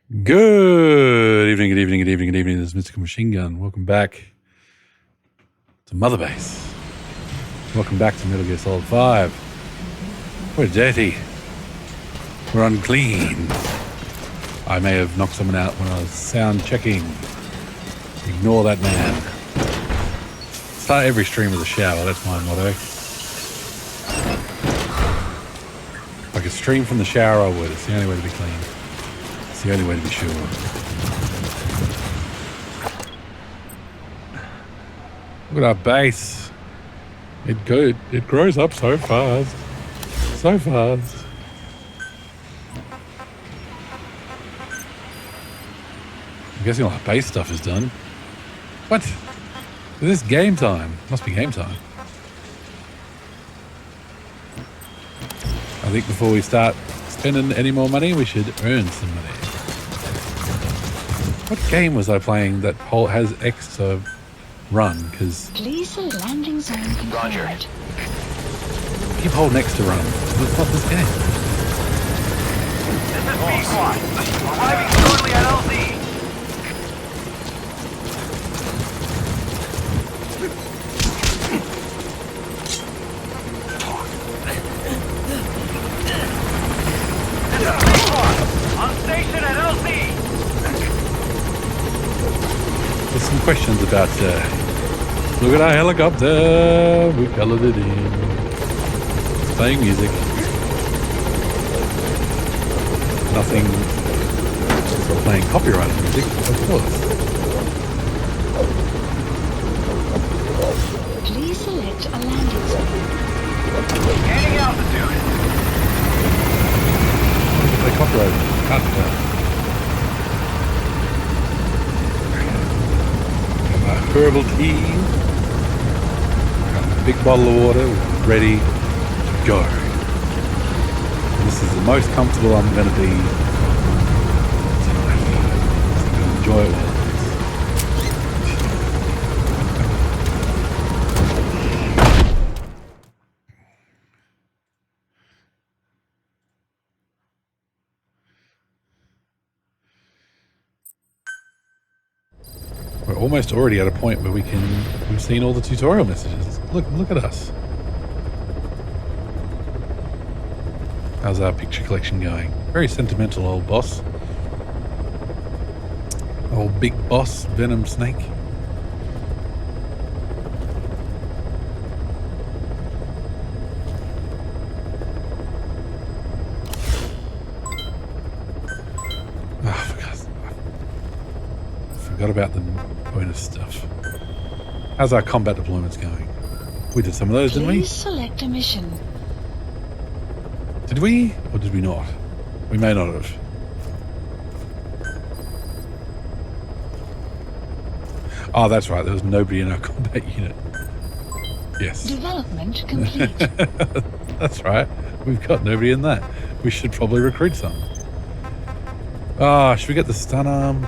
Good evening, good evening, good evening, good evening. This is Mystical Machine Gun. Welcome back to Mother Base. Welcome back to Metal Gear Solid 5. We're dirty. We're unclean. I may have knocked someone out when I was sound checking. Ignore that man. Start every stream with a shower, that's my motto. If I could stream from the shower, I would. It's the only way to be clean. It's the only way to be sure. Look at our base. It grows up so fast. So fast. I'm guessing all our base stuff is done. What? This is game time. Must be game time. I think before we start spending any more money, we should earn some money. What game was I playing that has X to run? Because please landing zone confirmed. Keep holding X to run. It's not this game. This is B-Squad. Arriving shortly at LZ. On station at LZ. There's some questions about, look at our helicopter, we colored it in. Playing music. Nothing, we're playing copyrighted music, of course. Please select a landing zone. Gaining altitude. Play copyrighted, can't tell. Herbal tea. Got a big bottle of water, ready to go. This is the most comfortable I'm going to be tonight. So I'm going to enjoy it while We're almost already at a point where we've seen all the tutorial messages. Look at us. How's our picture collection going? Very sentimental, old boss. Old big boss, Venom Snake. Forgot about the bonus stuff. How's our combat deployments going? We did some of those, didn't we? Please select a mission. Did we? Or did we not? We may not have. Oh, that's right. There was nobody in our combat unit. Yes. Development complete. That's right. We've got nobody in that. We should probably recruit some. Ah, should we get the stun arm?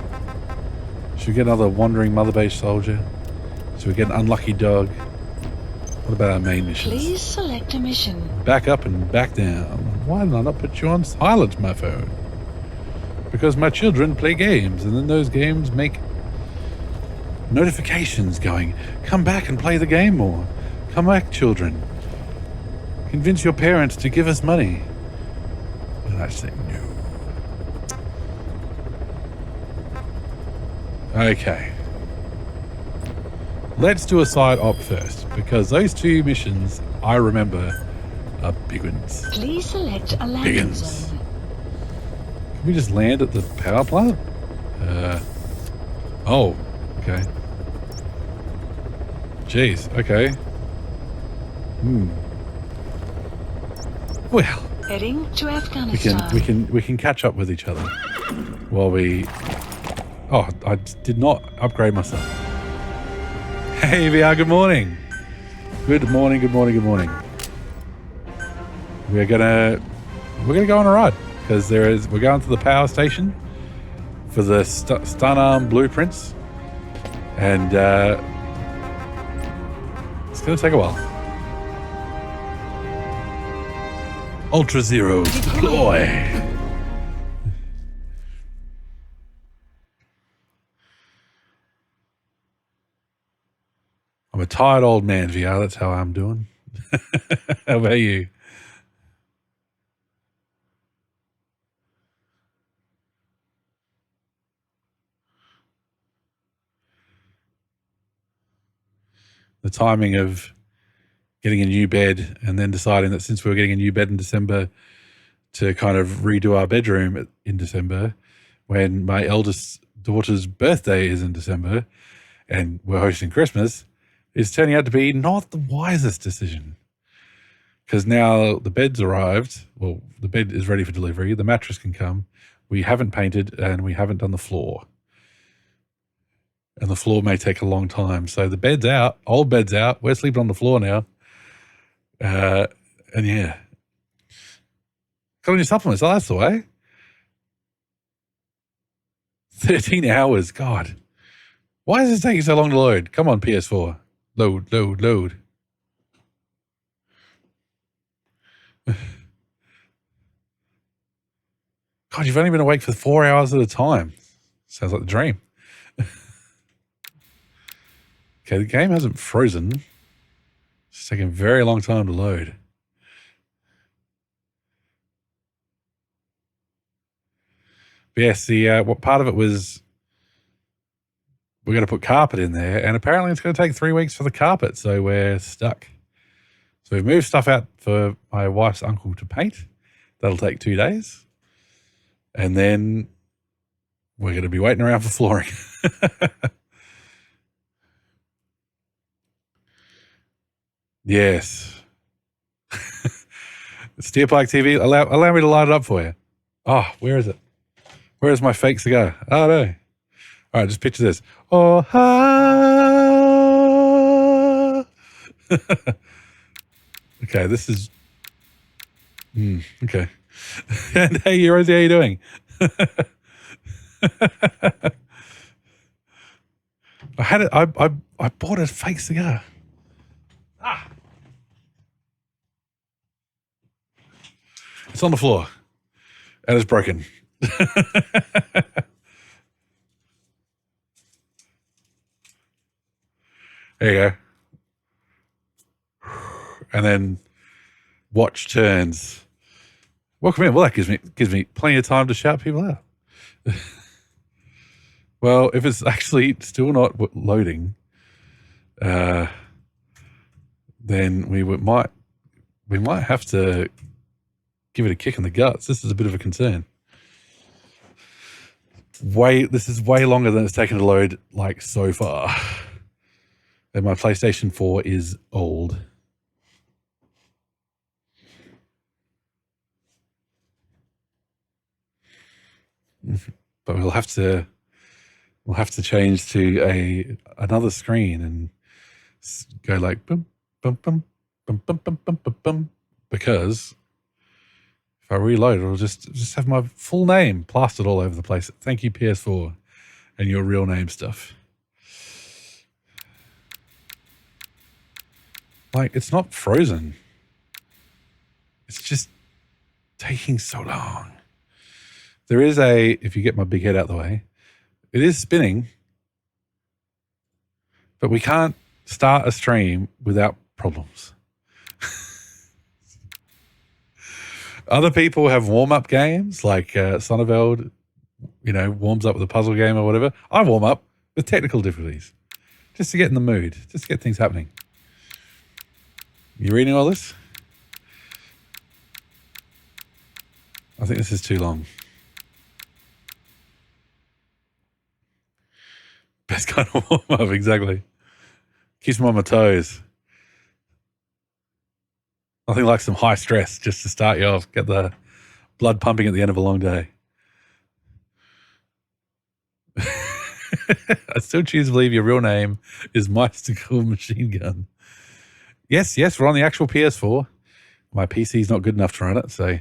Should we get another wandering mother base soldier? Should we get an unlucky dog? What about our main missions? Please select a mission. Back up and back down. Why did I not put you on silent, my phone? Because my children play games, and then those games make notifications going, come back and play the game more. Come back, children. Convince your parents to give us money. And I say no. Okay. Let's do a side op first, because those two missions I remember are big ones. Please select a landing Big ones. zone. Can we just land at the power plant? Oh, okay. Jeez, okay. Well, Heading to Afghanistan. we can catch up with each other while we. Oh, I did not upgrade myself. Hey VR, good morning. Good morning, good morning, good morning. We're gonna go on a ride because we're going to the power station for the stun arm blueprints, and it's gonna take a while. Ultra Zero, deploy. I'm a tired old man, VR. That's how I'm doing. How about you? The timing of getting a new bed and then deciding that since we were getting a new bed in December to kind of redo our bedroom in December when my eldest daughter's birthday is in December and we're hosting Christmas is turning out to be not the wisest decision. Because now the bed's arrived. Well, the bed is ready for delivery. The mattress can come. We haven't painted and we haven't done the floor. And the floor may take a long time. So the bed's out. Old bed's out. We're sleeping on the floor now. And yeah. Got on your supplements. Oh, that's the way. 13 hours. God. Why is this taking so long to load? Come on, PS4. Load, load, load. God, you've only been awake for 4 hours at a time. Sounds like the dream. Okay, the game hasn't frozen. It's taking a very long time to load. But yes, what part of it was we're going to put carpet in there, and apparently it's going to take 3 weeks for the carpet, so we're stuck. So we've moved stuff out for my wife's uncle to paint. That'll take 2 days. And then we're going to be waiting around for flooring. Yes. Steer Park TV, allow me to light it up for you. Oh, where is it? Where is my fake cigar? Oh, no. All right, just picture this. Oh, ha. Okay, this is... okay. And hey, Rosie, how you doing? I bought a fake cigar. It's on the floor. And it's broken. There you go. And then watch turns. Welcome in. Well, that gives me plenty of time to shout people out. Well, if it's actually still not loading, then we might have to give it a kick in the guts. This is a bit of a concern. This is way longer than it's taken to load, like, so far. And my PlayStation 4 is old. But we'll have to change to another screen and go like boom, boom, boom, boom, boom, boom, boom, boom, boom, because if I reload, it'll just have my full name plastered all over the place. Thank you, PS4, and your real name stuff. Like, it's not frozen. It's just taking so long. There is if you get my big head out of the way, it is spinning, but we can't start a stream without problems. Other people have warm-up games, like Sonneveld, warms up with a puzzle game or whatever. I warm up with technical difficulties, just to get in the mood, just to get things happening. You reading all this? I think this is too long. Best kind of warm up, exactly. Keeps me on my toes. Nothing like some high stress just to start you off, get the blood pumping at the end of a long day. I still choose to believe your real name is Mystical Machine Gun. Yes, we're on the actual PS4. My PC's not good enough to run it, so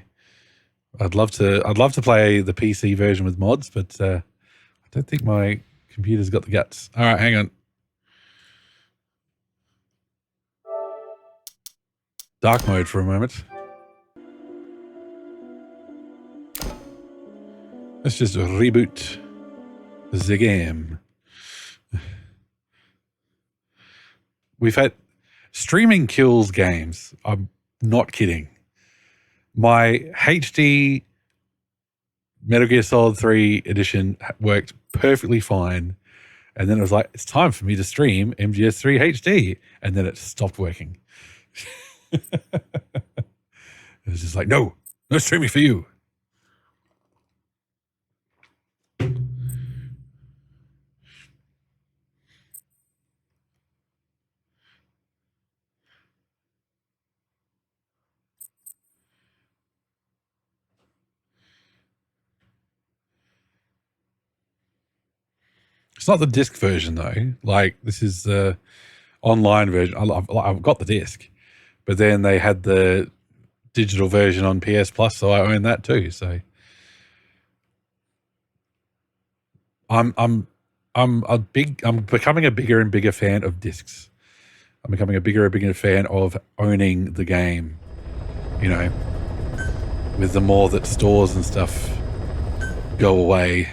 I'd love to play the PC version with mods, but I don't think my computer's got the guts. All right, hang on. Dark mode for a moment. Let's just reboot the game. we've had streaming kills games. I'm not kidding. My HD Metal Gear Solid 3 edition worked perfectly fine. And then it was like, it's time for me to stream MGS3 HD. And then it stopped working. It was just like, no streaming for you. It's not the disc version though. Like this is the online version. I've got the disc, but then they had the digital version on PS Plus, so I own that too. So I'm becoming a bigger and bigger fan of discs. I'm becoming a bigger and bigger fan of owning the game. You know, with the more that stores and stuff go away.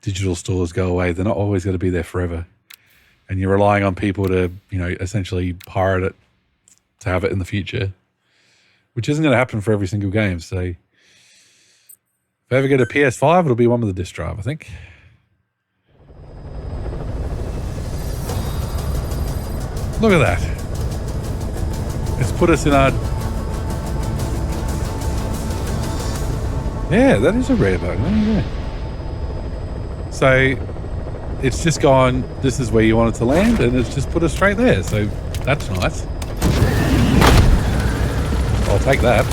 Digital stores go away. They're not always going to be there forever. And you're relying on people to, you know, essentially pirate it to have it in the future, which isn't going to happen for every single game. So if I ever get a PS5, it'll be one with a disc drive, I think. Look at that. It's put us in our... Yeah, that is a rare button. Yeah. So it's just gone, this is where you want it to land, and it's just put us straight there. So that's nice. I'll take that.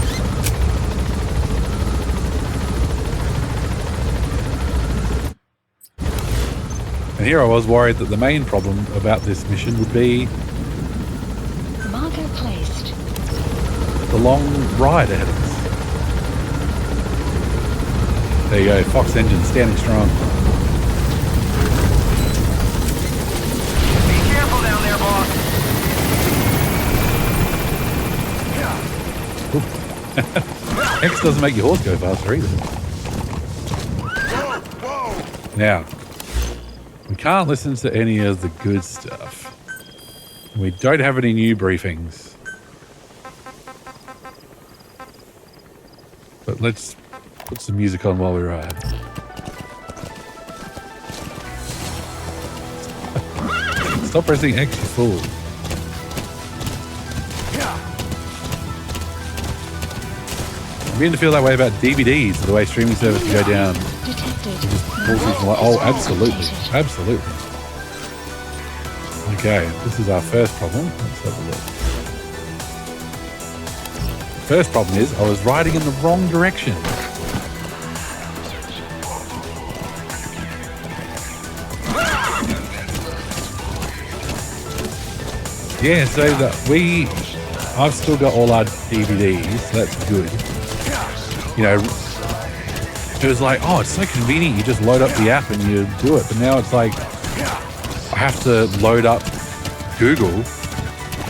And here I was worried that the main problem about this mission would be Marker placed. the long ride ahead of us. There you go, Fox engine standing strong. Down there, boss. X doesn't make your horse go faster either. Now, we can't listen to any of the good stuff. We don't have any new briefings. But let's put some music on while we ride. Stop pressing X, you fool. I'm beginning to feel that way about DVDs, the way streaming services go down. Detected. You just pull things from like, oh, absolutely. Absolutely. Okay, this is our first problem. Let's have a look. The first problem is I was riding in the wrong direction. Yeah, so I've still got all our DVDs. That's good. You know, it was like, oh, it's so convenient. You just load up the app and you do it. But now it's like, I have to load up Google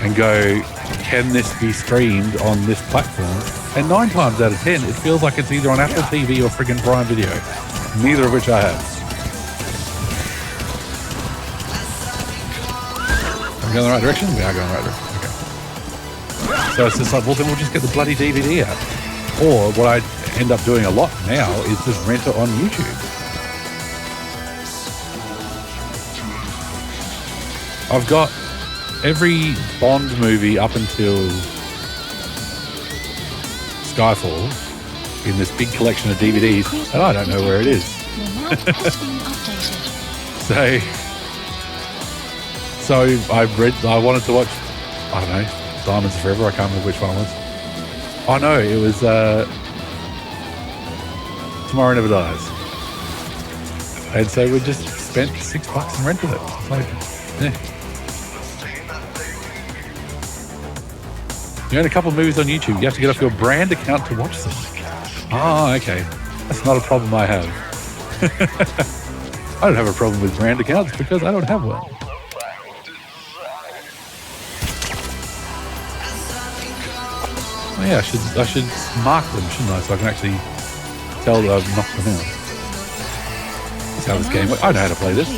and go, can this be streamed on this platform? And 9 times out of 10, it feels like it's either on Apple TV or friggin' Prime Video. Neither of which I have. Am I going the right direction? We are going the right direction. Okay. So it's just like, well, then we'll just get the bloody DVD out. Or what I end up doing a lot now is just rent it on YouTube. I've got every Bond movie up until Skyfall in this big collection of DVDs, and I don't know where it is. The map has been updated. So I wanted to watch, I don't know, Diamonds Are Forever. I can't remember which one it was. Oh no, it was Tomorrow Never Dies. And so we just spent $6 and rented it. It's like, yeah. You own a couple of movies on YouTube. You have to get off your brand account to watch them. Oh, okay. That's not a problem I have. I don't have a problem with brand accounts because I don't have one. Oh yeah, I should mark them, shouldn't I? So I can actually tell that I've knocked them out. That's how this game works. I know how to play this.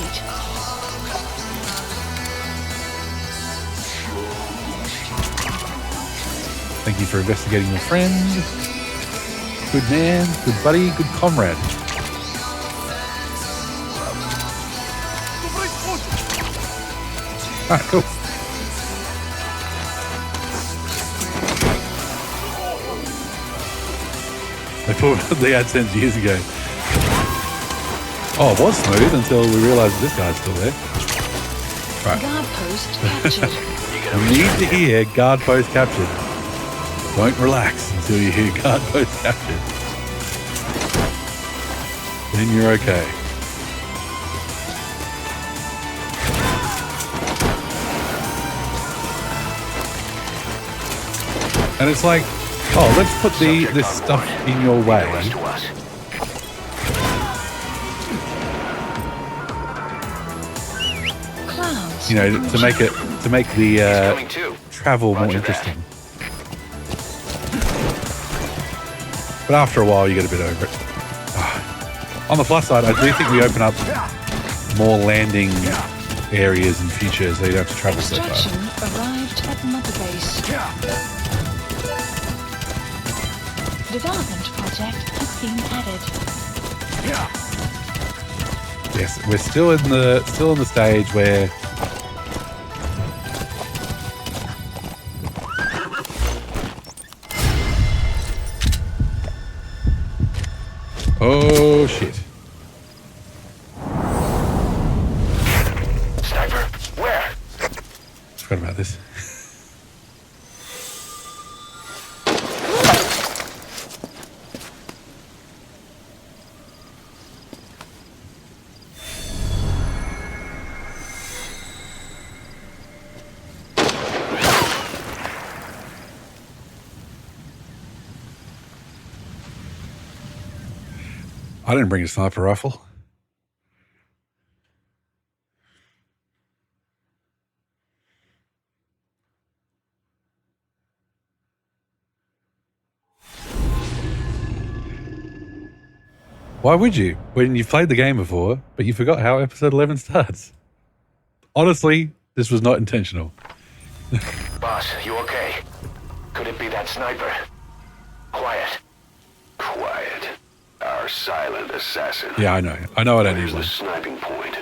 Thank you for investigating your friend. Good man, good buddy, good comrade. Alright, cool. They put the AdSense years ago. Oh, it was smooth until we realised this guy's still there. Right. Guard post captured. You need to hear guard post captured. Don't relax until you hear guard post captured. Then you're okay. And it's like, oh, let's put this stuff in your way. Clouds. You know, to make the travel more interesting. But after a while, you get a bit over it. On the plus side, I do think we open up more landing areas in future, so you don't have to travel so far. Extraction arrived at Mother Base. Development project has been added. Yes, we're still in the stage where oh shit. Sniper, where? Forgot about this. I didn't bring a sniper rifle. Why would you? When you've played the game before, but you forgot how episode 11 starts. Honestly, this was not intentional. Boss, you okay? Could it be that sniper? Quiet. Quiet. Our silent assassin. Yeah, I know. I know I don't need Where's one. the sniping point?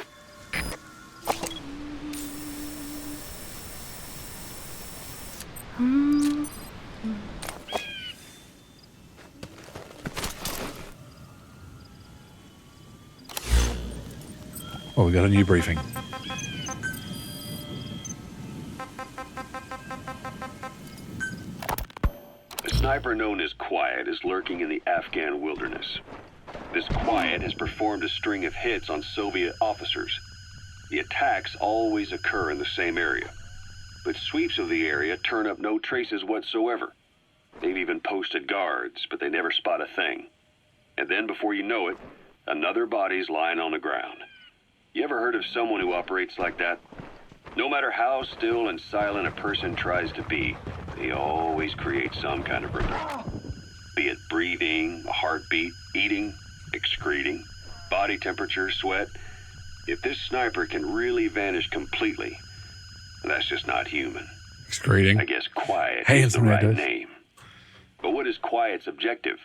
Oh, we got a new briefing. A sniper known as Quiet is lurking in the Afghan wilderness. This Quiet has performed a string of hits on Soviet officers. The attacks always occur in the same area, but sweeps of the area turn up no traces whatsoever. They've even posted guards, but they never spot a thing. And then before you know it, another body's lying on the ground. You ever heard of someone who operates like that? No matter how still and silent a person tries to be, they always create some kind of rhythm. Be it breathing, a heartbeat, eating, excreting, body temperature, sweat. If this sniper can really vanish completely, that's just not human. Excreting. I guess Quiet Hey, is the somebody right does. name. But what is Quiet's objective?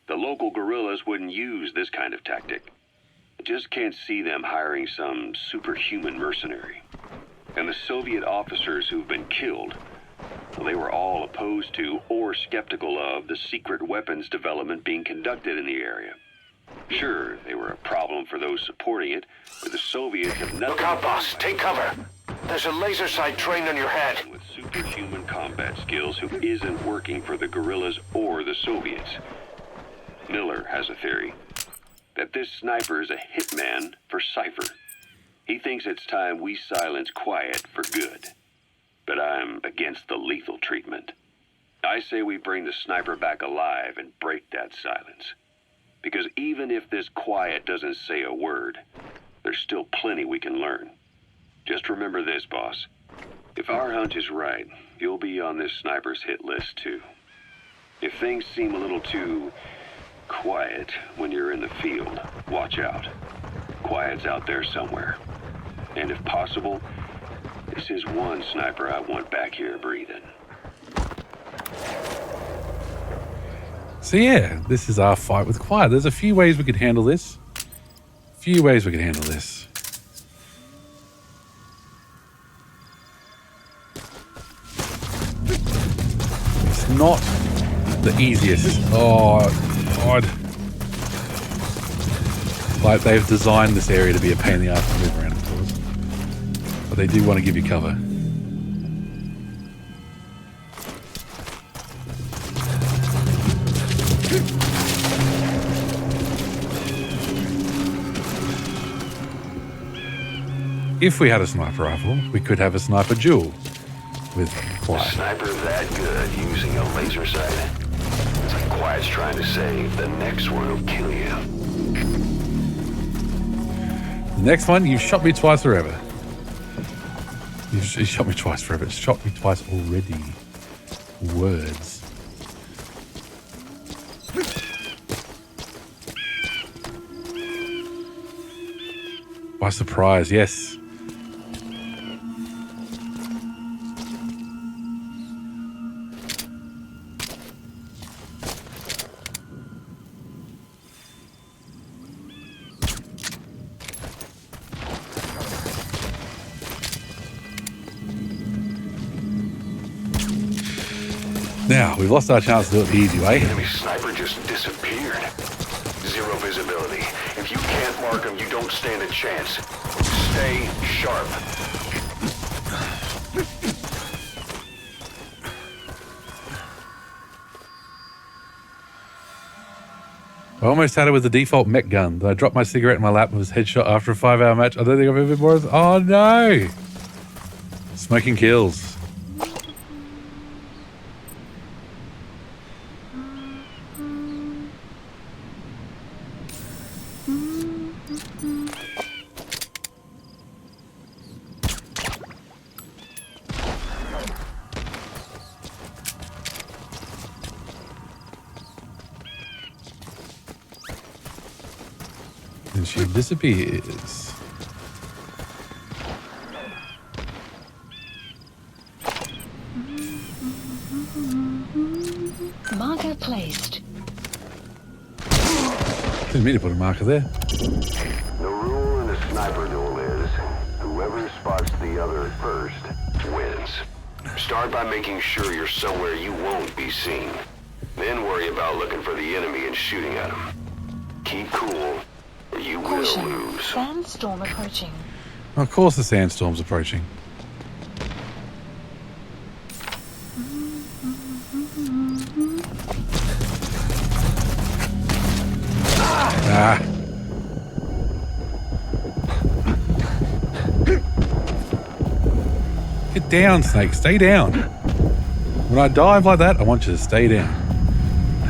The local guerrillas wouldn't use this kind of tactic. I just can't see them hiring some superhuman mercenary. And the Soviet officers who've been killed, well, they were all opposed to or skeptical of the secret weapons development being conducted in the area. Sure, they were a problem for those supporting it, but the Soviets have nothing. Look out, boss. Take cover. There's a laser sight trained on your head. With superhuman combat skills who isn't working for the guerrillas or the Soviets. Miller has a theory that this sniper is a hitman for Cypher. He thinks it's time we silence Quiet for good. But I'm against the lethal treatment. I say we bring the sniper back alive and break that silence. Because even if this Quiet doesn't say a word, there's still plenty we can learn. Just remember this, boss. If our hunch is right, you'll be on this sniper's hit list too. If things seem a little too quiet when you're in the field, watch out. Quiet's out there somewhere. And if possible, this is one sniper I want back here breathing. So yeah, this is our fight with Quiet. There's a few ways we could handle this. It's not the easiest. Oh, God. Like, they've designed this area to be a pain in the ass to move around, of course. But they do want to give you cover. If we had a sniper rifle, we could have a sniper duel with Quiet. Sniper that good using a laser sight. It's like Quiet's trying to say the next one will kill you. The next one, you've shot me twice forever. You've shot me twice forever. It's shot me twice already. Words. By surprise, yes. Now, we've lost our chance to do it the easy way. Enemy sniper just disappeared. Zero visibility. If you can't mark him, you don't stand a chance. Stay sharp. I almost had it with the default mech gun. Then I dropped my cigarette in my lap and was headshot after a 5-hour match. I don't think I've ever been more... Oh, no! Smoking kills. And she disappears. Marker placed. Didn't mean to put a marker there. The rule in a sniper duel is whoever spots the other first wins. Start by making sure you're somewhere you won't be seen. Then worry about looking for the enemy and shooting at him. Keep cool, or you will Caution. lose. Sandstorm approaching. Of course the sandstorm's approaching. Ah. Get down, Snake. Stay down. When I dive like that, I want you to stay down.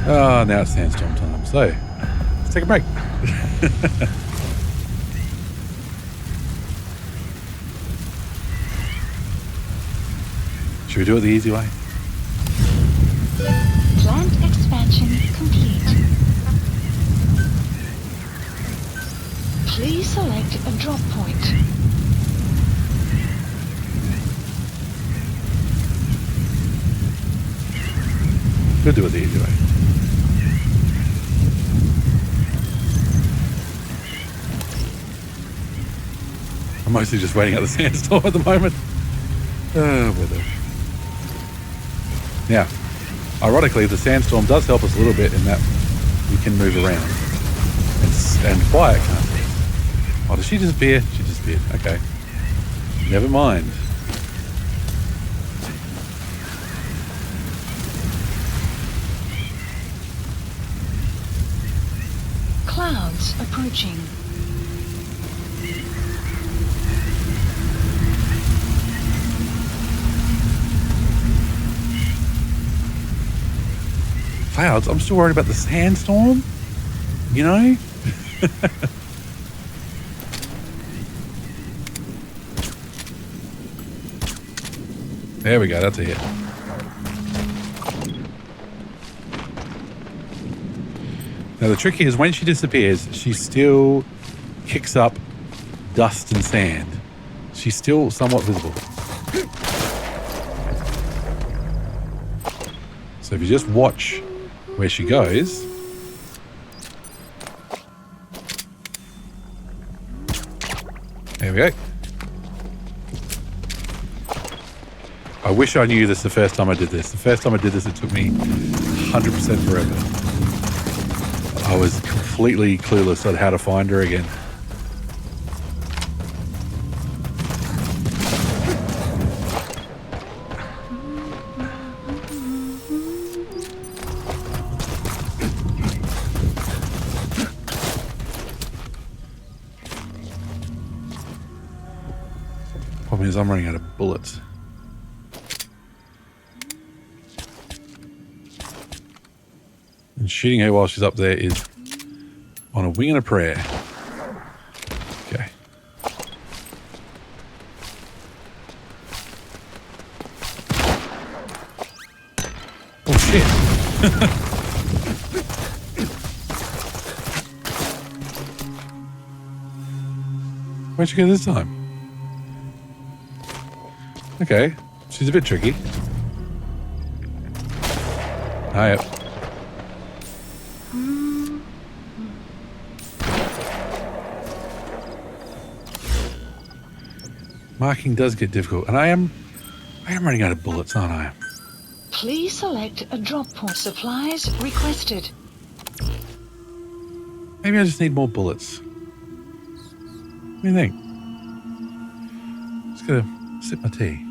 Oh, now it's sandstorm time. So, let's take a break. Should we do it the easy way? Plant expansion complete. Please select a drop point. We'll do it the easy way. I'm mostly just waiting out the sandstorm at the moment. Weather. Now, ironically, the sandstorm does help us a little bit in that we can move around. And Quiet can't. Oh, did she disappear? She disappeared. Okay. Never mind. Clouds approaching. Clouds? I'm still worried about the sandstorm? You know? There we go, that's a hit. Now the trick is when she disappears, she still kicks up dust and sand. She's still somewhat visible. So if you just watch where she goes. There we go. I wish I knew this the first time I did this. The first time I did this, it took me 100% forever. I was completely clueless on how to find her again. Problem is, I'm running out of bullets. And shooting her while she's up there is on a wing and a prayer. Okay. Oh shit. Where'd she go this time? Okay, she's a bit tricky. Ah, yep. Marking does get difficult, and I am running out of bullets, aren't I? Please select a drop point. Supplies requested. Maybe I just need more bullets. What do you think? Just gotta sip my tea.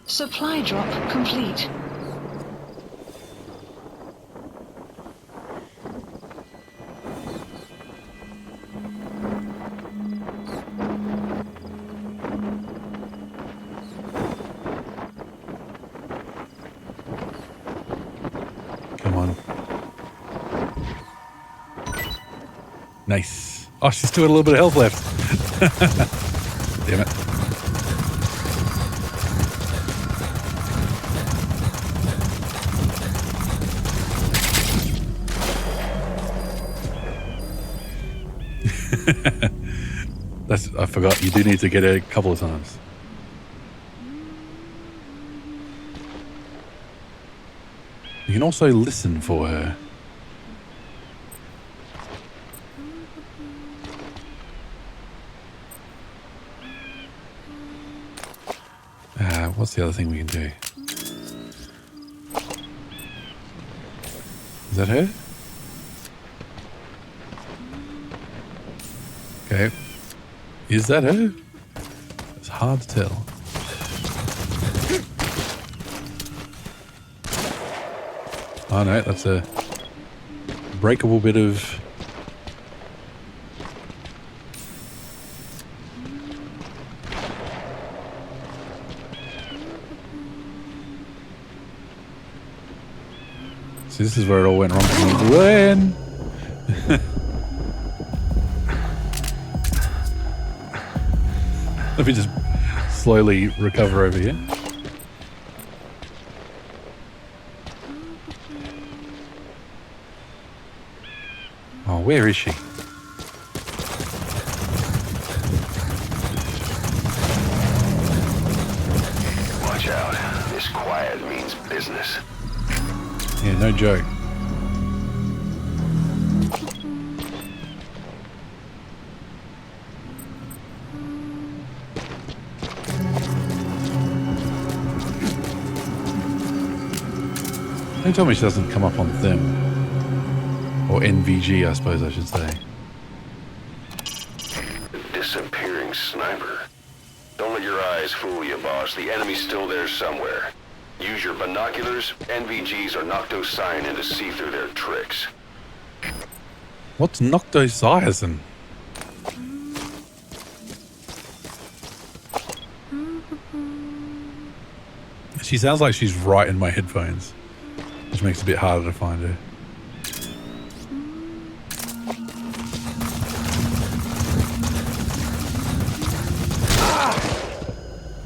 Supply drop complete. Come on. Nice. Oh, she's still got a little bit of health left. Damn it. I forgot, you do need to get it a couple of times. You can also listen for her. What's the other thing we can do? Is that her? Okay. Is that her? It's hard to tell. Oh no, that's a breakable bit of... See, this is where it all went wrong for me. When? Let me just slowly recover over here. Oh, where is she? Watch out. This quiet means business. Yeah, no joke. Don't tell me she doesn't come up on them. Or NVG, I suppose I should say. Disappearing sniper. Don't let your eyes fool you, boss. The enemy's still there somewhere. Use your binoculars. NVGs are noctocyanin to see through their tricks. What's noctocyanin? She sounds like she's right in my headphones, which makes it a bit harder to find her.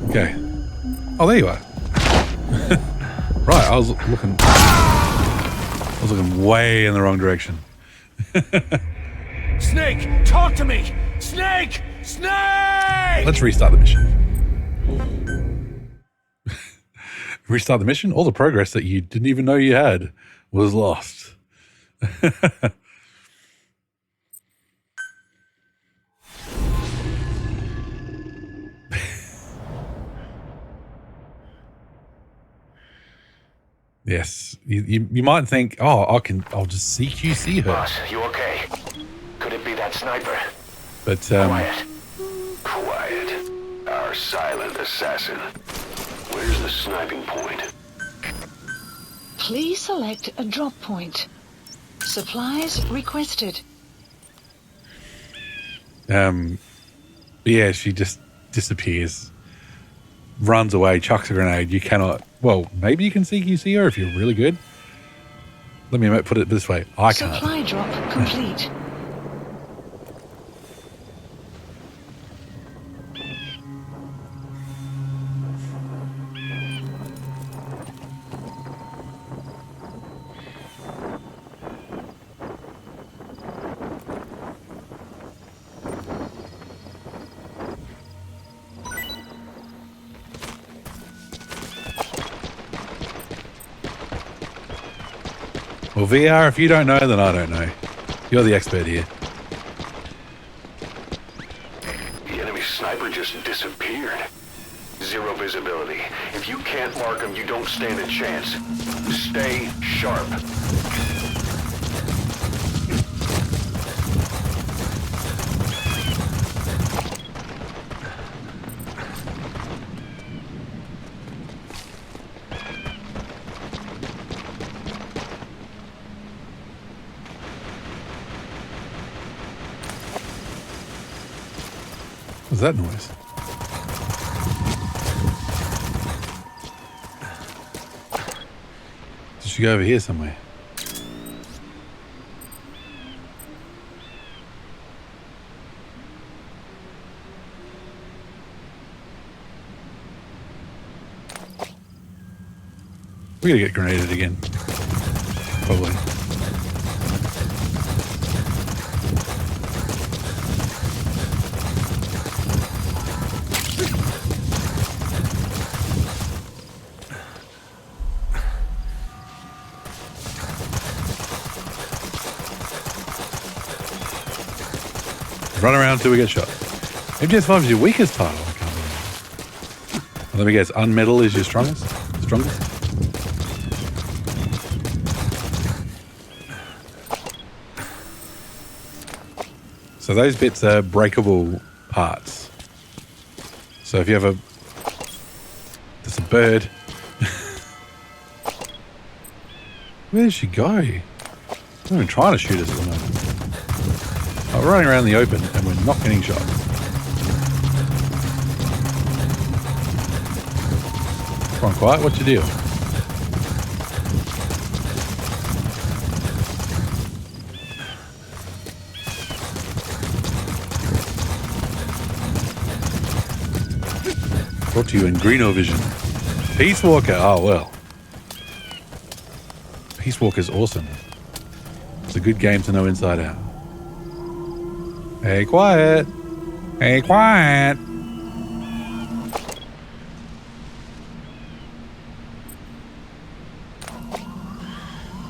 Okay. Oh, there you are. Right, I was looking way in the wrong direction. Snake, talk to me! Snake! Snake! Let's restart the mission. Restart the mission. All the progress that you didn't even know you had was lost. Yes, you might think, oh, I'll just CQC her. Boss, you okay? Could it be that sniper? But Quiet. Quiet. Our silent assassin. Where's the sniping point? Please select a drop point. Supplies requested. yeah, she just disappears, runs away, chucks a grenade. You cannot. Well, maybe you can CQC her if you're really good. Let me put it this way: I can't. Supply drop complete. Well, VR, if you don't know, then I don't know. You're the expert here. The enemy sniper just disappeared. Zero visibility. If you can't mark him, you don't stand a chance. Stay sharp. What's that noise? Did she go over here somewhere? We're gonna get grenaded again. Probably. Run around until we get shot. MGS5 is your weakest title. I can't believe it. Let me guess. Unmetal is your strongest? Strongest? So those bits are breakable parts. So if you have there's a bird. Where did she go? Not even trying to shoot us at the moment. We're running around the open and we're not getting shot. Come on, quiet. What's your deal? Brought to you in Greeno Vision. Peace Walker. Oh, well. Peace Walker's awesome. It's a good game to know inside out. Hey, quiet. Hey, quiet.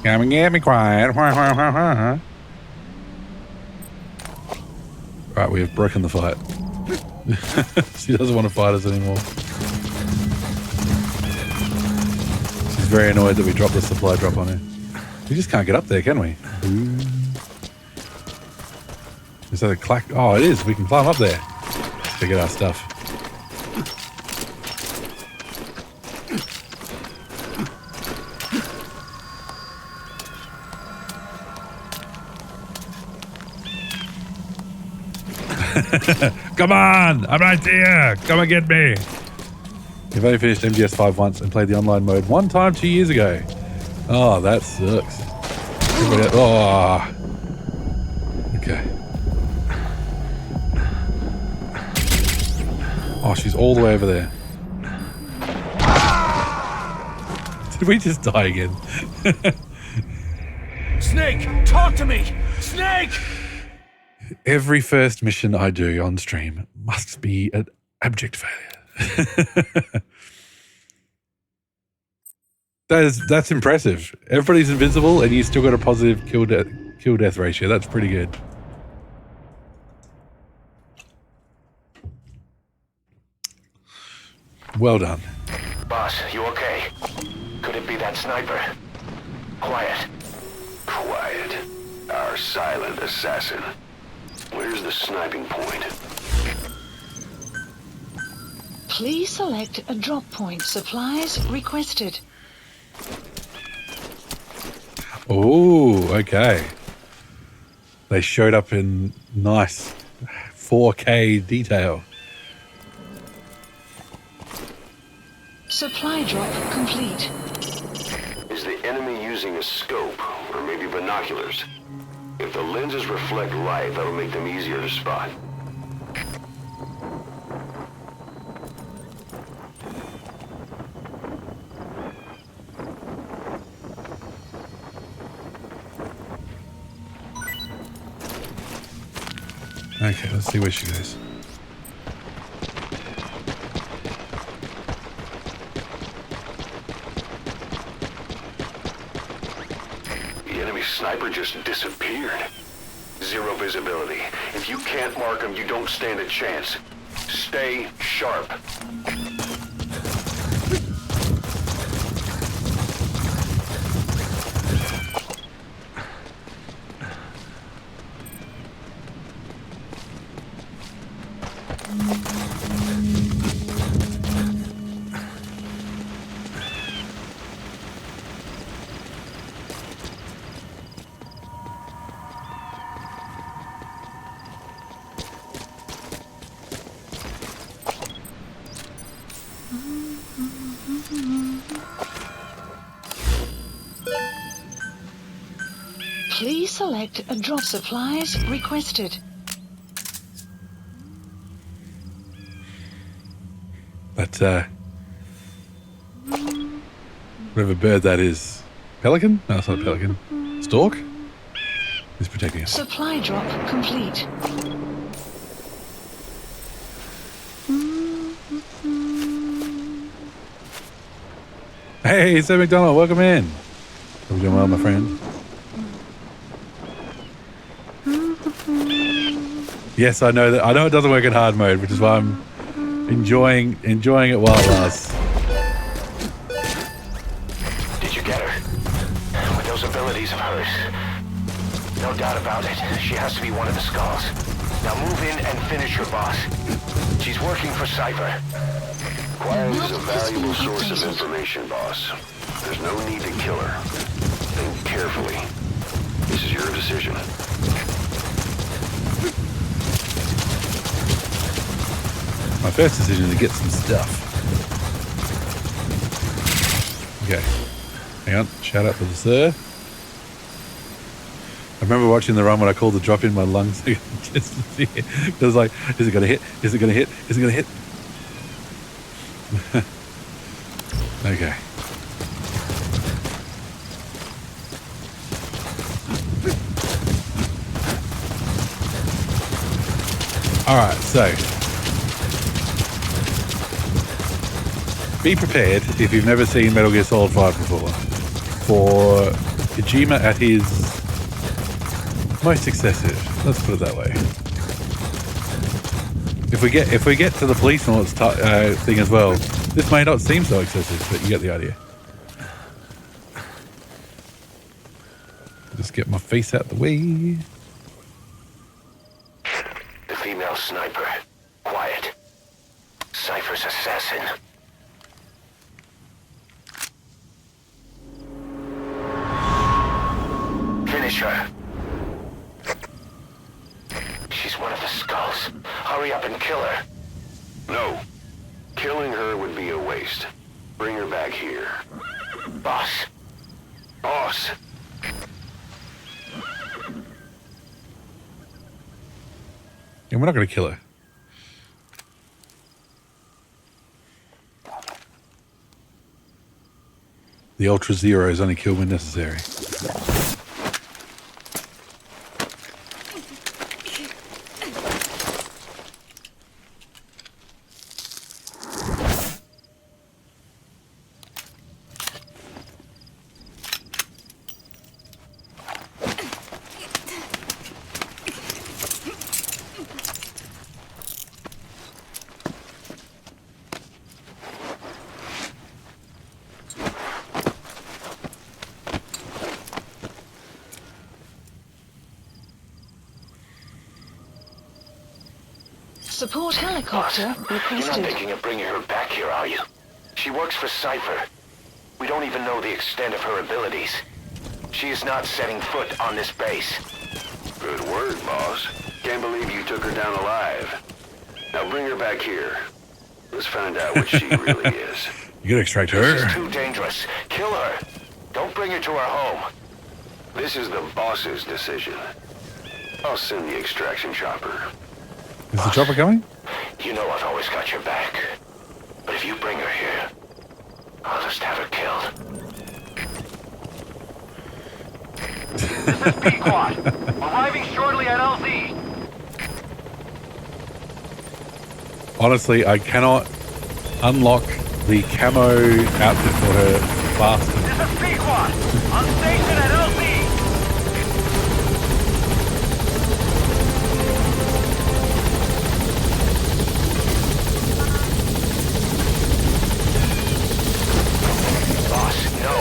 Come and get me quiet. Right, we have broken the fight. She doesn't want to fight us anymore. She's very annoyed that we dropped the supply drop on her. We just can't get up there, can we? Ooh. Is that a clack? Oh, it is. We can climb up there to get our stuff. Come on! I'm right here! Come and get me! You've only finished MGS5 once and played the online mode one time 2 years ago. Oh, that sucks. Oh. Okay. Oh, she's all the way over there. Did we just die again? Snake, talk to me! Snake! Every first mission I do on stream must be an abject failure. That's impressive. Everybody's invincible, and you still got a positive kill death ratio. That's pretty good. Well done. Boss, you okay? Could it be that sniper? Quiet. Quiet. Our silent assassin. Where's the sniping point? Please select a drop point. Supplies requested. Oh, okay. They showed up in nice 4K detail. Supply drop complete. Is the enemy using a scope, or maybe binoculars? If the lenses reflect light, that'll make them easier to spot. Okay, let's see where she goes. The enemy sniper just disappeared. Zero visibility. If you can't mark him, you don't stand a chance. Stay sharp. Please select a drop. Supplies requested. But whatever bird that is, pelican? No, it's not a pelican. Stork? He's protecting us. Supply drop complete. Hey, Sir McDonald, welcome in. Hope you're doing well, my friend. Yes, I know that. I know it doesn't work in hard mode, which is why I'm enjoying it while it lasts. Did you get her? With those abilities of hers. No doubt about it. She has to be one of the Skulls. Now move in and finish your boss. She's working for Cypher. Quiet is a valuable source of information, boss. There's no need to kill her. Think carefully. This is your decision. My first decision is to get some stuff. Okay. Hang on. Shout out to the sir. I remember watching the run when I called the drop in my lungs. Just to see it. It was like, is it going to hit? Is it going to hit? Is it going to hit? Okay. All right, so be prepared if you've never seen Metal Gear Solid 5 before for Kojima at his most excessive. Let's put it that way. If we get to the policeman thing as well, this may not seem so excessive, but you get the idea. Just get my face out the way. The female sniper. Quiet. Cypher's assassin. Finish her. She's one of the Skulls. Hurry up and kill her. No. Killing her would be a waste. Bring her back here. Boss. Boss. And we're not going to kill her. The Ultra Zero is only killed when necessary. Support helicopter You're not requested. thinking of bringing her back here, are you? She works for Cypher. We don't even know the extent of her abilities. She is not setting foot on this base. Good word, boss. Can't believe you took her down alive. Now bring her back here. Let's find out what she really is. You gotta extract This is her. too dangerous. Kill her. Don't bring her to our home. This is the boss's decision. I'll send the extraction chopper. Is the chopper coming? You know I've always got your back. But if you bring her here, I'll just have her killed. This is Pequod. Arriving shortly at LZ. Honestly, I cannot unlock the camo outfit for her fast. This is Pequod. On station at LZ. Boss, no.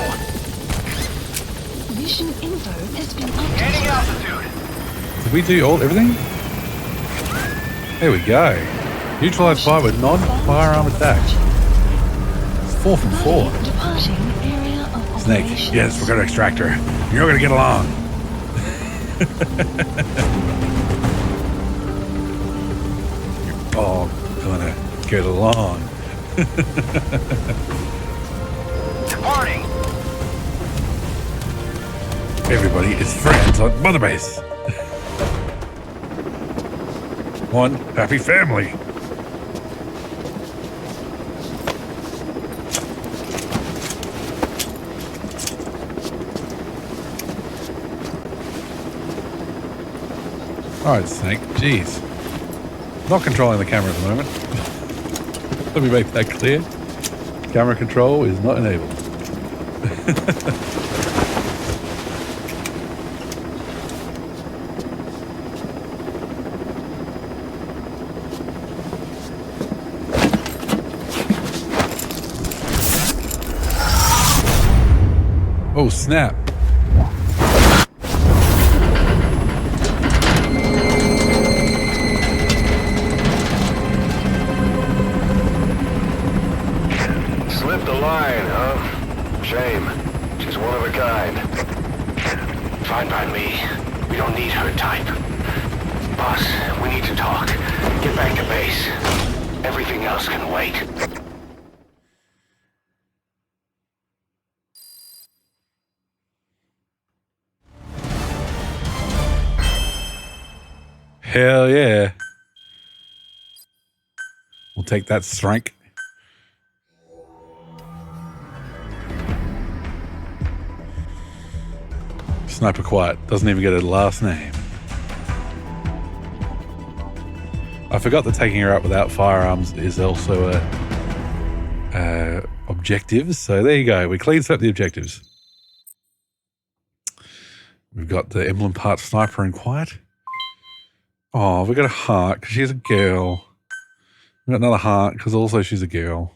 Mission info has been Gaining updated. altitude. Did we do everything? There we go. Neutralize fire with non-firearm attack. It's 4 from 4. Buddy departing area of Snake, operations. yes, we're gonna extract her. You're gonna get along. You're all gonna get along. Departing. Everybody is friends on Mother Base. One happy family. Alright, Snake. Jeez. Not controlling the camera at the moment. Let me make that clear. Camera control is not enabled. Oh, snap. Slipped the line, huh? Shame. She's one of a kind. Fine by me. We don't need her type. Boss, we need to talk. Get back to base. Everything else can wait. Hell yeah. We'll take that strike. Sniper Quiet doesn't even get a last name. I forgot that taking her out without firearms is also a objective. So there you go. We cleaned up the objectives. We've got the emblem part Sniper and Quiet. Oh, we got a heart because she's a girl. We got another heart because also she's a girl.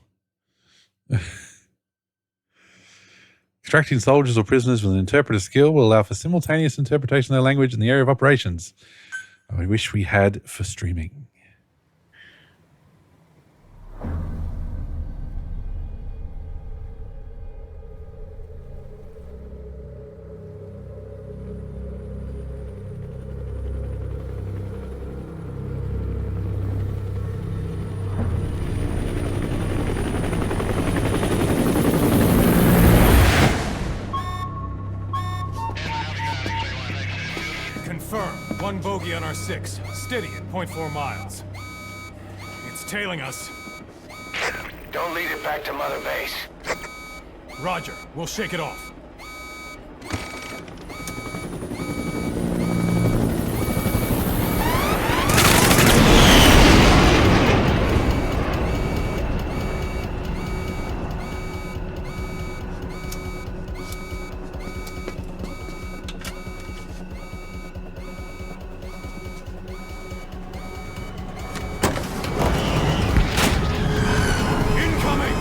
Extracting soldiers or prisoners with an interpreter skill will allow for simultaneous interpretation of their language in the area of operations. I wish we had for streaming. Confirm. One bogey on our 6. Steady at 0.4 miles. It's tailing us. Don't lead it back to Mother Base. Roger. We'll shake it off. Incoming!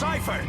deciphered!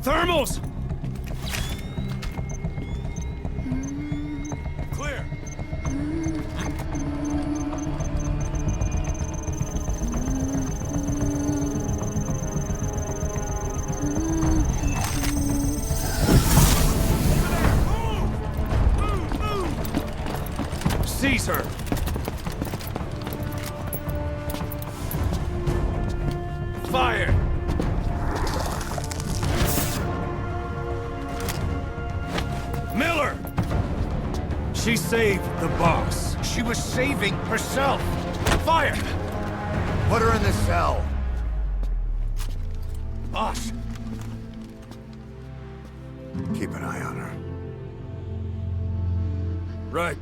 Thermals! Clear. Seize her! Fire! Miller! She saved the boss. She was saving herself. Fire! Put her in the cell. Boss! Keep an eye on her. Right.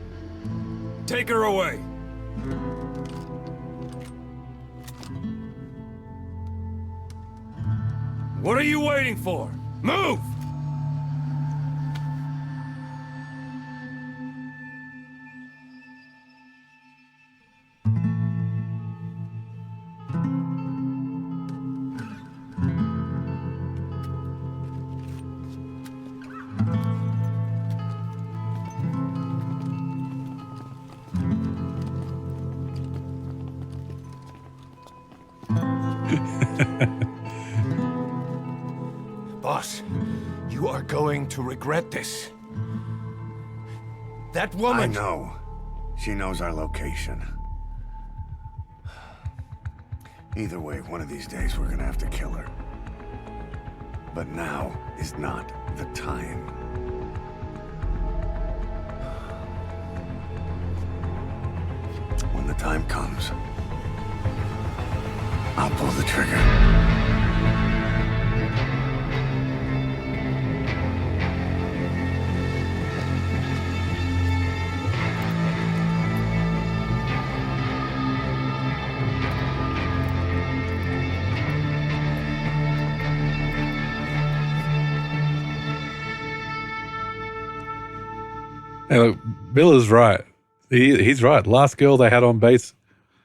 Take her away. What are you waiting for? Move! Boss, you are going to regret this. That woman... I know. She knows our location. Either way, one of these days we're gonna have to kill her. But now is not the time. When the time comes, I'll pull the trigger. Hey, look, Bill is right. He's right. Last girl they had on base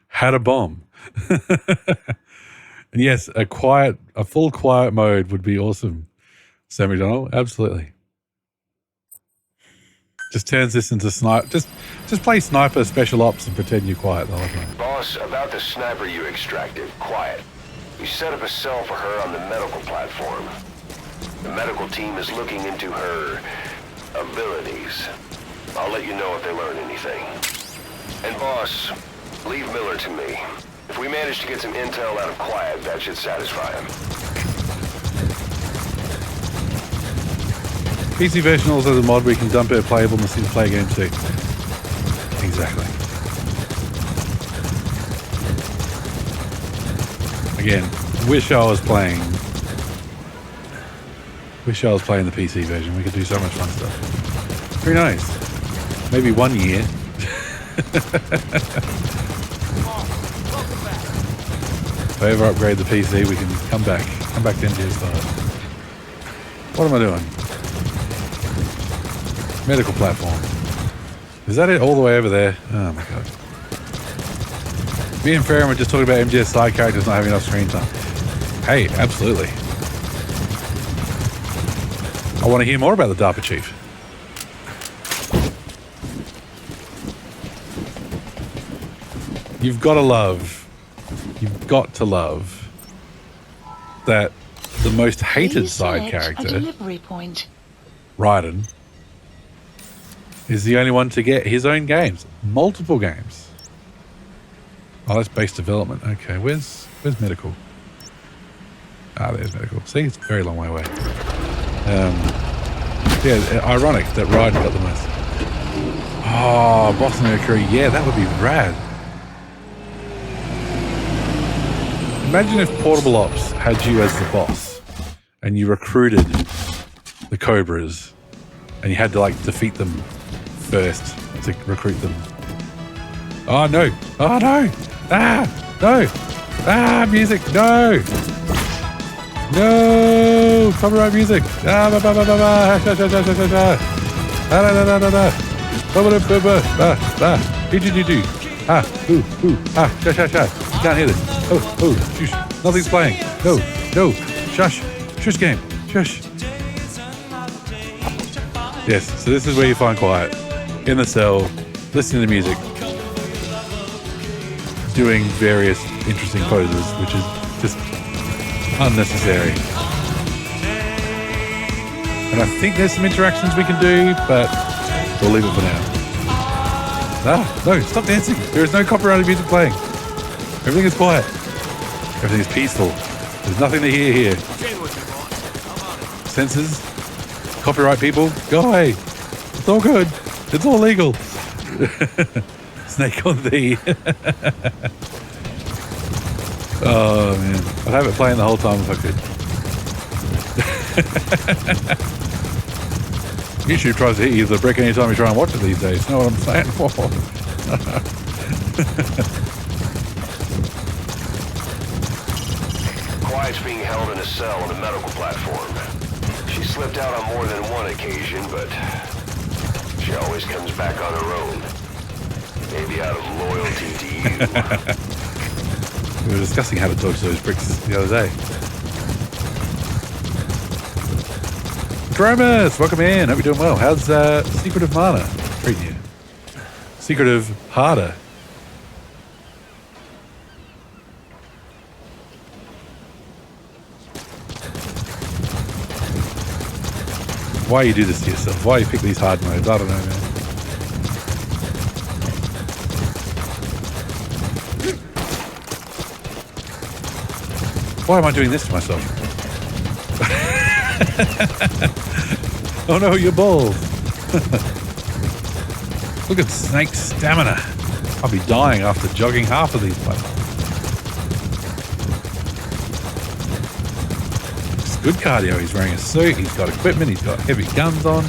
had a bomb. And yes, a full quiet mode would be awesome. Sam McDonald, absolutely. Just turns this into sniper. Just play sniper special ops and pretend you're quiet the whole time. Boss, about the sniper you extracted, quiet. You set up a cell for her on the medical platform. The medical team is looking into her abilities. I'll let you know if they learn anything. And boss, leave Miller to me. If we manage to get some intel out of Quiet, that should satisfy him. PC version also has a mod where you can dump it playable in the single player game too. Exactly. Again, wish I was playing the PC version. We could do so much fun stuff. Very nice. Maybe 1 year. If I ever upgrade the PC, we can come back to MGS style. What am I doing? Medical platform. Is that it all the way over there? Oh my god. Me and Farron were just talking about MGS side characters not having enough screen time. Hey, absolutely. I want to hear more about the DARPA chief. You've got to love that the most hated Please side select a character, delivery point. Raiden, is the only one to get his own games. Multiple games. Oh, that's base development. Okay, where's medical? Ah, there's medical. See, it's a very long way away. Yeah, ironic that Ryden got the most. Oh, Boss Mercury. Yeah, that would be rad. Imagine if Portable Ops had you as the boss and you recruited the Cobras and you had to, like, defeat them first to recruit them. Oh, no. Oh, no. Ah, no. Ah, music. No. No. Copyright music. Ah, ba, ba, ba, ba, ba. Sha, sha, sha, sha, sha, sha. Ah, da, da, da, da, da. Ba, ba, ba, ba, ba, ba. Do, do, do, do. Ah, ooh, ooh. Ah, sha, sha, sha. You can't hear this. Oh, oh, shush. Nothing's playing. No, no. Shush. Shush game. Shush. Yes, so this is where you find quiet. In the cell, listening to music, doing various interesting poses, which is just unnecessary. And I think there's some interactions we can do, but we'll leave it for now. Ah, no, stop dancing. There is no copyrighted music playing. Everything is quiet. Everything is peaceful. There's nothing to hear here. Censors, copyright people, go away. It's all good. It's all legal. Snake on thee. Oh, man. I'd have it playing the whole time if I could. YouTube tries to hit you with a brick anytime you try and watch it these days. You know what I'm saying? Quiet's being held in a cell on a medical platform. She slipped out on more than one occasion, but she always comes back on her own. Maybe out of loyalty to you. We were discussing how to dodge those bricks the other day. Dromus, welcome in. Hope you're doing well. How's Secret of Mana treating you? Secret of Harder. Why you do this to yourself? Why you pick these hard modes? I don't know, man. Why am I doing this to myself? Oh no, your balls. Look at Snake's stamina. I'll be dying after jogging half of these platforms. It's good cardio. He's wearing a suit. He's got equipment. He's got heavy guns on.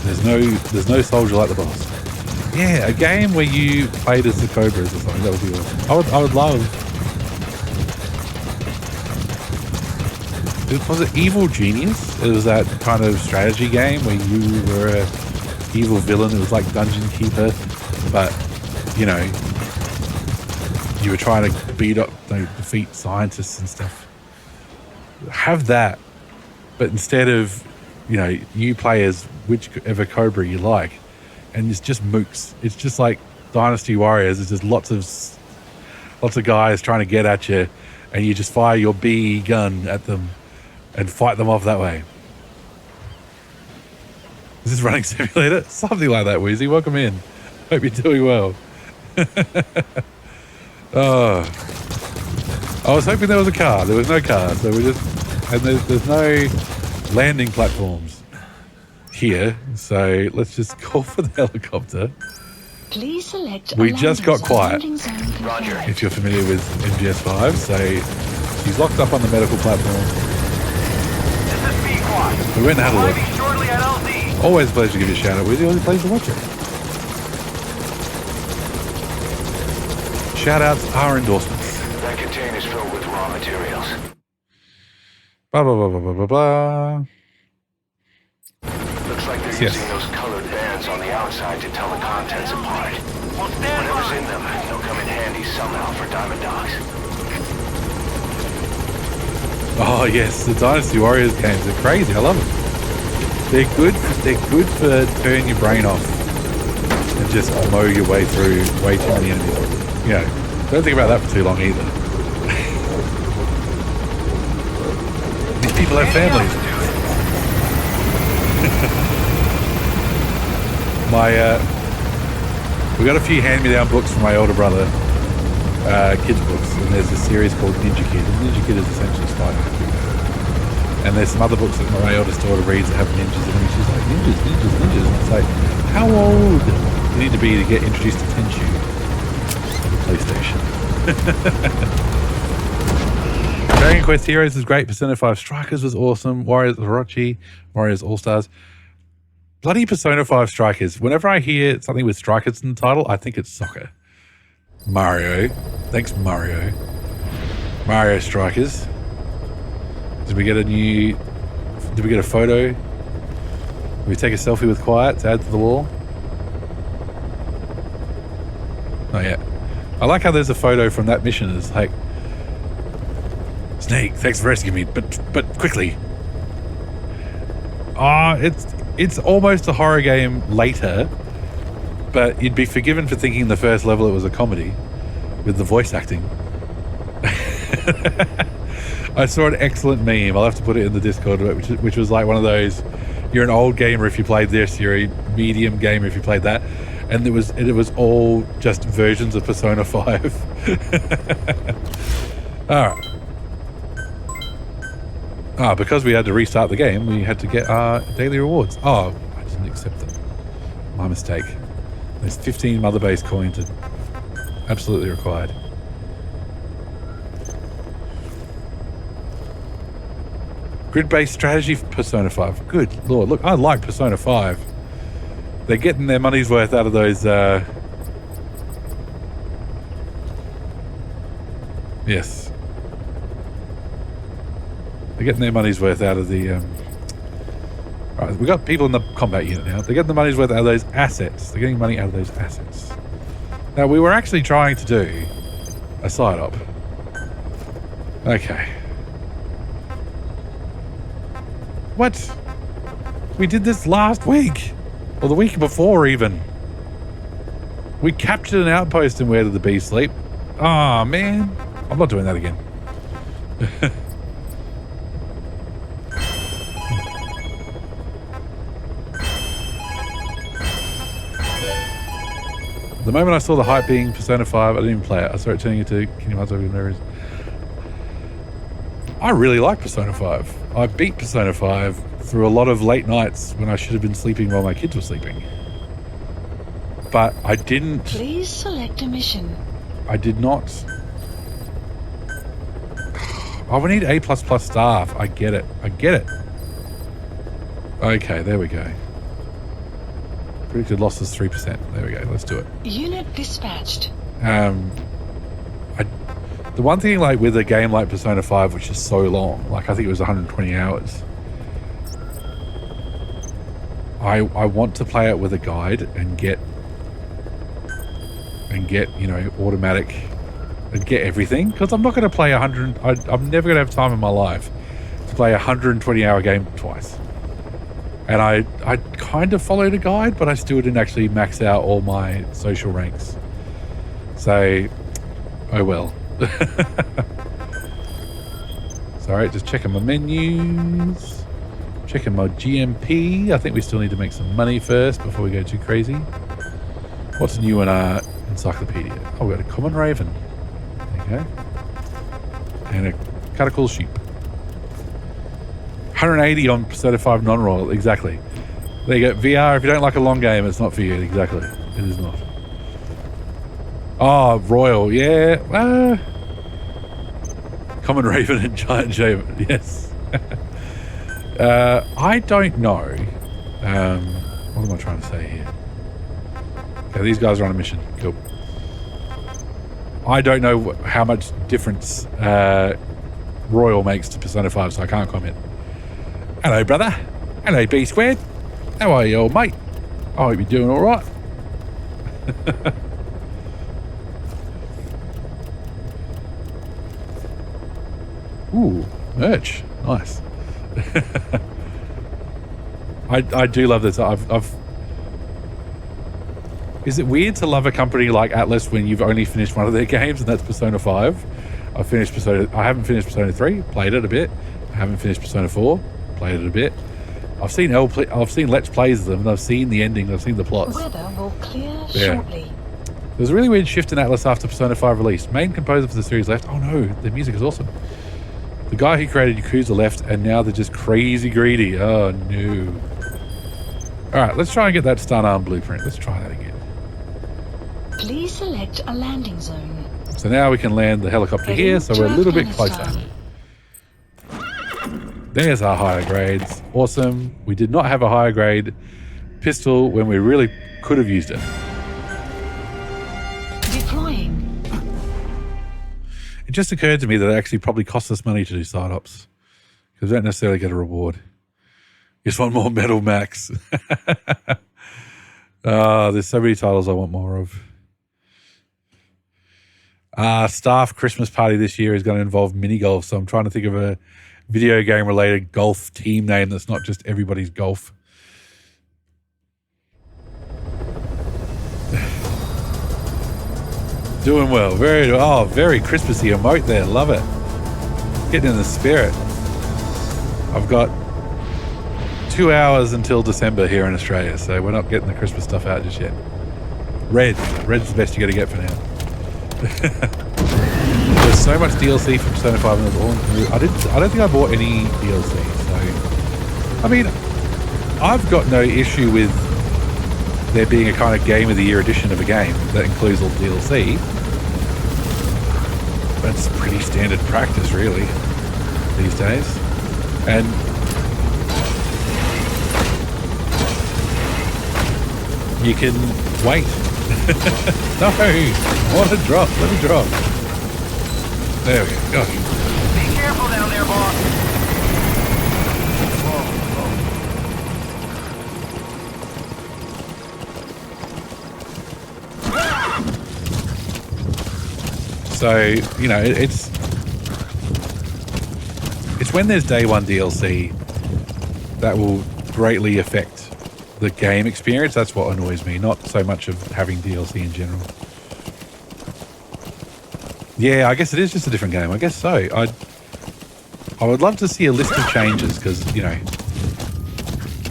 There's no soldier like the boss. Yeah, a game where you played as the Cobras or something. That would be awesome. I would love. Was it Evil Genius? It was that kind of strategy game where you were a evil villain. It was like Dungeon Keeper, but you know, you were trying to defeat scientists and stuff. Have that, but instead of, you know, you play as whichever Cobra you like, and it's just mooks. It's just like Dynasty Warriors. It's just lots of guys trying to get at you, and you just fire your BE gun at them and fight them off that way. Is this Running Simulator? Something like that, Wheezy. Welcome in. Hope you're doing well. Oh, I was hoping there was a car. There was no car, so we're just... And there's no landing platforms here, so let's just call for the helicopter. Please select We just got quiet, Roger. if you're familiar with MGS5, so she's locked up on the medical platform. We went and had a look. Always a pleasure to give you a shout out with you. Always a pleasure to watch it. Shout outs are endorsements. That container's filled with raw materials. Blah, blah, blah, blah, blah, blah, blah. Looks like they're Yes. using those colored bands on the outside to tell the contents apart. Whatever's in them, they'll come in handy somehow for Diamond Dogs. Oh yes, the Dynasty Warriors games are crazy. I love them. They're good for turning your brain off and just mow your way through way too many enemies. You know, don't think about that for too long either. These people have families. We got a few hand-me-down books from my older brother, kids books, and there's this series called Ninja Kid. And Ninja Kid is essentially Spider-Man. And there's some other books that my oldest daughter reads that have ninjas in them. And she's like, ninjas. And it's like, how old do you need to be to get introduced to Tenchu on the PlayStation? Dragon Quest Heroes was great. Persona 5 Strikers was awesome. Warriors Orochi, Warriors All-Stars. Bloody Persona 5 Strikers. Whenever I hear something with Strikers in the title, I think it's soccer. Mario. Thanks, Mario. Mario Strikers. Did we get a photo? Did we take a selfie with Quiet to add to the wall? Not yet. I like how there's a photo from that mission. It's like, Snake, thanks for rescuing me, but quickly. It's almost a horror game later, but you'd be forgiven for thinking the first level it was a comedy with the voice acting. I saw an excellent meme. I'll have to put it in the Discord, which was like one of those, you're an old gamer if you played this, you're a medium gamer if you played that. And it was all just versions of Persona 5. All right. Because we had to restart the game, we had to get our daily rewards. Oh, I didn't accept them. My mistake. There's 15 Mother Base coins. Absolutely required. Grid-based strategy for Persona 5. Good lord. Look, I like Persona 5. They're getting their money's worth out of those... Yes. They're getting their money's worth out of the... Right, we got people in the combat unit now. They're getting the money's worth out of those assets. They're getting money out of those assets. Now, we were actually trying to do a side-op. Okay. What? We did this last week. Or the week before, even. We captured an outpost and where did the bees sleep? Oh, man. I'm not doing that again. The moment I saw the hype being Persona 5, I didn't even play it. I saw it turning into Kingdom Hearts over Memories. I really like Persona 5. I beat Persona 5 through a lot of late nights when I should have been sleeping while my kids were sleeping. But I didn't... Please select a mission. I did not... Oh, we need A++ staff. I get it. Okay, there we go. Predicted losses 3%. There we go. Let's do it. Unit dispatched. The one thing like with a game like Persona 5, which is so long, like I think it was 120 hours, I want to play it with a guide and get you know, automatic and get everything, because I'm not going to play 100. I'm never going to have time in my life to play a 120-hour game twice. And I kind of followed a guide, but I still didn't actually max out all my social ranks. So, oh well. Sorry, just checking my menus. Checking my GMP. I think we still need to make some money first before we go too crazy. What's new in our encyclopedia? Oh, we got a common raven. There you go. And a cuticle sheep. 180 on Persona 5 non-royal, exactly. There you go. VR, if you don't like a long game, it's not for you. Exactly. It is not. Oh, royal, yeah. Common raven and giant shaman, yes. I don't know. What am I trying to say here? Okay, these guys are on a mission. Cool. I don't know how much difference royal makes to Persona 5, so I can't comment. Hello, brother. Hello, B squared. How are you, old mate? I hope you're doing all right. Ooh, merch. Nice. I do love this. Is it weird to love a company like Atlas when you've only finished one of their games, and that's Persona 5? I haven't finished Persona 3, played it a bit. I haven't finished Persona 4, played it a bit. I've seen Let's Plays of them, and I've seen the ending, I've seen the plots. Weather will clear shortly. There's a really weird shift in Atlas after Persona 5 release. Main composer for the series left. Oh no, the music is awesome. The guy who created Yakuza left, and now they're just crazy greedy. Oh no. Alright, let's try and get that stun arm blueprint. Let's try that again. Please select a landing zone. So now we can land the helicopter here, so we're a little bit closer. There's our higher grades. Awesome. We did not have a higher grade pistol when we really could have used it. Deploying. It just occurred to me that it actually probably costs us money to do side ops, because we don't necessarily get a reward. Just want more Metal Max. There's so many titles I want more of. Staff Christmas party this year is going to involve mini golf, so I'm trying to think of a video game related golf team name that's not just everybody's golf. Doing well. Very Christmassy emote there. Love it. Getting in the spirit. I've got 2 hours until December here in Australia, so we're not getting the Christmas stuff out just yet. Red's the best you got to get for now. There's so much DLC for Persona 5 and it was all included. I don't think I bought any DLC, so I mean, I've got no issue with there being a kind of game of the year edition of a game that includes all DLC. That's pretty standard practice really these days. And you can wait. No, I want to drop. Let me drop. There we go. Be careful down there, boss. So, you know, it's when there's day one DLC that will greatly affect the game experience. That's what annoys me, not so much of having DLC in general. Yeah, I guess it is just a different game. I guess so. I would love to see a list of changes because, you know,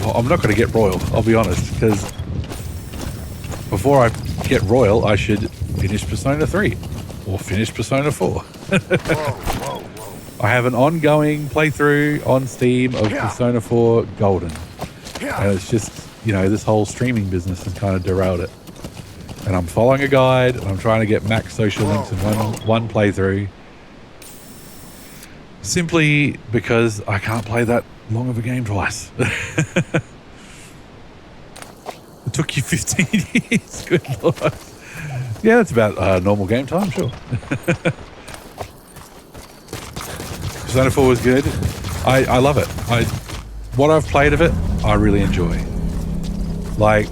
well, I'm not going to get Royal, I'll be honest, because before I get Royal, I should finish Persona 3 or finish Persona 4. I have an ongoing playthrough on Steam of Persona 4 Golden. And it's just, you know, this whole streaming business has kind of derailed it. And I'm following a guide and I'm trying to get max social links in one playthrough. Simply because I can't play that long of a game twice. It took you 15 years, good lord. Yeah, that's about normal game time, sure. Persona 4 was good. I love it. What I've played of it, I really enjoy. Like,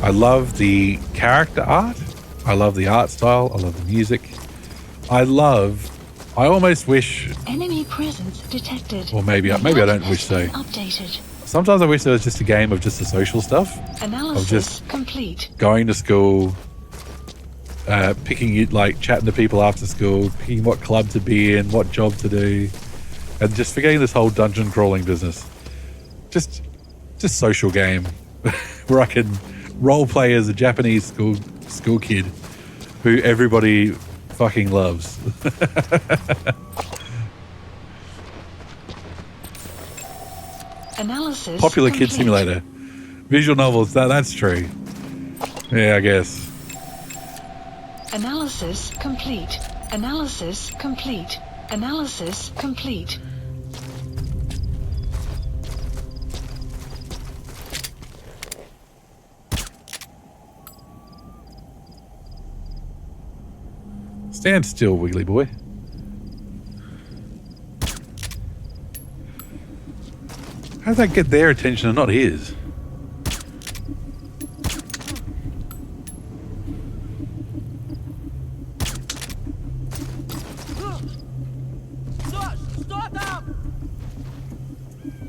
I love the character art. I love the art style. I love the music. I almost wish... Enemy presence detected. Or maybe I don't wish so. Updated. Sometimes I wish there was just a game of just the social stuff. Analysis of just complete. Going to school, picking, like, chatting to people after school, picking what club to be in, what job to do, and just forgetting this whole dungeon crawling business. Just social game where I can role play as a Japanese school kid who everybody fucking loves. Analysis Popular complete. kid simulator. Visual novels, that's true. Yeah, I guess. Analysis complete. Analysis complete. Analysis complete. Stand still, Wiggly boy. How'd that get their attention and not his?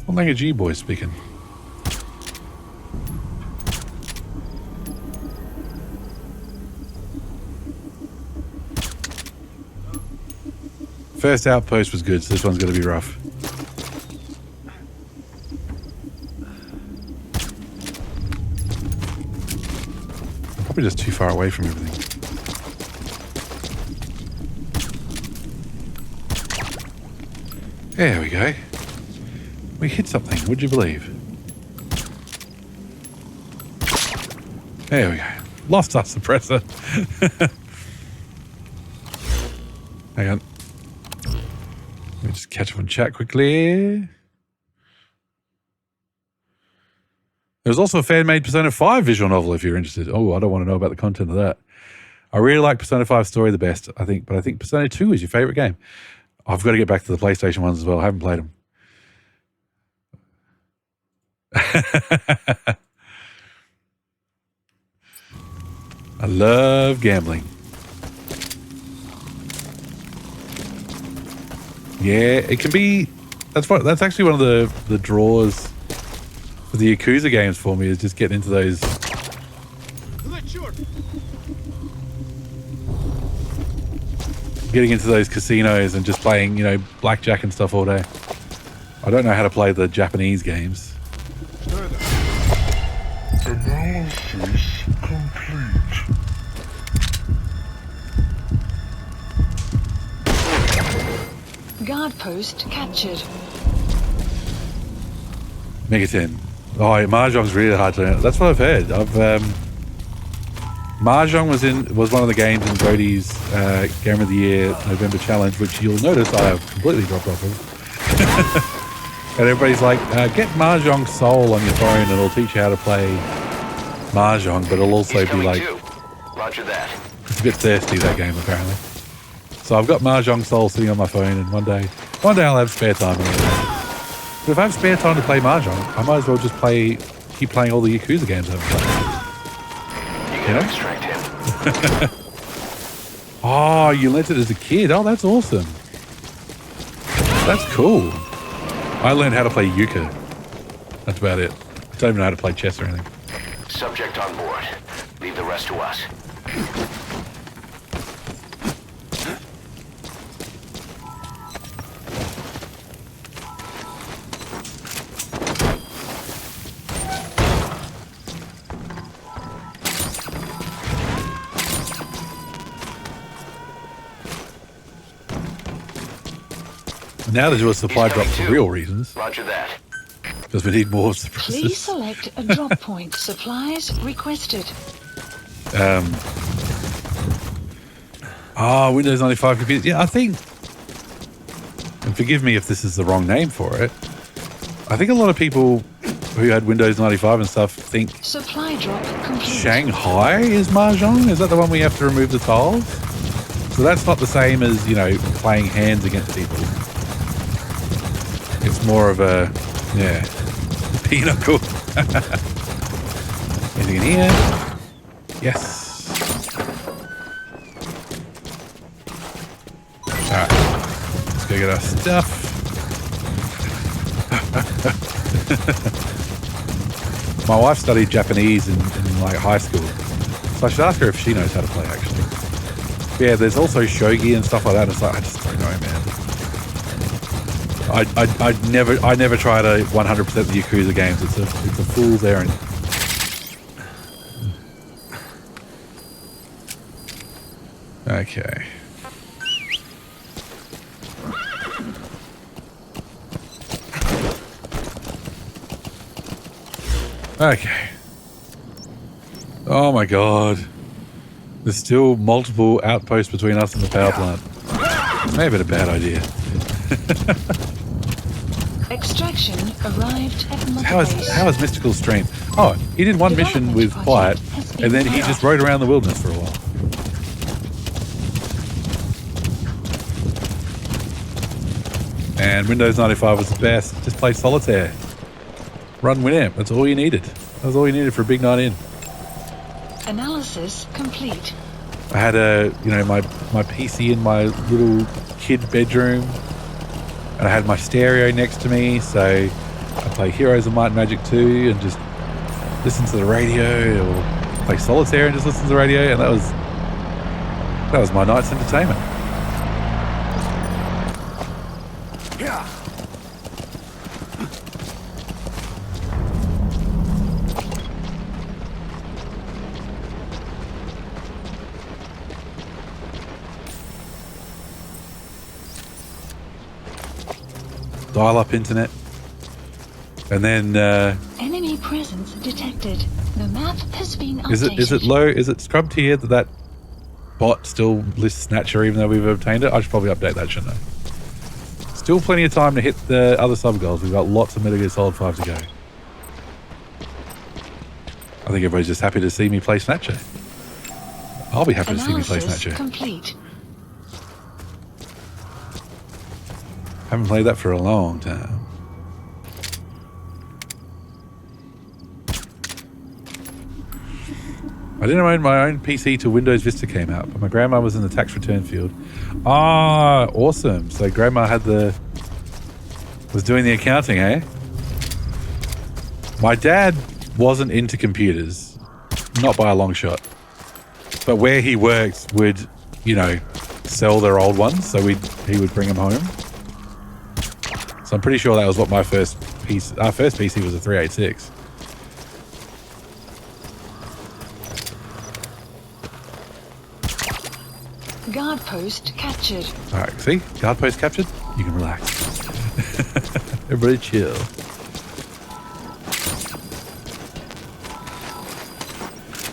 What language are you boys speaking? First outpost was good, so this one's going to be rough. We're just too far away from everything. There we go. We hit something, would you believe? There we go. Lost our suppressor. Hang on. Let me just catch up on chat quickly. There's also a fan-made Persona 5 visual novel if you're interested. Oh, I don't want to know about the content of that. I really like Persona 5 story the best, I think, but I think Persona 2 is your favorite game. I've got to get back to the PlayStation ones as well. I haven't played them. I love gambling. Yeah, it can be. That's actually one of the draws for the Yakuza games for me, is just getting into those. Getting into those casinos and just playing, you know, blackjack and stuff all day. I don't know how to play the Japanese games. Analysis complete. Guard post captured. Megaten. Oh, yeah, Mahjong's really hard to. That's what I've heard. Mahjong was one of the games in Brody's Game of the Year November Challenge, which you'll notice I have completely dropped off of. And everybody's like, get Mahjong Soul on your phone and it'll teach you how to play Mahjong, but it'll also be like... Roger that. It's a bit thirsty, that game, apparently. So I've got Mahjong Soul sitting on my phone, and one day I'll have spare time. But if I have spare time to play Mahjong, I might as well just keep playing all the Yakuza games I haven't played. You know? Extract him. Oh, you learnt it as a kid. Oh, that's awesome. That's cool. I learned how to play euchre. That's about it. I don't even know how to play chess or anything. Subject on board. Leave the rest to us. Now to do a supply drop for real reasons. Roger that. Because we need more suppressors. Please select a drop point. Supplies requested. Windows 95 computers. Yeah, I think, and forgive me if this is the wrong name for it, I think a lot of people who had Windows 95 and stuff think Supply drop complete. Shanghai is Mahjong. Is that the one we have to remove the tiles? So that's not the same as, you know, playing hands against people. It's more of a, yeah, pinochle. Anything in here? Yes. Alright, let's go get our stuff. My wife studied Japanese in like high school, so I should ask her if she knows how to play actually. But yeah, there's also shogi and stuff like that. It's like, I just don't know, man. I never try to 100% the Yakuza games. It's a fool's errand. Okay. Okay. Oh my god. There's still multiple outposts between us and the power plant. Maybe a bad idea. Extraction arrived at Mother How is Mystical Stream? Oh, he did one mission with Quiet, and then he just rode around the wilderness for a while. And Windows 95 was the best. Just play solitaire. Run Winamp. That's all you needed. That's all you needed for a big night in. Analysis complete. I had my PC in my little kid bedroom, and I had my stereo next to me, so I play Heroes of Might and Magic 2 and just listen to the radio, or play solitaire and just listen to the radio, and that was my night's entertainment. Yeah. dial-up internet. And then Enemy presence detected. The map has been updated. is it low? Is it scrubbed here that bot still lists Snatcher even though we've obtained it? I should probably update that, shouldn't I? Still plenty of time to hit the other sub goals. We've got lots of Metal Gear Solid 5 to go. I think everybody's just happy to see me play Snatcher. I'll be happy to see me play Analysis Snatcher. complete. Haven't played that for a long time. I didn't own my own PC till Windows Vista came out, but my grandma was in the tax return field. Ah, awesome. So grandma was doing the accounting, eh? My dad wasn't into computers, not by a long shot. But where he worked would, you know, sell their old ones, so he would bring them home. So I'm pretty sure that was what our first PC was a 386. Guard post captured. All right, see? Guard post captured. You can relax. Everybody chill.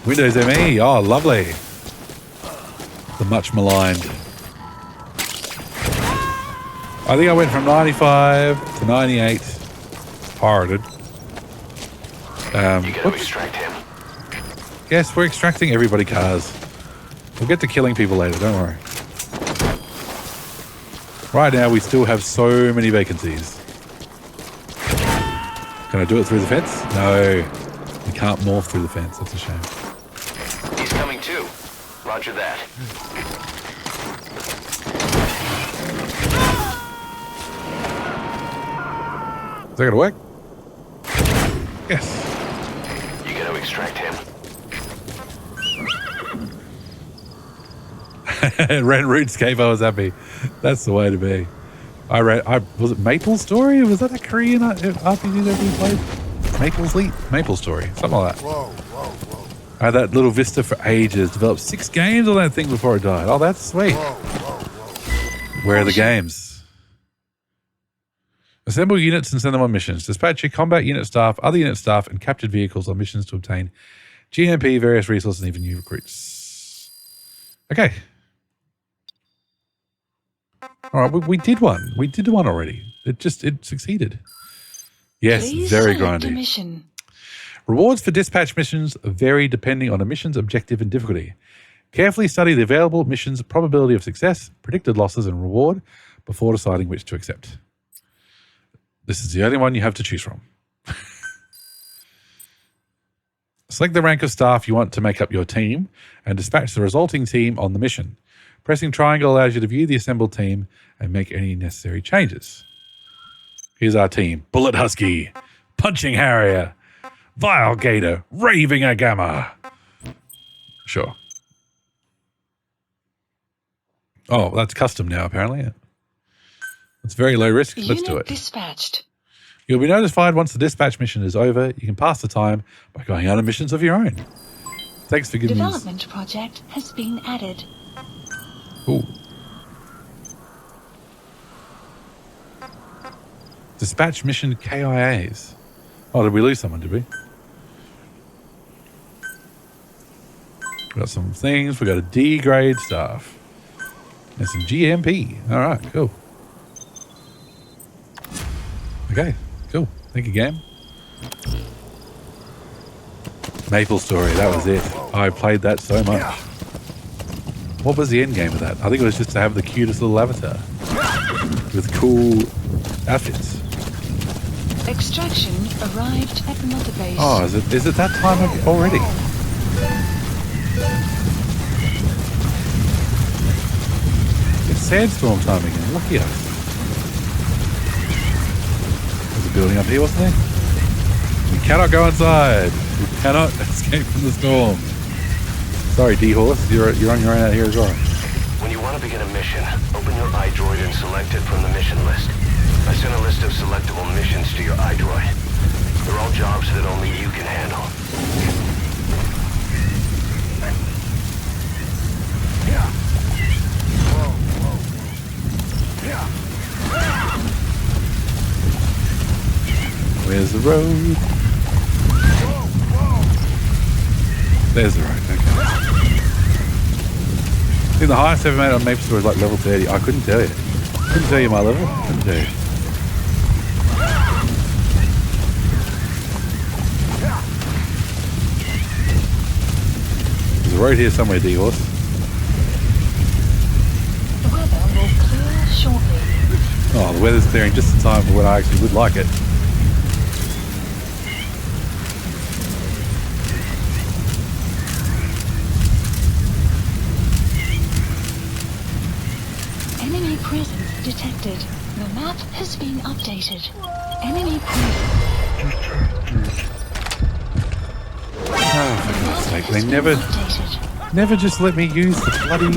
Windows ME. Oh, lovely. The much maligned. I think I went from 95 to 98. Pirated. You gotta extract him. Yes, we're extracting everybody cars. We'll get to killing people later, don't worry. Right now, we still have so many vacancies. Can I do it through the fence? No. We can't morph through the fence. That's a shame. He's coming too. Roger that. Is that going to work? Yes. You gotta extract him. Ran RuneScape, I was happy. That's the way to be. Was it Maple Story? Was that a Korean RPG that we played? Maple Story, something like that. Whoa, whoa, whoa. I had that little Vista for ages. Developed 6 games on that thing before it died. Oh, that's sweet. Whoa, whoa, whoa. Where are the games? Assemble units and send them on missions. Dispatch your combat unit staff, other unit staff, and captured vehicles on missions to obtain GMP, various resources, and even new recruits. Okay. All right, we did one. We did one already. It succeeded. Yes, Please very select a grindy. mission. Rewards for dispatch missions vary depending on a mission's objective and difficulty. Carefully study the available mission's probability of success, predicted losses, and reward before deciding which to accept. This is the only one you have to choose from. Select the rank of staff you want to make up your team and dispatch the resulting team on the mission. Pressing triangle allows you to view the assembled team and make any necessary changes. Here's our team. Bullet Husky, Punching Harrier, Vile Gator, Raving Agama. Sure. Oh, that's custom now, apparently. It's very low risk. Let's do Unit it. dispatched. You'll be notified once the dispatch mission is over. You can pass the time by going on missions of your own. Thanks for giving me... Development project has been added. Ooh. Dispatch mission KIAs. Oh, did we lose someone, did we? We got some things. We got a D grade staff. And some GMP. All right, cool. Okay, cool. Thank you, game. Maple Story, that was it. I played that so much. What was the end game of that? I think it was just to have the cutest little avatar with cool outfits. Extraction arrived at Mother Base. Oh, is it that time already? It's sandstorm time again. Lucky us. There's a building up here, wasn't there? We cannot go inside. We cannot escape from the storm. Sorry, D-Horse. You're on your own out here as well. When you want to begin a mission, open your iDroid and select it from the mission list. I sent a list of selectable missions to your iDroid. They're all jobs that only you can handle. road. There's the road. Okay. I think the highest I ever made on Maple Store is like level 30. I couldn't tell you. Couldn't tell you my level. Couldn't tell you. There's a road here somewhere, D-Horse. The weather will clear shortly. Oh, the weather's clearing just in time for when I actually would like it. Enemy presence detected. The map has been updated. Enemy presence. Oh, for God's sake, they Has been never updated. just let me use the bloody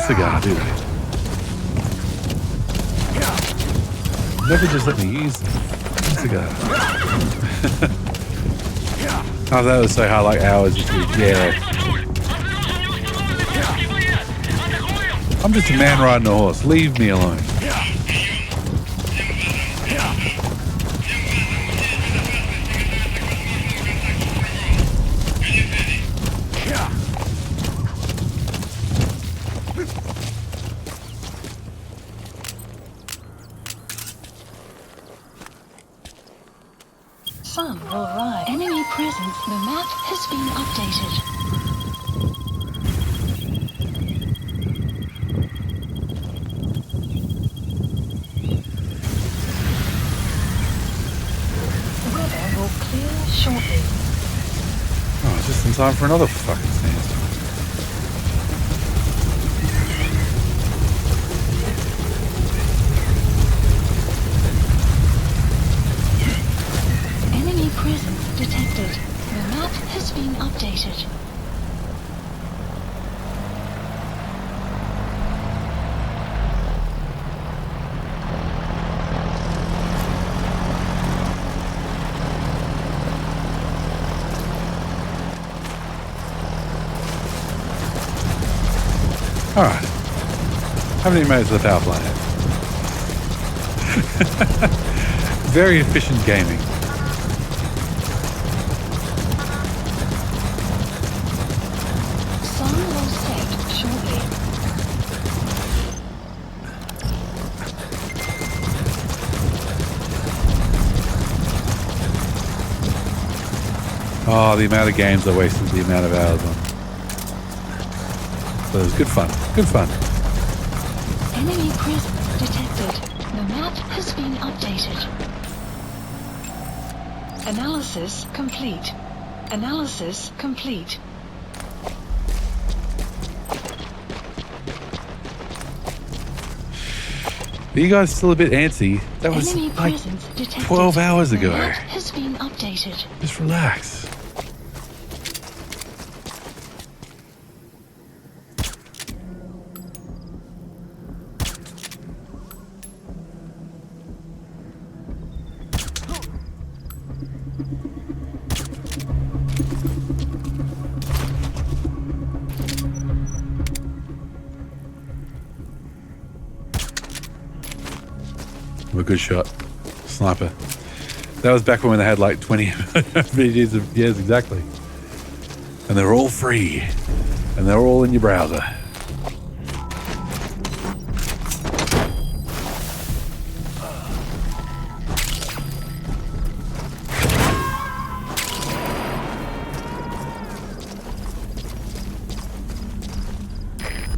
cigar, do they? Never just let me use the cigar. Oh, that was so hard, like hours. Yeah. I'm just a man riding a horse. Leave me alone. Sun will rise. Enemy presence. The map has been updated. Weather will clear shortly. Oh, it's just in time for another fucking sandstorm. Enemy presence detected. The map has been updated. Alright. Haven't even made it to the power plant yet. Very efficient gaming. Sun will set shortly. Oh, the amount of games I wasted the amount of hours on. But it was good fun. Good fun. Enemy presence detected. The map has been updated. Analysis complete. Analysis complete. Are you guys still a bit antsy? That was Enemy like presence detected. 12 hours The ago. map has been updated. Just relax. I'm a good shot. Sniper. That was back when they had like 20 videos of, yes, exactly. And they're all free. And they're all in your browser.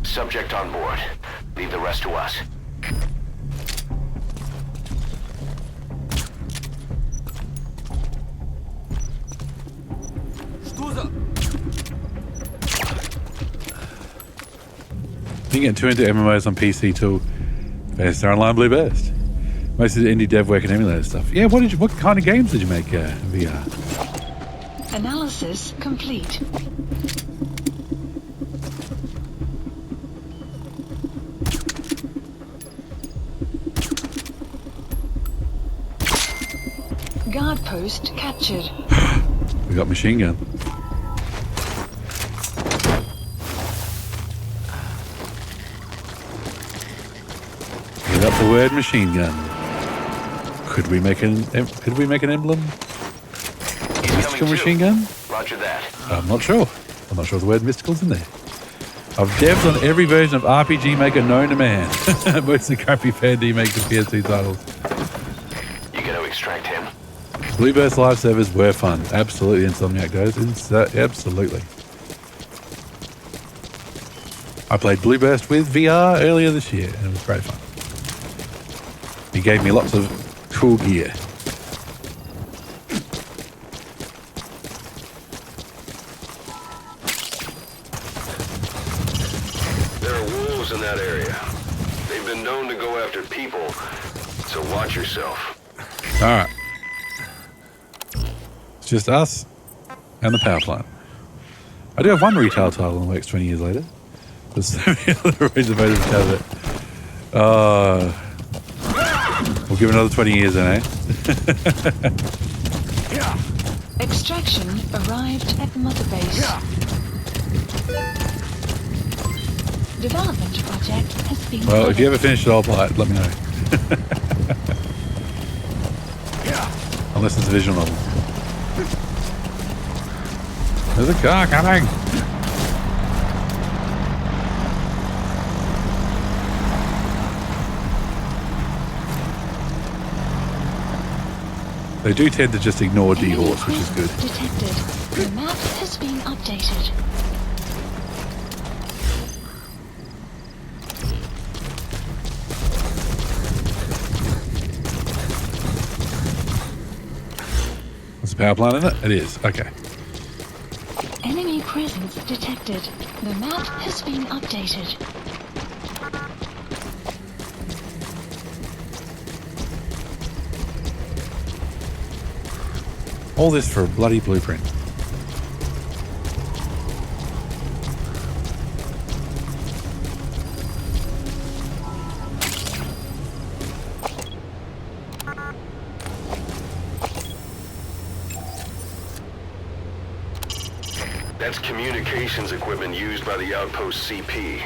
Subject on board. Leave the rest to us. You can get too into MMOs on PC too. Best online blue best. Most of the indie dev work and emulator stuff. Yeah, what kind of games did you make VR? Analysis complete. Guard post captured. We got machine gun. Get up the word machine gun. Could we make an emblem? He's Mystical coming machine too. gun? Roger that. I'm not sure. I'm not sure the word mystical's in there. I've devved on every version of RPG Maker known to man. Mostly crappy fan remake the PS2 titles. You got to extract him. Blueburst live servers were fun. Absolutely, Insomniac guys. Absolutely. I played Blueburst with VR earlier this year, and it was great fun. He gave me lots of cool gear. There are wolves in that area. They've been known to go after people, so watch yourself. All right. It's just us and the power plant. I do have one retail title in the works 20 years later. There's so many other reasons to tell it. We'll give it another 20 years then, eh? Extraction arrived at Mother Base. Development project has been Well, if you ever covered. finish it all, let me know. Unless it's a visual novel. There's a car coming! They do tend to just ignore D-Horse, which is good. Detected. The map has been updated. There's a power plant in it? It is. Okay. Enemy presence detected. The map has been updated. All this for a bloody blueprint. That's communications equipment used by the outpost CP.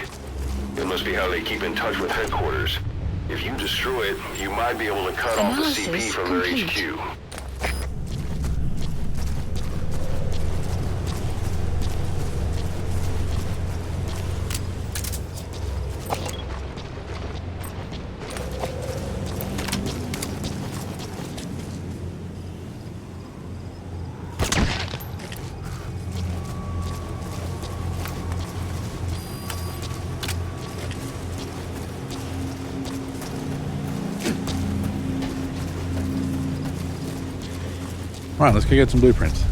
It must be how they keep in touch with headquarters. If you destroy it, you might be able to cut off the CP Analysis from their complete. HQ. Right, let's go get some blueprints.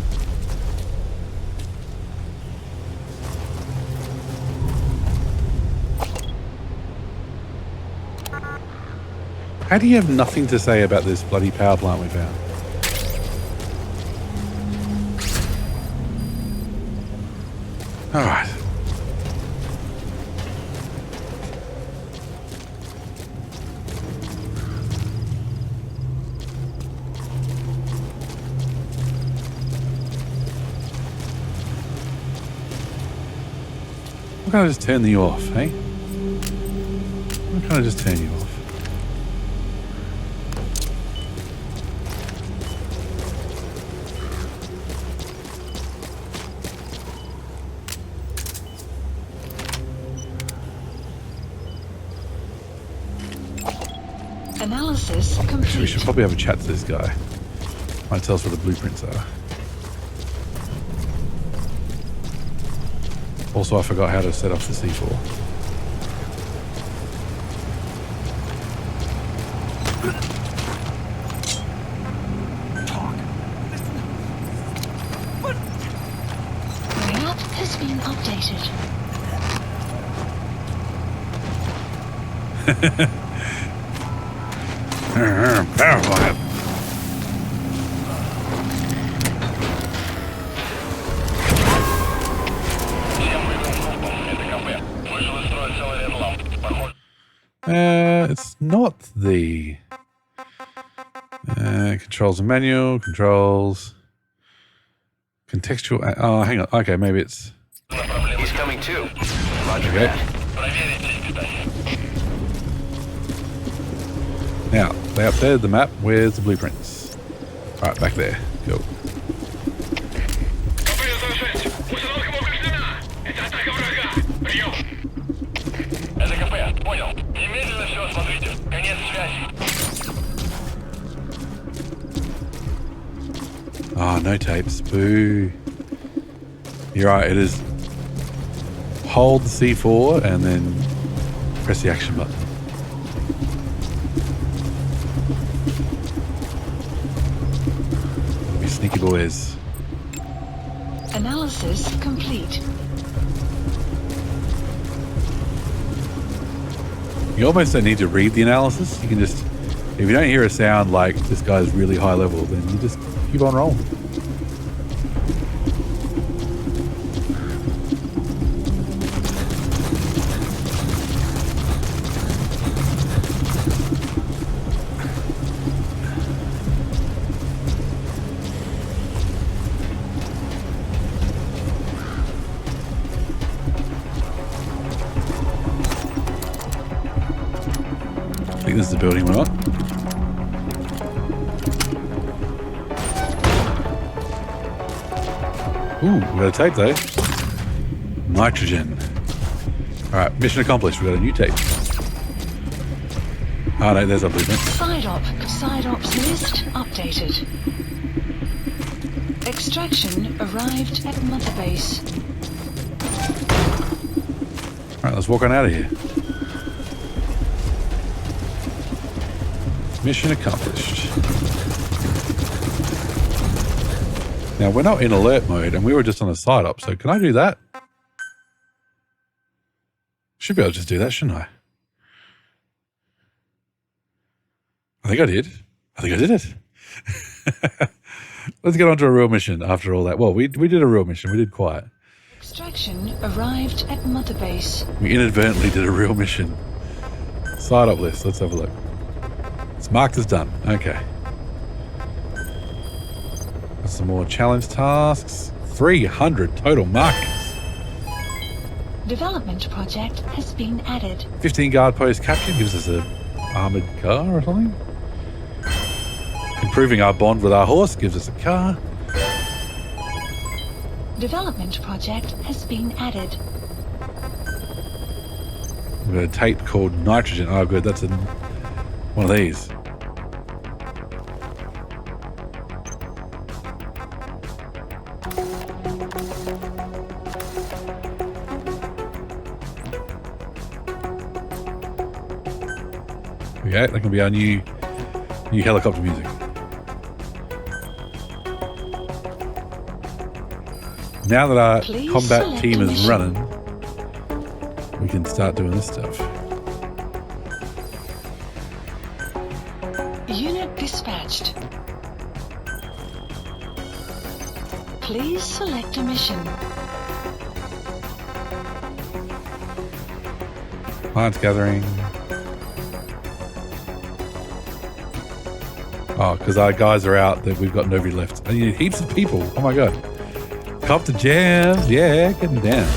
How do you have nothing to say about this bloody power plant we found? All right. Why can't I just turn you off, hey? Why can't I just turn you off? Analysis Actually, we complete. should probably have a chat to this guy. Might tell us where the blueprints are. Also, I forgot how to set off the C4. The map has been updated. Power plant. It's not the controls and manual, controls, contextual. Oh, hang on. Okay, maybe it's. He's coming too. Roger Okay. that. Now, They updated the map. Where's the blueprints? All right, back there. Go. Oh, no tapes. Boo. You're right. It is hold the C4 and then press the action button. Be sneaky boys. Analysis complete. You almost don't need to read the analysis. You can just, if you don't hear a sound like this guy's really high level, then you just keep on rolling. I think this is the building we're on. Ooh, we got a tape though. Nitrogen. Alright, mission accomplished. We got a new tape. Oh no, there's our blueprint. Side ops list updated. Extraction arrived at Mother Base. Alright, let's walk on out of here. Mission accomplished. Now, we're not in alert mode, and we were just on a side op, so can I do that? Should be able to just do that, shouldn't I? I think I did. I think I did it. Let's get on to a real mission after all that. Well, we did a real mission. We did quiet. Extraction arrived at Mother Base. We inadvertently did a real mission. Side op list. Let's have a look. It's marked as done. Okay. Some more challenge tasks. 300 total markings. Development project has been added. 15 guard post capture gives us a armored car or something. Improving our bond with our horse gives us a car. Development project has been added. We've got a tape called Nitrogen. Oh, good. That's one of these. Okay, that can be our new helicopter music. Now that our combat team is running, we can start doing this stuff. Unit dispatched. Please select a mission. Plants gathering. Oh, because our guys are out, that we've got nobody left. And you need heaps of people. Oh my god. Copter jams. Yeah, getting down.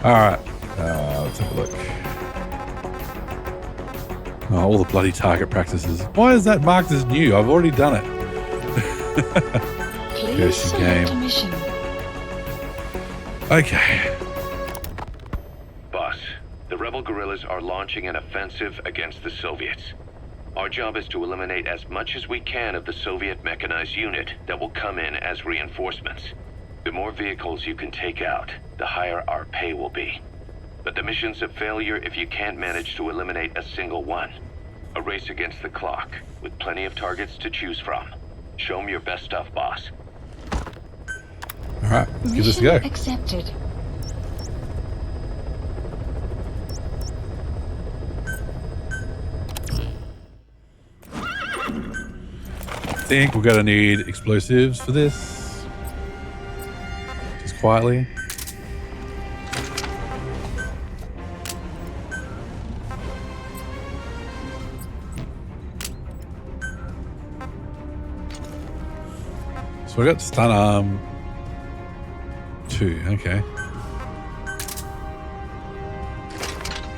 Alright. Let's have a look. Oh, all the bloody target practices. Why is that marked as new? I've already done it. Please select a mission. Okay. Boss, the rebel guerrillas are launching an offensive against the Soviets. Our job is to eliminate as much as we can of the Soviet mechanized unit that will come in as reinforcements. The more vehicles you can take out, the higher our pay will be. But the mission's a failure if you can't manage to eliminate a single one. A race against the clock, with plenty of targets to choose from. Show them your best stuff, boss. Alright, let's give this a go. Accepted. I think we're gonna need explosives for this. Just quietly. So I got stun arm 2, okay.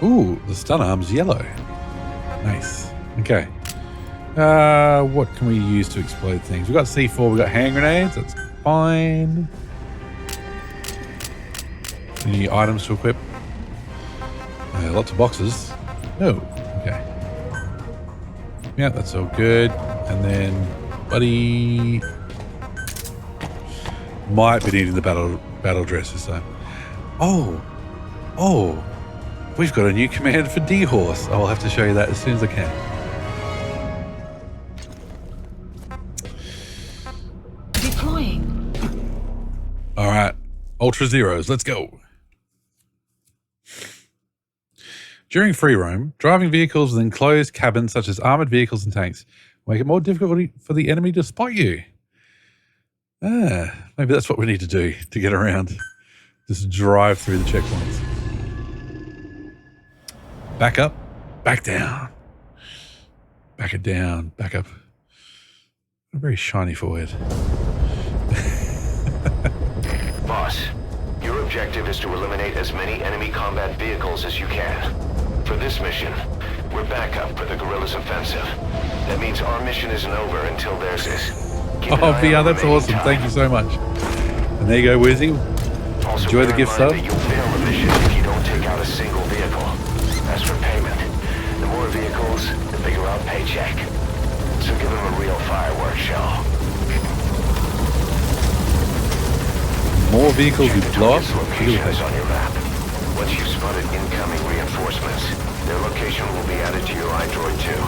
Ooh, the stun arm's yellow. Nice. Okay. What can we use to explode things? We've got C4, we've got hand grenades, that's fine. Any items to equip? Lots of boxes. Oh, okay. Yeah, that's all good. And then, buddy, might be needing the battle dress this time. Oh, we've got a new command for D-Horse. I'll have to show you that as soon as I can. Deploying. All right, Ultra Zeros, let's go. During free roam, driving vehicles with enclosed cabins such as armored vehicles and tanks make it more difficult for the enemy to spot you. Maybe that's what we need to do to get around. Just drive through the checkpoints. Back up, back down. Back it down, back up. A very shiny forehead. Boss, your objective is to eliminate as many enemy combat vehicles as you can. For this mission, we're backup for the guerrillas' offensive. That means our mission isn't over until theirs is. Keep an eye on VR, the that's remaining awesome. time. Thank you so much. And there you go, Wizzy. Also, Enjoy the bear in gift mind sub. that you'll fail the mission if you don't take out a single vehicle. As for payment, the more vehicles, the bigger our paycheck. So give them a real fireworks show. More vehicles you Check the blow up. target's locations on your map. Once you've spotted incoming reinforcements, their location will be added to your iDroid too.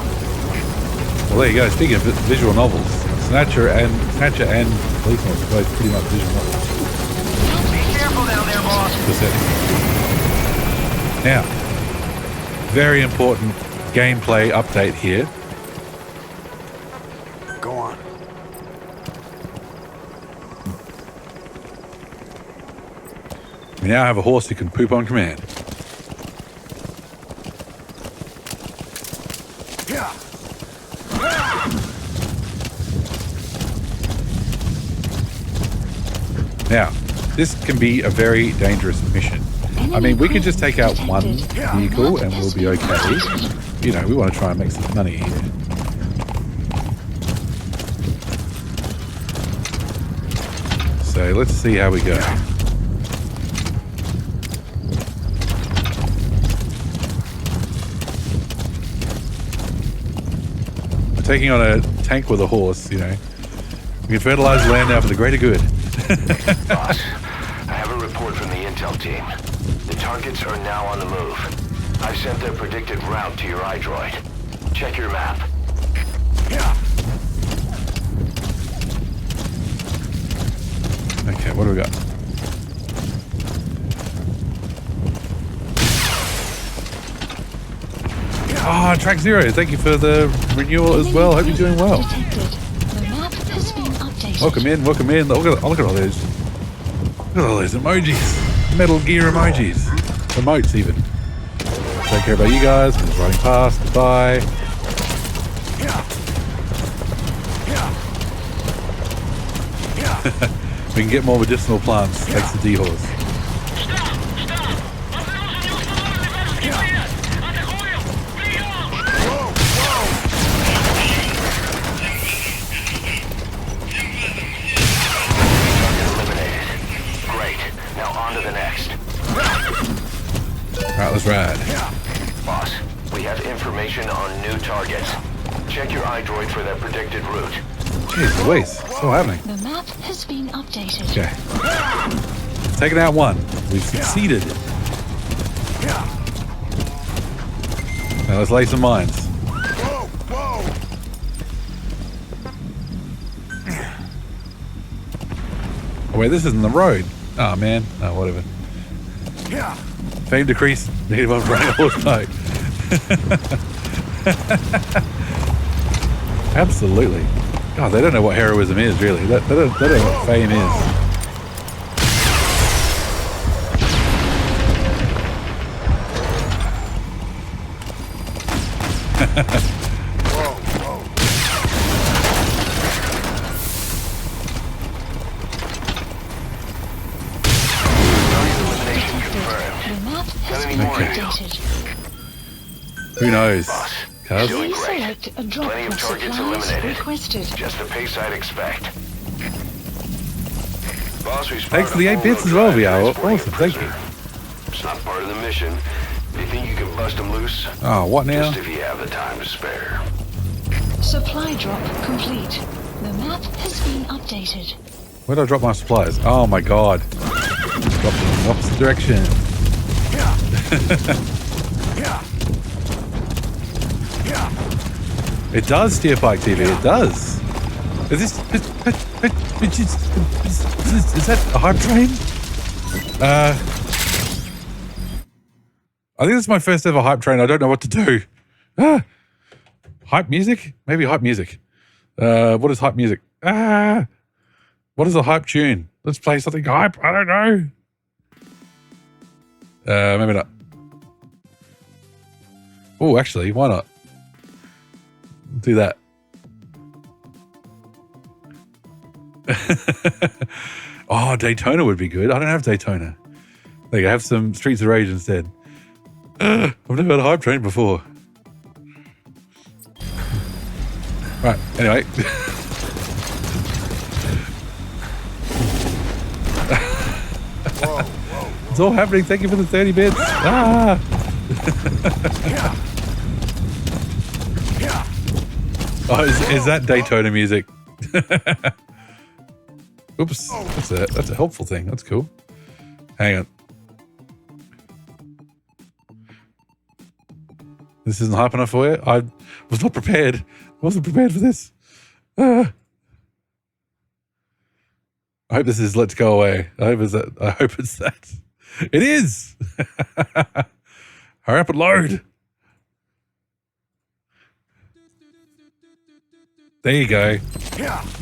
Well, there you go. Speaking of visual novels, Snatcher and Police Novels are both pretty much visual novels. Be careful down there, boss. Now, very important gameplay update here. Go on. We now have a horse who can poop on command. Yeah. Now, this can be a very dangerous mission. I mean, we could just take out one vehicle and we'll be okay. You know, we want to try and make some money here. So let's see how we go. We're taking on a tank with a horse, you know. We can fertilize the land now for the greater good. Boss, I have a report from the intel team. The targets are now on the move. I've sent their predicted route to your iDroid. Check your map. Yeah. Okay, what do we got? Ah, Track Zero, thank you for the renewal as well. Hope you're doing well. Detected. The map has been updated. Welcome in, welcome in. Look at all those. Look at all those emojis. Metal Gear emojis. Emotes even. Don't care about you guys. I'm just riding past. Goodbye. Yeah. We can get more medicinal plants. Thanks to D-Horse. Alright, let's ride. Boss, we have information on new targets. Check your iDroid for their predicted route. Jeez Louise, what's all happening? The map has been updated. Okay. Taking out one. We've succeeded. Now let's lay some mines. Oh wait, this isn't the road. Oh man. Oh, whatever. Fame decrease. Negative on brain horse. No. Absolutely. God, they don't know what heroism is, really. They don't know what fame is. The map has been updated. Who knows? Boss, Cuz. Doing Please great. select a drop Plenty of of targets supplies eliminated. requested. Just the pace I'd expect. Boss, we Thanks for the 8 bits as well, VR. Awesome, thank you. It's not part of the mission. Do you think you can bust them loose? Oh, what now? Just if you have the time to spare. Supply drop complete. The map has been updated. Where do I drop my supplies? Oh my god. Drop them in the opposite direction. It does, Steer Pike TV, it does. Is that a hype train? I think this is my first ever hype train. I don't know what to do. Hype music? Maybe hype music. What is hype music? What is a hype tune? Let's play something hype. I don't know. Maybe not. Oh, actually, why not? Do that. Oh, Daytona would be good. I don't have Daytona. There you go, have some Streets of Rage instead. I've never had a hype train before. Right, anyway. It's all happening. Thank you for the 30 bits. Oh, is that Daytona music? Oops. That's a helpful thing. That's cool. Hang on. This isn't hype enough for you? I was not prepared. I wasn't prepared for this. I hope this is Let's Go Away. I hope it's that. It is! Hurry up and load. There you go.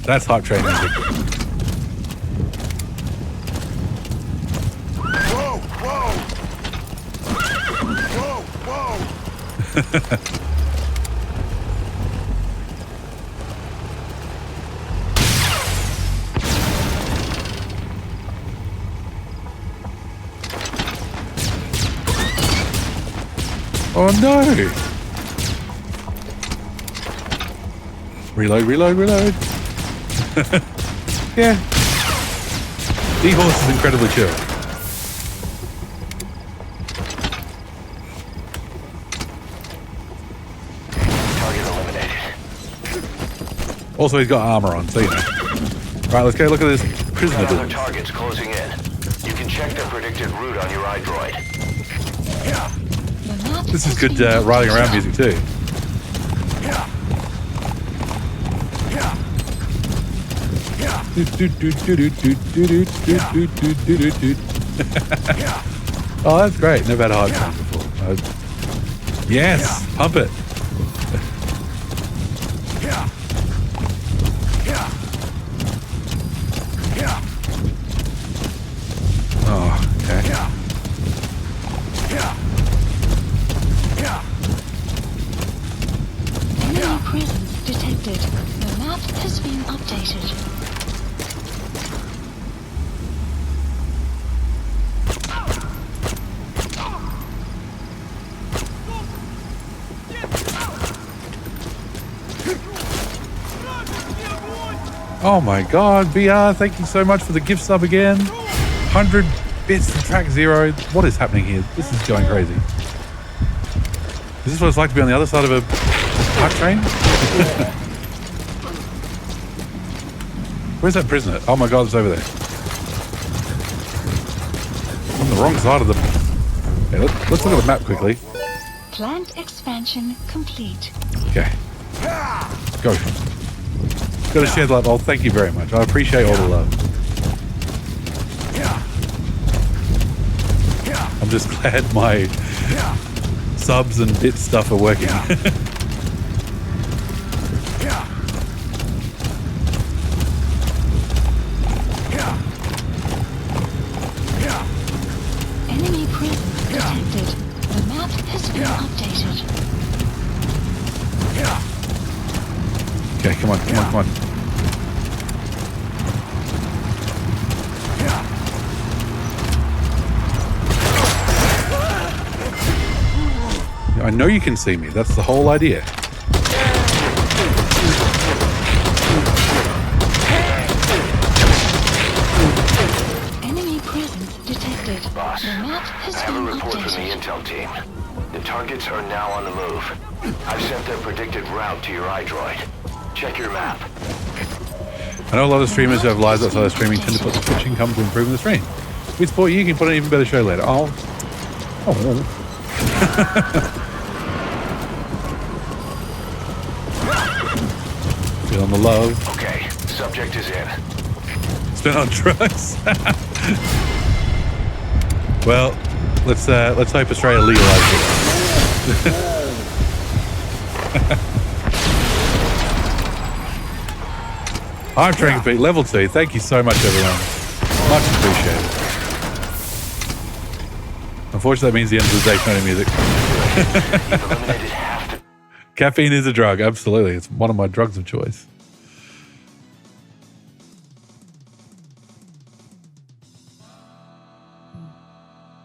That's hype train music. Whoa, whoa! Whoa, whoa! Oh no! Reload, reload, reload. Yeah. D-Horse is incredibly chill. Target eliminated. Also, he's got armor on, so you know. Right, let's go look at this prisoner Got other business. targets closing in. You can check their predicted route on your iDroid. The map This is has good been riding updated. around music too. Oh, that's great. Never had a hard time before. Yes, pump it. Oh, okay. Enemy presence detected. The map has been updated. Oh my god, VR, thank you so much for the gift sub again. 100 bits to track 0. What is happening here? This is going crazy. Is this what it's like to be on the other side of a hype train? Where's that prisoner? Oh my god, it's over there. On the wrong side of the... Okay, let's look at the map quickly. Plant expansion complete. Okay. Go. Got to share the love. Oh, thank you very much. I appreciate all the love. I'm just glad my subs and bit stuff are working. Enemy presence detected. The map has been updated. Okay, come on, come on, come on. I know you can see me. That's the whole idea. Enemy presence detected. Boss, The map has I have a been report from the updated. intel team. The targets are now on the move. I've sent their predicted route to your iDroid. Check your map. I know a lot of streamers who have lives outside of streaming tend to put the Twitch income to improving the stream. We support you. You can put an even better show later. Oh. Feeling the love. Okay, subject is in. Spent on drugs. Well, let's hope Australia legalizes it. I'm trying to beat level 2. Thank you so much, everyone. Much appreciated. Unfortunately, that means the end of the Daytona music. You've eliminated half the... Caffeine is a drug. Absolutely. It's one of my drugs of choice.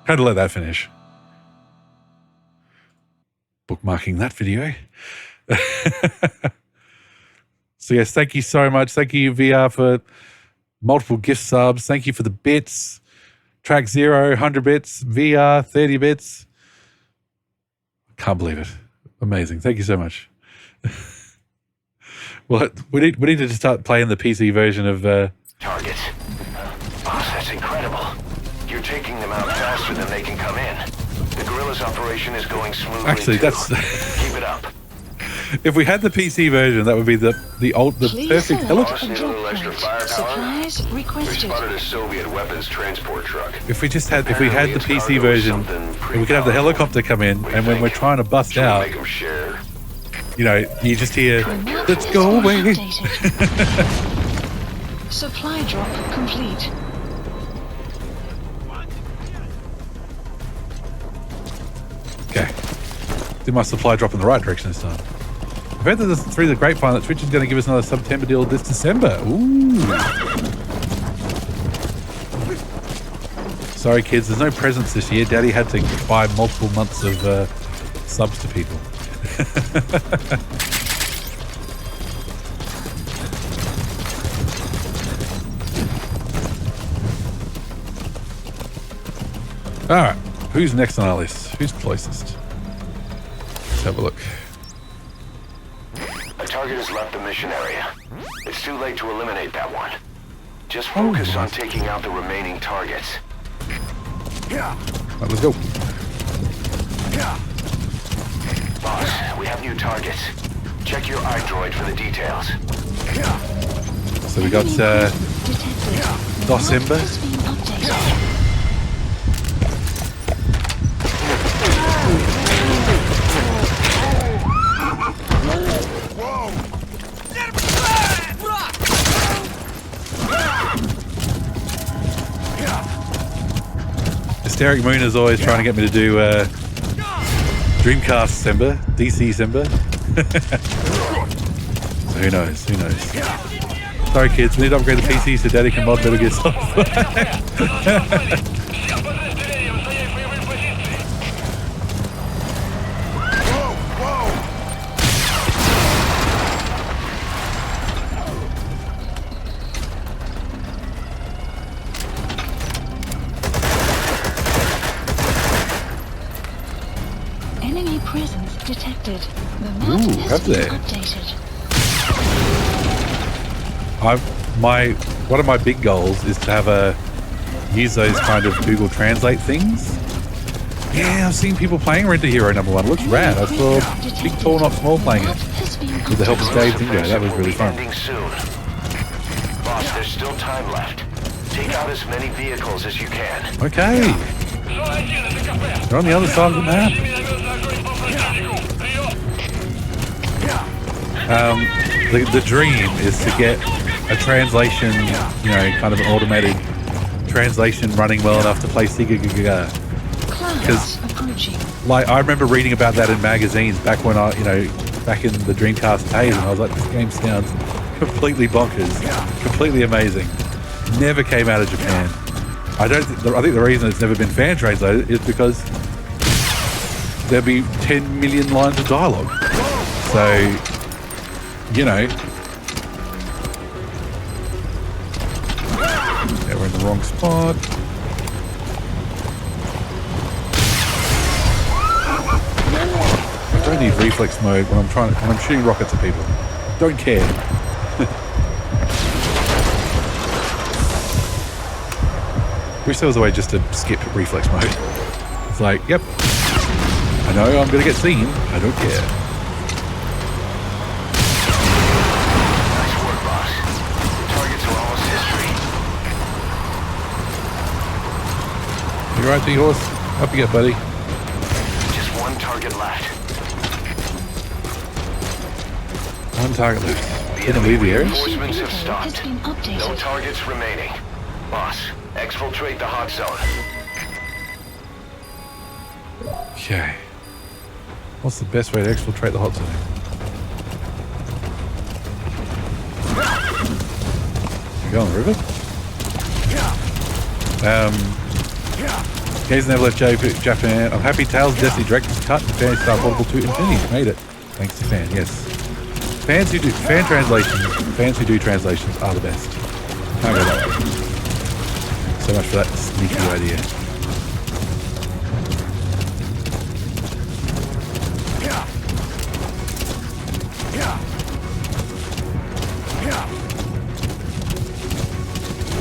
Had to let that finish. Bookmarking that video. So yes, thank you so much. Thank you, VR, for multiple gift subs. Thank you for the bits. Track 0, 100 bits. VR, 30 bits. Can't believe it. Amazing. Thank you so much. Well, we need to just start playing the PC version of... Targets. Boss, that's incredible. You're taking them out faster than they can come in. The guerrillas operation is going smoothly. Actually, too. that's... Keep it up. If we had the PC version, that would be the Please perfect select helicopter. a drop Extra point. firepower? Supplies We requested. spotted a Soviet weapons transport truck. If we had the PC version, and we could have the helicopter come in, and when we're trying to bust Should we out, make them share? you know, you just hear, The map "Let's has go been away." updated. Supply drop complete. Okay, did my supply drop in the right direction this time? I've heard that through the grapevine that Twitch is going to give us another September deal this December. Ooh. Sorry, kids, there's no presents this year. Daddy had to buy multiple months of subs to people. All right, who's next on our list? Who's closest? Let's have a look. A target has left the mission area. It's too late to eliminate that one. Just focus on taking out the remaining targets. Right, let's go. Boss, we have new targets. Check your iDroid for the details. So we got Detected. December. Has been updated. Hysteric Moon is always trying to get me to do Dreamcast December, DC December. So who knows? Who knows? Sorry, kids. We need to upgrade the PC so Daddy can mod Metal Gear Solid 5. Enemy presence detected. The map Ooh, has have been they? updated. One of my big goals is to have use those kind of Google Translate things. Yeah, I've seen people playing Rent a Hero #1. It looks rad. I saw Big Tall Not Small playing it with the help of Dave Dingo. That was really fun. Ending soon. Boss, there's still time left. Take out as many vehicles as you can. Okay. They're on the other side of the map. The dream is to get a translation, you know, kind of an automated translation running well enough to play Sega Gaga. Clouds approaching. Like, I remember reading about that in magazines back when back in the Dreamcast days, and I was like, this game sounds completely bonkers, completely amazing. Never came out of Japan. I think the reason it's never been fan translated is because there'd be 10 million lines of dialogue. So, you know. Yeah, we're in the wrong spot. I don't need reflex mode when I'm shooting rockets at people. Don't care. Wish there was a way just to skip reflex mode. It's like, yep. I know I'm gonna get seen. I don't care. Nice work, boss. Targets are almost history. You right, big horse? Up you get, buddy. Just one target left. One target left. The Didn't leave the area. reinforcements have Has stopped. been updated. No targets remaining. Boss, exfiltrate the hot zone. Okay. What's the best way to exfiltrate the hot zone? You go on the river? Gaze never left Japan. I'm happy Tails Destiny Director's Cut and Fan Star Portable 2 Infinity made it. Thanks to Fan, yes. Fans who do translations are the best. Can't go that way. So much for that sneaky idea.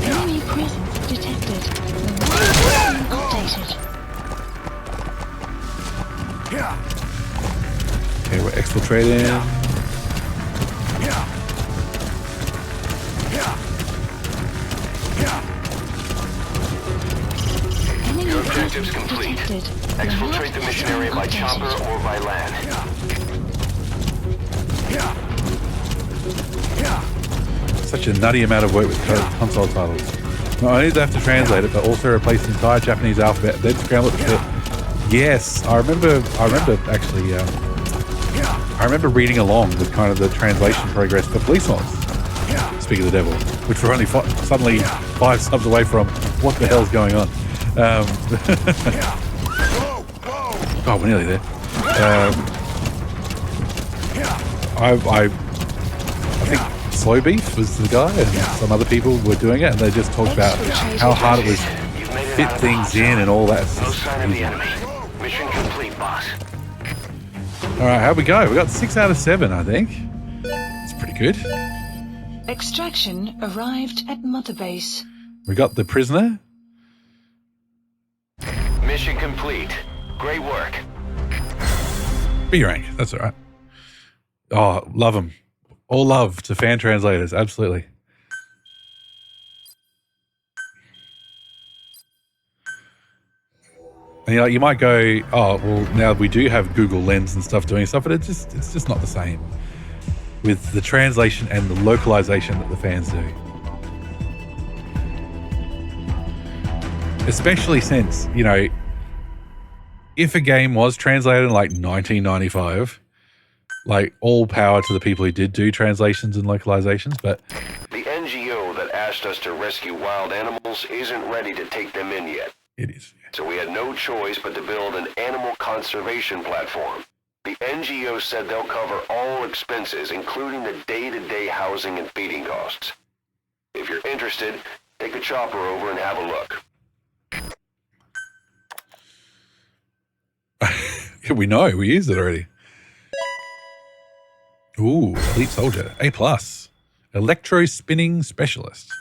Enemy presence detected. The map has been updated. Okay, we're exfiltrating. Enemy Your objective's presence complete. detected. Exfiltrate the mission area by chopper or by land. Such a nutty amount of work with console titles. Not only do they have to translate it, but also replace the entire Japanese alphabet, then scramble it to fit. Yes, I remember actually, I remember reading along with kind of the translation progress for Police Mods. Speak of the devil, which we're only suddenly 5 subs away from. What the hell's going on? Oh, we're nearly there. I think Slow Beef was the guy, and some other people were doing it, and they just talked about how hard it was to fit things in and all that. No sign of the enemy. Mission complete, boss. All right, how'd we go? We got 6 out of 7, I think. It's pretty good. Extraction arrived at Mother Base. We got the prisoner. Mission complete. Great work. B rank. That's all right. Oh, love them. All love to fan translators. Absolutely. And you might go, oh, well, now we do have Google Lens and stuff doing stuff, but it's just not the same with the translation and the localization that the fans do. Especially since, you know, if a game was translated in like 1995, like all power to the people who did do translations and localizations, but The NGO that asked us to rescue wild animals isn't ready to take them in yet. it is. So we had no choice but to build an animal conservation platform. The NGO said they'll cover all expenses, including the day-to-day housing and feeding costs. If you're interested, take a chopper over and have a look. We know, we used it already. Ooh, elite soldier, A+. Electro spinning specialist.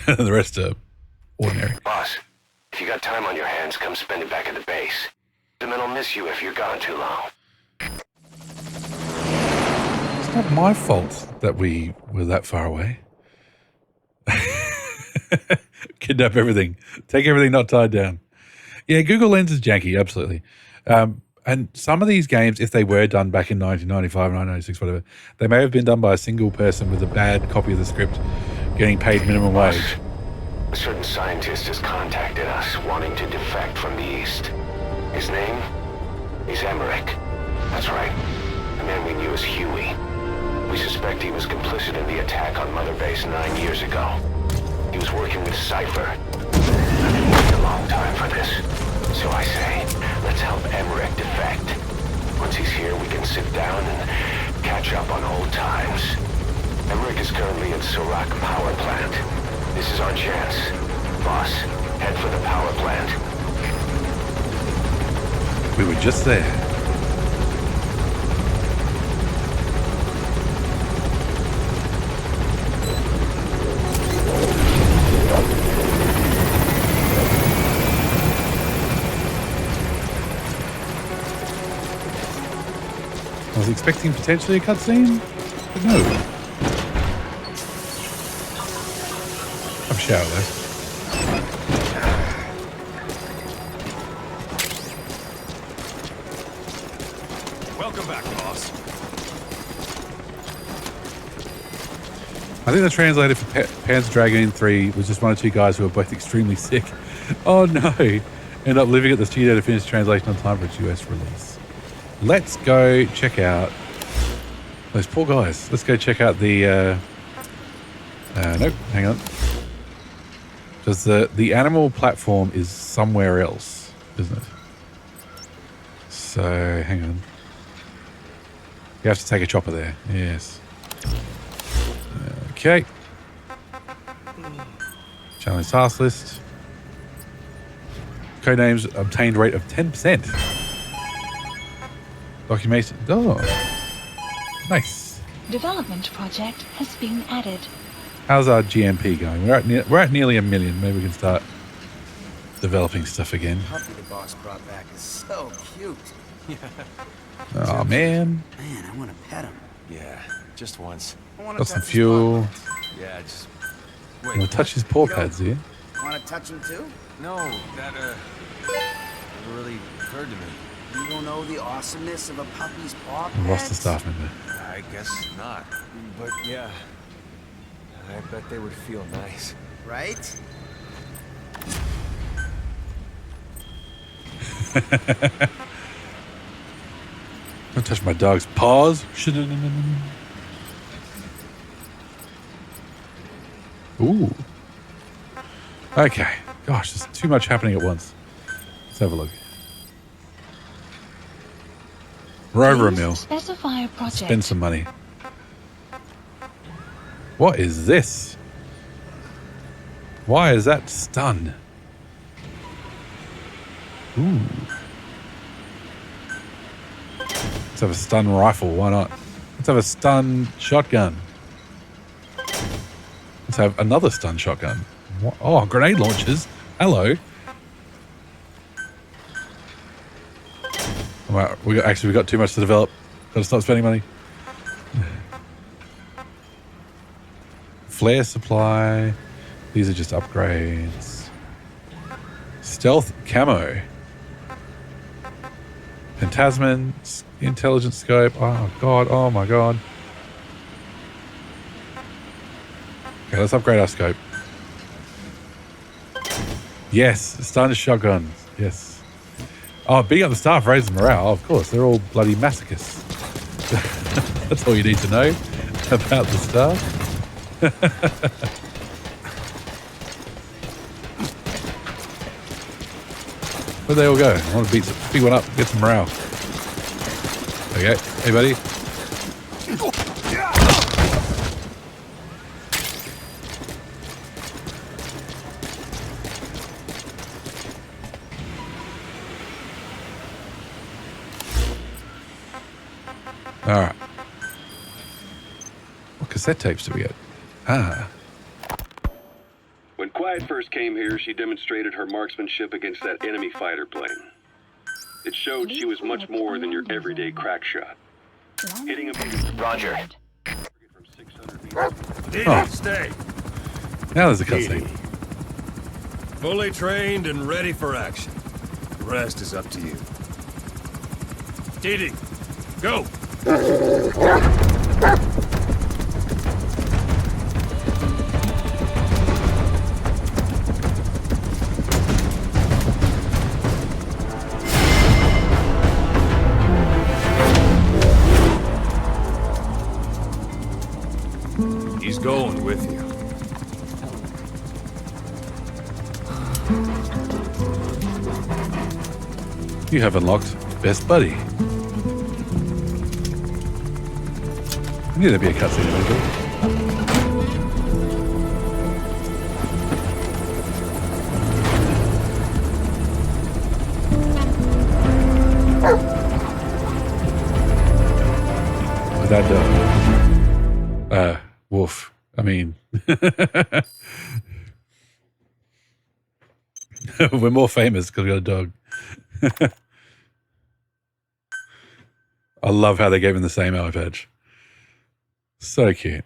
The rest are ordinary. Boss, if you got time on your hands, come spend it back at the base. The men will miss you if you're gone too long. It's not my fault that we were that far away. Kidnap everything. Take everything not tied down. Yeah, Google Lens is janky, absolutely. And some of these games, if they were done back in 1995, 1996, whatever, they may have been done by a single person with a bad copy of the script getting paid minimum wage. A certain scientist has contacted us, wanting to defect from the East. His name is Emmerich. That's right. The man we knew as Huey. We suspect he was complicit in the attack on Mother Base 9 years ago. He was working with Cypher. I've been waiting a long time for this. So I say, let's help Emmerich defect. Once he's here, we can sit down and catch up on old times. Emmerich is currently at Surak Power Plant. This is our chance. Boss, head for the power plant. We were just there. I was expecting potentially a cutscene, but no. Have a shower though. Welcome back, boss. I think the translator for Panzer Dragoon 3 was just one or two guys who were both extremely sick. Oh no! End up living at the studio to finish translation on time for its US release. Let's go check out those poor guys. Let's go check out the... nope, hang on. Because the animal platform is somewhere else, isn't it? So, hang on. You have to take a chopper there. Yes. Okay. Challenge task list. Codenames obtained rate of 10%. Documentation. Oh. Nice. Development project has been added. How's our GMP going? We're at nearly 1 million. Maybe we can start developing stuff again. Puppy the boss brought back is so cute. Oh man. Man, I want to pet him. Yeah, just once. I want Got some fuel. Yeah, just... I'm gonna touch his paw pads here. Want to touch him too? No, that, never really occurred to me. You don't know the awesomeness of a puppy's paw I lost the pads? staff member. I guess not. But yeah, I bet they would feel nice. Right? Don't touch my dog's paws. Ooh. Okay. Gosh, there's too much happening at once. Let's have a look. We're over a mil. Specify a project. Spend some money. What is this? Why is that stun? Ooh. Let's have a stun rifle. Why not? Let's have a stun shotgun. Let's have another stun shotgun. What? Oh, grenade launchers. Hello. Wow, we got too much to develop. Got to stop spending money. Flare supply. These are just upgrades. Stealth camo. Phantasman. Intelligence scope. Oh god. Oh my god. Okay, let's upgrade our scope. Yes, stun shotguns. Yes. Oh, beating up the staff raises morale. Of course, they're all bloody masochists. That's all you need to know about the staff. Where'd they all go? I want to beat one up, get some morale. Okay, hey buddy. All right. What cassette tapes do we get? Ah. When Quiet first came here, she demonstrated her marksmanship against that enemy fighter plane. It showed she was much more than your everyday crack shot. Hitting a Roger. from 600 meters. Oh. Stay. Now there's a cutscene. Fully trained and ready for action. The rest is up to you. Didi, go! He's going with you. You have unlocked Best Buddy. I knew there'd be a cutscene eventually. That wolf. I mean, we're more famous because we got a dog. I love how they gave him the same eye patch. So cute.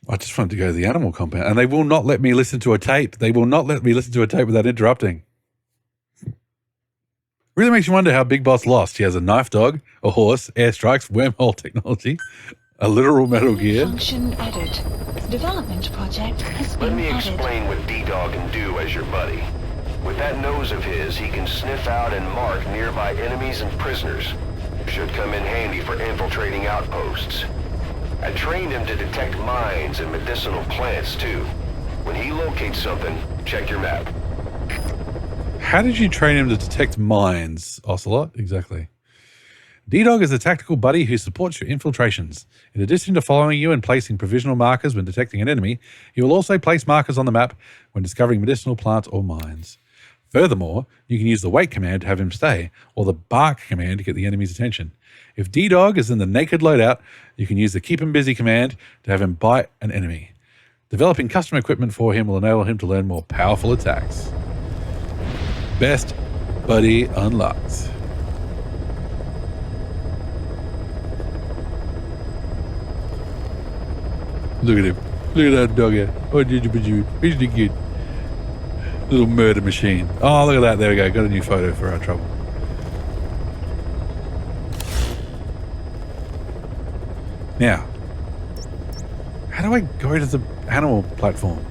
I just wanted to go to the animal compound, and they will not let me listen to a tape. They will not let me listen to a tape without interrupting. Really makes you wonder how Big Boss lost. He has a knife dog, a horse, airstrikes, wormhole technology, a literal Metal Gear. Function added. Development project has Let been me added. explain what D-Dog can do as your buddy. With that nose of his, he can sniff out and mark nearby enemies and prisoners. Should come in handy for infiltrating outposts. I trained him to detect mines and medicinal plants, too. When he locates something, check your map. How did you train him to detect mines, Ocelot? Exactly. D-Dog is a tactical buddy who supports your infiltrations. In addition to following you and placing provisional markers when detecting an enemy, he will also place markers on the map when discovering medicinal plants or mines. Furthermore, you can use the wait command to have him stay, or the bark command to get the enemy's attention. If D-Dog is in the naked loadout, you can use the keep him busy command to have him bite an enemy. Developing custom equipment for him will enable him to learn more powerful attacks. Best Buddy unlocked. Look at him. Look at that dog here. Oh, did you? He's the good. Little murder machine. Oh, look at that. There we go. Got a new photo for our trouble. Now, how do I go to the animal platform?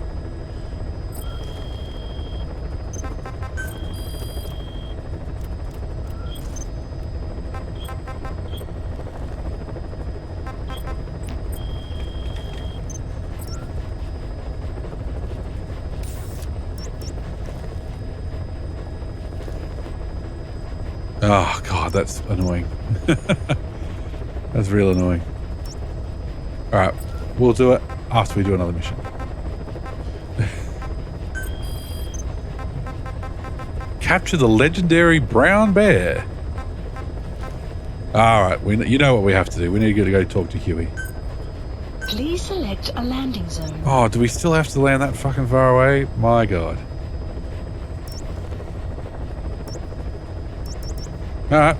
Oh, God, that's annoying. That's real annoying. All right, we'll do it after we do another mission. Capture the legendary brown bear. All right, you know what we have to do. We need to go talk to Huey. Please select a landing zone. Oh, do we still have to land that fucking far away? My God. All right.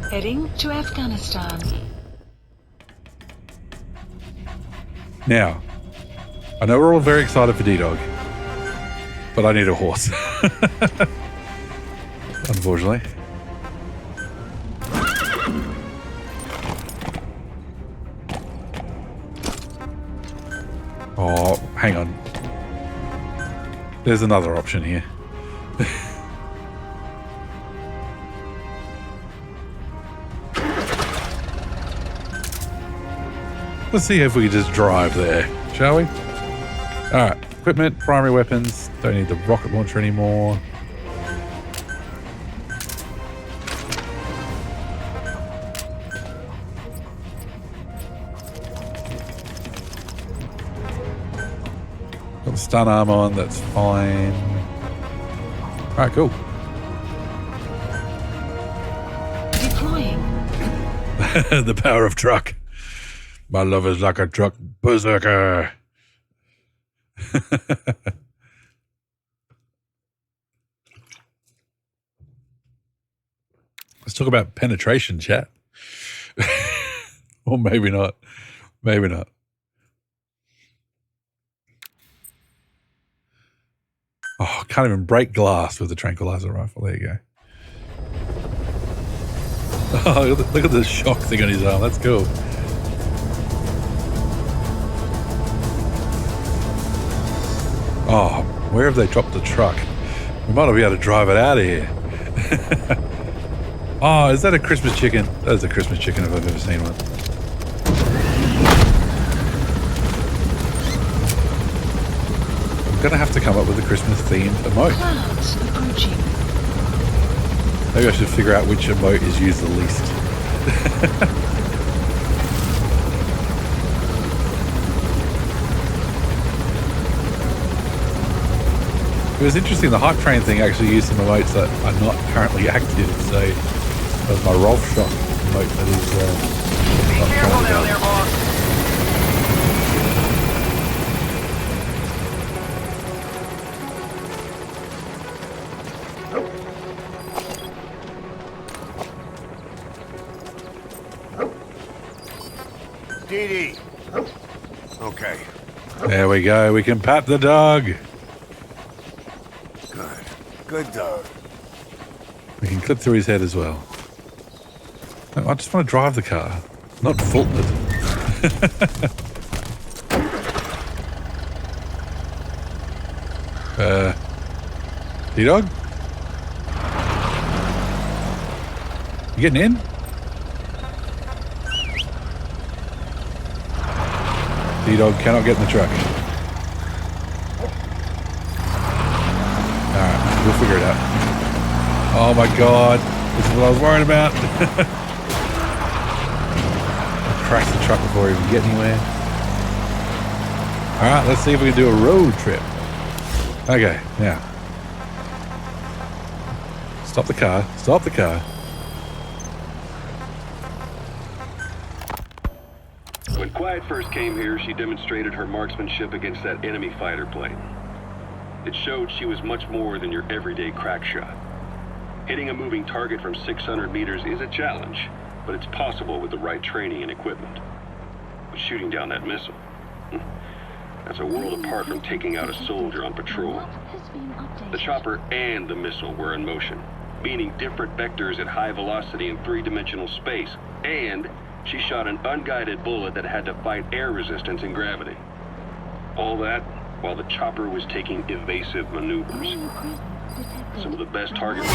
Heading to Afghanistan. Now, I know we're all very excited for D-Dog, but I need a horse. Unfortunately. Oh, hang on. There's another option here. Let's see if we can just drive there, shall we? All right, equipment, primary weapons. Don't need the rocket launcher anymore. Got the stun arm on, that's fine. All right, cool. Deploying. The power of truck. My love is like a truck berserker. Let's talk about penetration, chat. Or maybe not. Maybe not. Oh, can't even break glass with a tranquilizer rifle. There you go. Oh, look at the shock thing on his arm. That's cool. Oh, where have they dropped the truck? We might not be able to drive it out of here. Oh, is that a Christmas chicken? That is a Christmas chicken if I've ever seen one. gonna have to come up with a Christmas themed emote. Clouds approaching. Maybe I should figure out which emote is used the least. It was interesting, the hype train thing actually used some emotes that are not currently active, so that was my Rolf shot emote that is not currently available. Dee Dee. Okay. There we go, we can pat the dog. Good. Good dog. We can clip through his head as well. No, I just want to drive the car, not fault it. D-Dog? You getting in? D-Dog cannot get in the truck. Alright, we'll figure it out. Oh my god, this is what I was worried about. I'll crash the truck before we even get anywhere. Alright, let's see if we can do a road trip. Okay, now. Stop the car, stop the car. When Quiet first came here, she demonstrated her marksmanship against that enemy fighter plane. It showed she was much more than your everyday crack shot. Hitting a moving target from 600 meters is a challenge, but it's possible with the right training and equipment. But shooting down that missile, that's a world apart from taking out a soldier on patrol. The chopper and the missile were in motion, meaning different vectors at high velocity in three-dimensional space, and she shot an unguided bullet that had to fight air resistance and gravity. All that while the chopper was taking evasive maneuvers. Some of the best targets.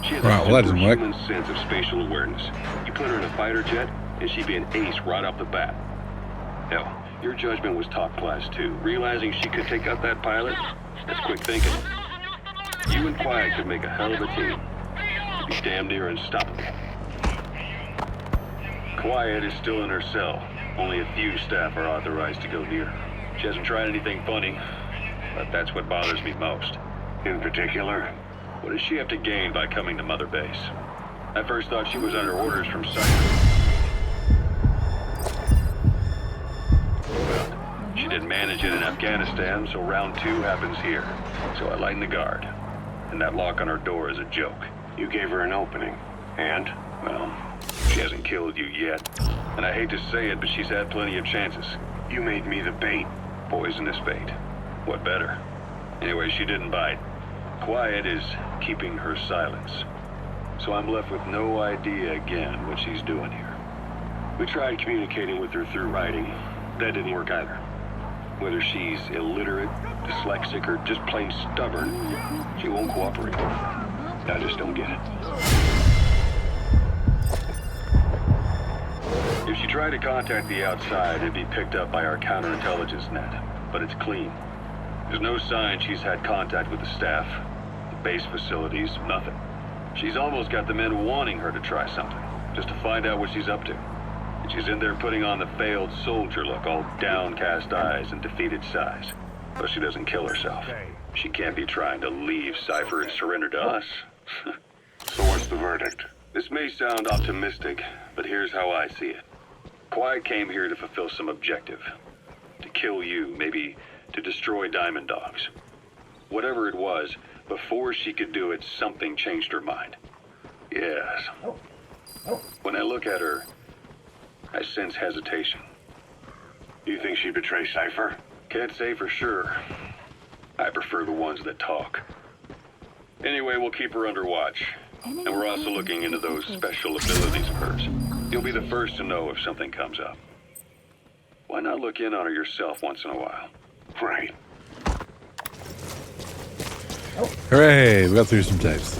She has Right, well, that a didn't work. superhuman sense of spatial awareness. You put her in a fighter jet, and she'd be an ace right off the bat. Hell, your judgment was top class too. Realizing she could take out that pilot, that's quick thinking. You and Quiet could make a hell of a team. You'd be damn near unstoppable. Quiet is still in her cell. Only a few staff are authorized to go near her. She hasn't tried anything funny, but that's what bothers me most. In particular? What does she have to gain by coming to Mother Base? I first thought she was under orders from Cypher. Well, she didn't manage it in Afghanistan, so round 2 happens here. So I lighten the guard. And that lock on her door is a joke. You gave her an opening. And? Well, she hasn't killed you yet. And I hate to say it, but she's had plenty of chances. You made me the bait. Poisonous bait. What better? Anyway, she didn't bite. Quiet is keeping her silence. So I'm left with no idea again what she's doing here. We tried communicating with her through writing. That didn't work either. Whether she's illiterate, dyslexic, or just plain stubborn, she won't cooperate. I just don't get it. If she tried to contact the outside, it'd be picked up by our counterintelligence net. But it's clean. There's no sign she's had contact with the staff, the base facilities, nothing. She's almost got the men wanting her to try something, just to find out what she's up to. And she's in there putting on the failed soldier look, all downcast eyes and defeated sighs. So she doesn't kill herself. She can't be trying to leave Cypher and surrender to us. So what's the verdict? This may sound optimistic, but here's how I see it. Quiet came here to fulfill some objective. To kill you, maybe to destroy Diamond Dogs. Whatever it was, before she could do it, something changed her mind. Yes. When I look at her, I sense hesitation. You think she'd betray Cypher? Can't say for sure. I prefer the ones that talk. Anyway, we'll keep her under watch. And we're also looking into those special abilities of hers. You'll be the first to know if something comes up. Why not look in on her yourself once in a while? Right. Hooray, we got through some tapes.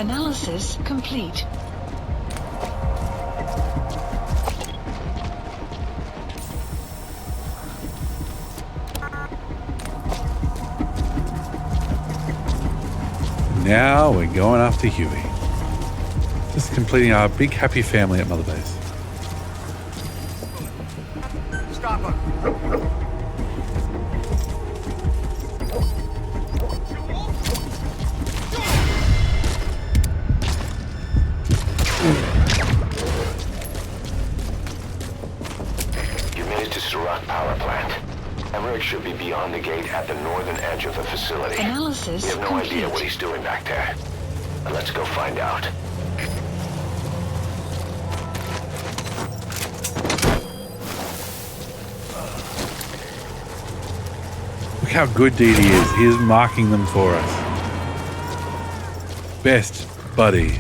Analysis complete. Now we're going after Huey. Just completing our big happy family at Mother Base. Stop him! You made it to Surat Power Plant. Emmerich should be beyond the gate at the northern edge of the facility. Analysis We have no complete. idea what he's doing back there. Let's go find out. Look how good DD is. He is marking them for us. Best buddy.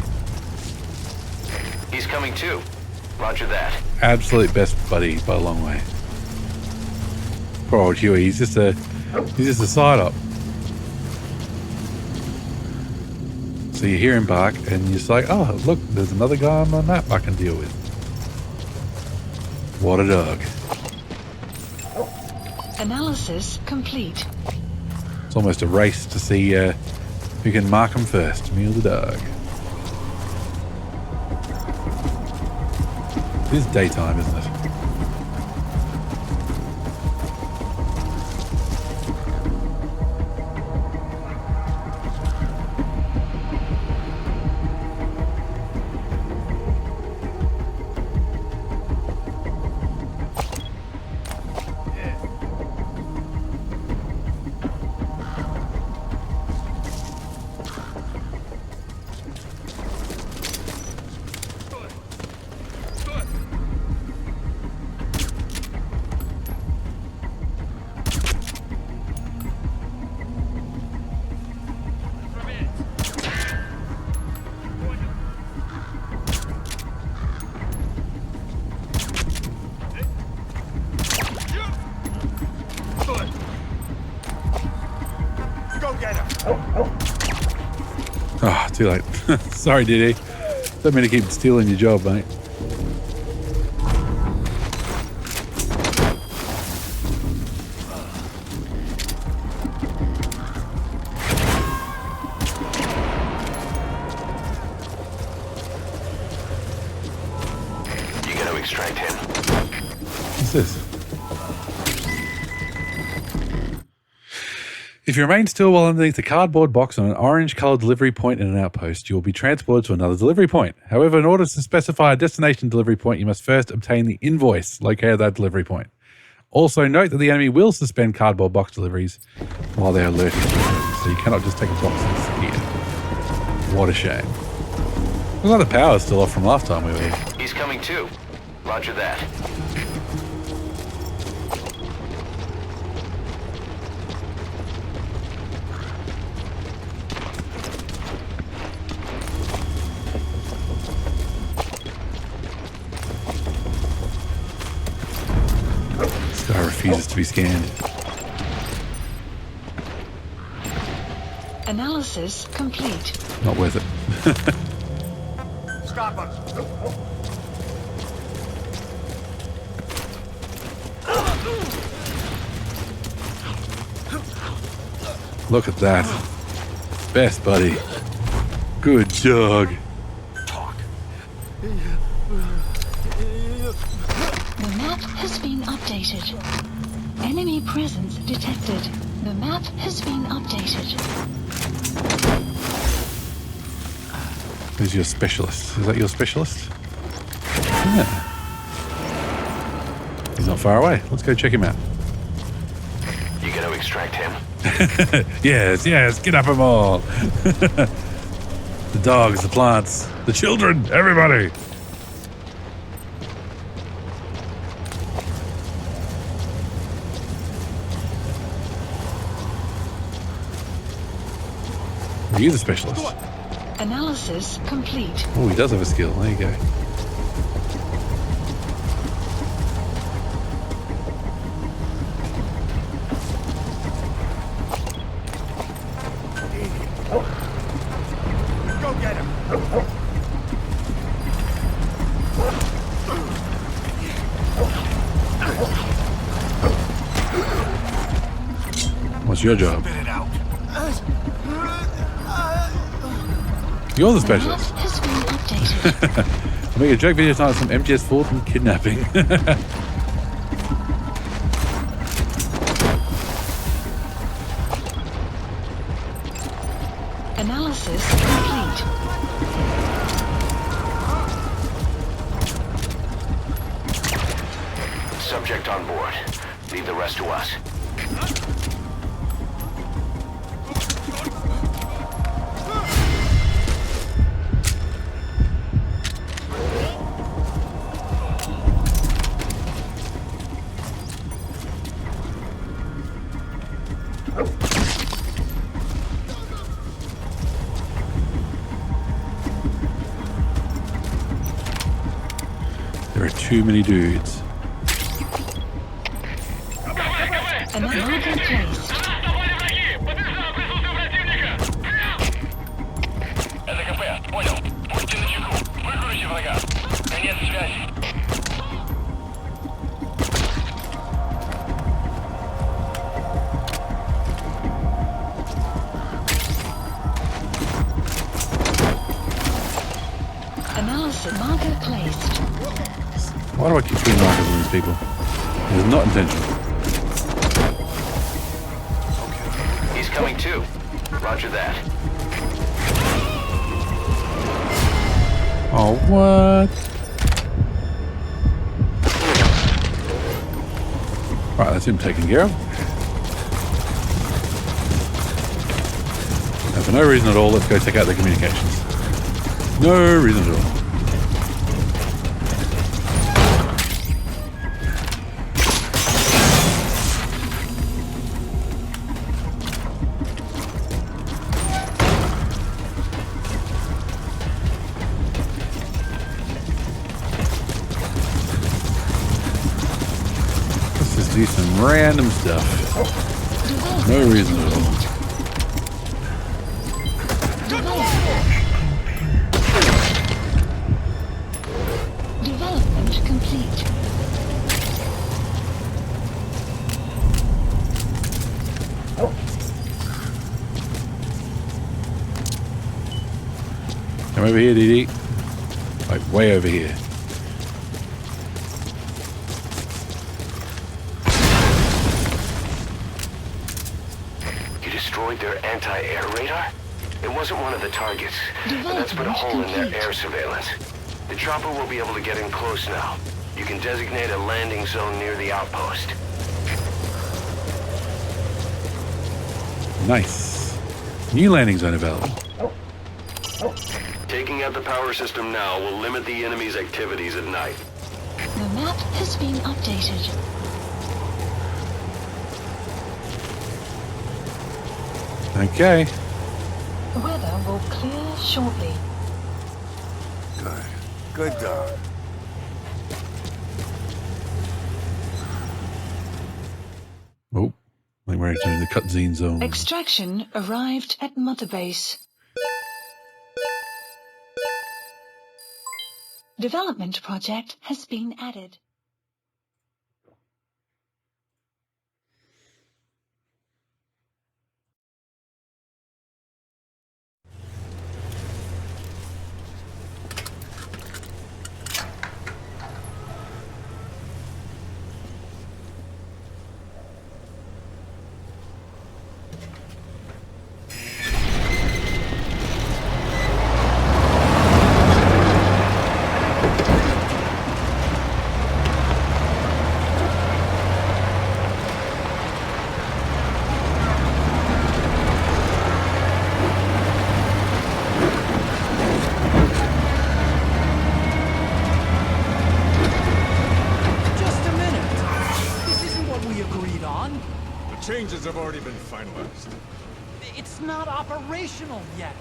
He's coming too. Roger that. Absolute best buddy by a long way. Poor old Huey. He's just a side up. So you hear him bark, and you're just like, oh, look, there's another guy on the map I can deal with. What a dog. Analysis complete. It's almost a race to see who can mark him first, me or the dog. It is daytime, isn't it? Oh, too late. Sorry, Diddy. Don't mean to keep stealing your job, mate. You gotta extract him. What's this? If you remain still while underneath a cardboard box on an orange-colored delivery point in an outpost, you will be transported to another delivery point. However, in order to specify a destination delivery point, you must first obtain the invoice located at that delivery point. Also, note that the enemy will suspend cardboard box deliveries while they are alerted to it, so you cannot just take a box and disappear. What a shame. Looks like the power's still off from last time we were here. He's coming too. Roger that. This guy refuses to be scanned. Analysis complete. Not worth it. Stop him! Look at that. Best buddy. Good dog. The map has been updated. Enemy presence detected. The map has been updated. Who's your specialist? Is that your specialist? Yeah. He's not far away. Let's go check him out. You gotta extract him. Yes, get up them all. The dogs, the plants, the children, everybody. Are you the specialist? Analysis complete. Oh, he does have a skill. There you go. Go get him! That's your job. Spit it out. You're the The map specialist. has been updated. I'll make a joke video tonight on some MGS 4 and kidnapping. Analysis complete. Subject on board. Leave the rest to us. There are too many dudes. Marker placed. Analysis marker placed. Why do I keep putting markers on these people? It is not intentional. He's coming too. Roger that. Oh, what? Right, that's him taken care of. And for no reason at all, let's go check out the communications. No reason at all. Let's just do some random stuff. No reason at all. Development complete. Come over here, DD. Like way over here. You destroyed their anti-air radar? It wasn't one of the targets, and that's put a hole in their air surveillance. The chopper will be able to get in close now. You can designate a landing zone near the outpost. Nice. New landing zone available. Taking out the power system now will limit the enemy's activities at night. The map has been updated. Okay. Weather will clear shortly. Good. Good dog. Oh, I think we're entering the cutscene zone. Extraction arrived at Mother Base. Development project has been added. Just a minute. This isn't what we agreed on. The changes have already been finalized. It's not operational yet.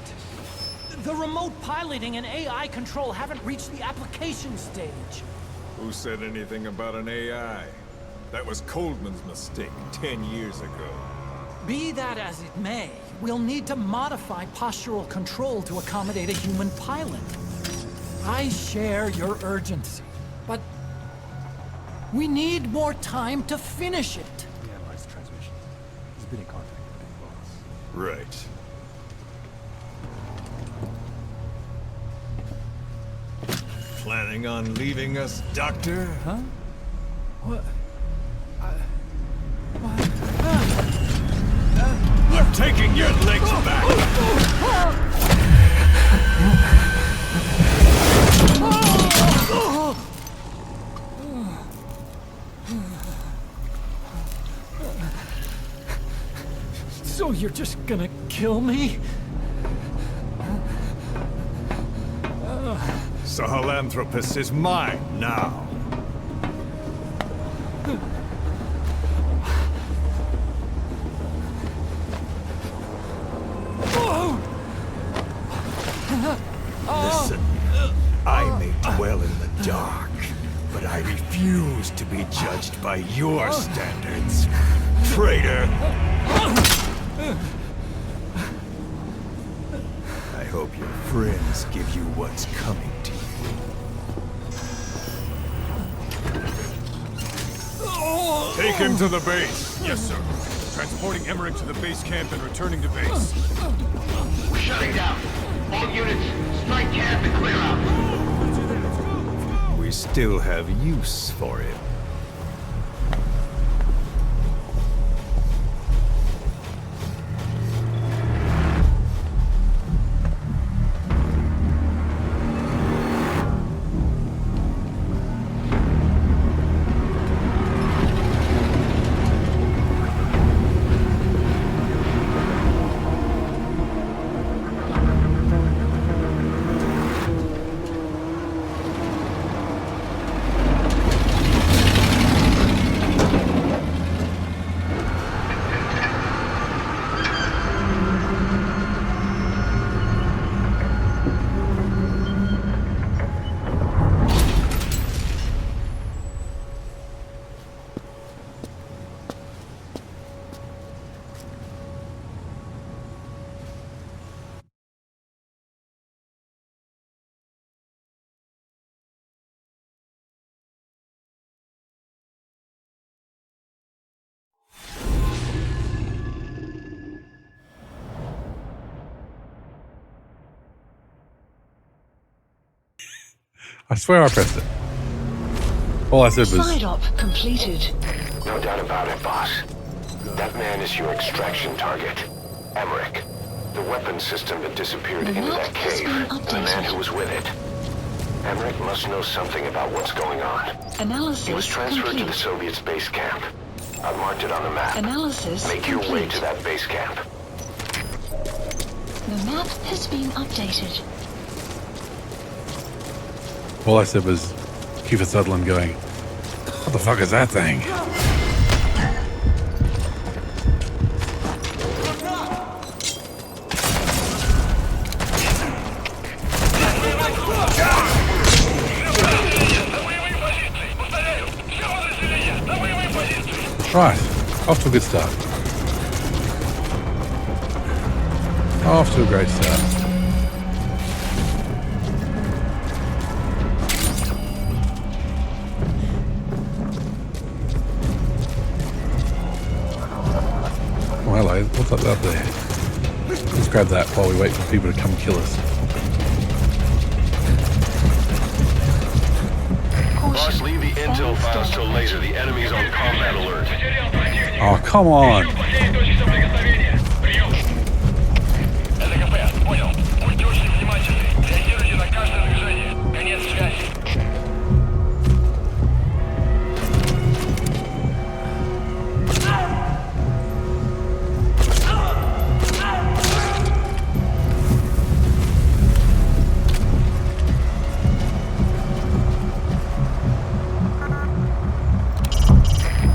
The remote piloting and AI control haven't reached the application stage. Who said anything about an AI? That was Coldman's mistake 10 years ago. Be that as it may, we'll need to modify postural control to accommodate a human pilot. I share your urgency, but we need more time to finish it. Analyze transmission. He's been in contact. Right. Planning on leaving us, Doctor? Huh? What? I'm taking your legs back! So you're just gonna kill me? Sahelanthropus is mine now. Listen, I may dwell in the dark, but I refuse to be judged by your standards, traitor! I hope your friends give you what's coming to you. Take him to the base. Yes, sir. Transporting Emmerich to the base camp and returning to base. We're shutting down. All units, strike camp and clear out. We still have use for him. I swear I pressed it. All I said was... Side op completed. No doubt about it, boss. That man is your extraction target. Emmerich. The weapon system that disappeared The into map that has cave, been and the man updated. who was with it. Emmerich must know something about what's going on. Analysis He was transferred to the complete. Soviets' base camp. I've marked it on the map. Analysis Make your way complete. to that base camp. The map has been updated. All I said was Kiefer Sutherland going, what the fuck is that thing? Right, off to a good start. Off to a great start. Oh, hello. What's up there? Let's grab that while we wait for people to come kill us. Boss, leave the intel files till later. The enemy's on combat alert. Oh, come on.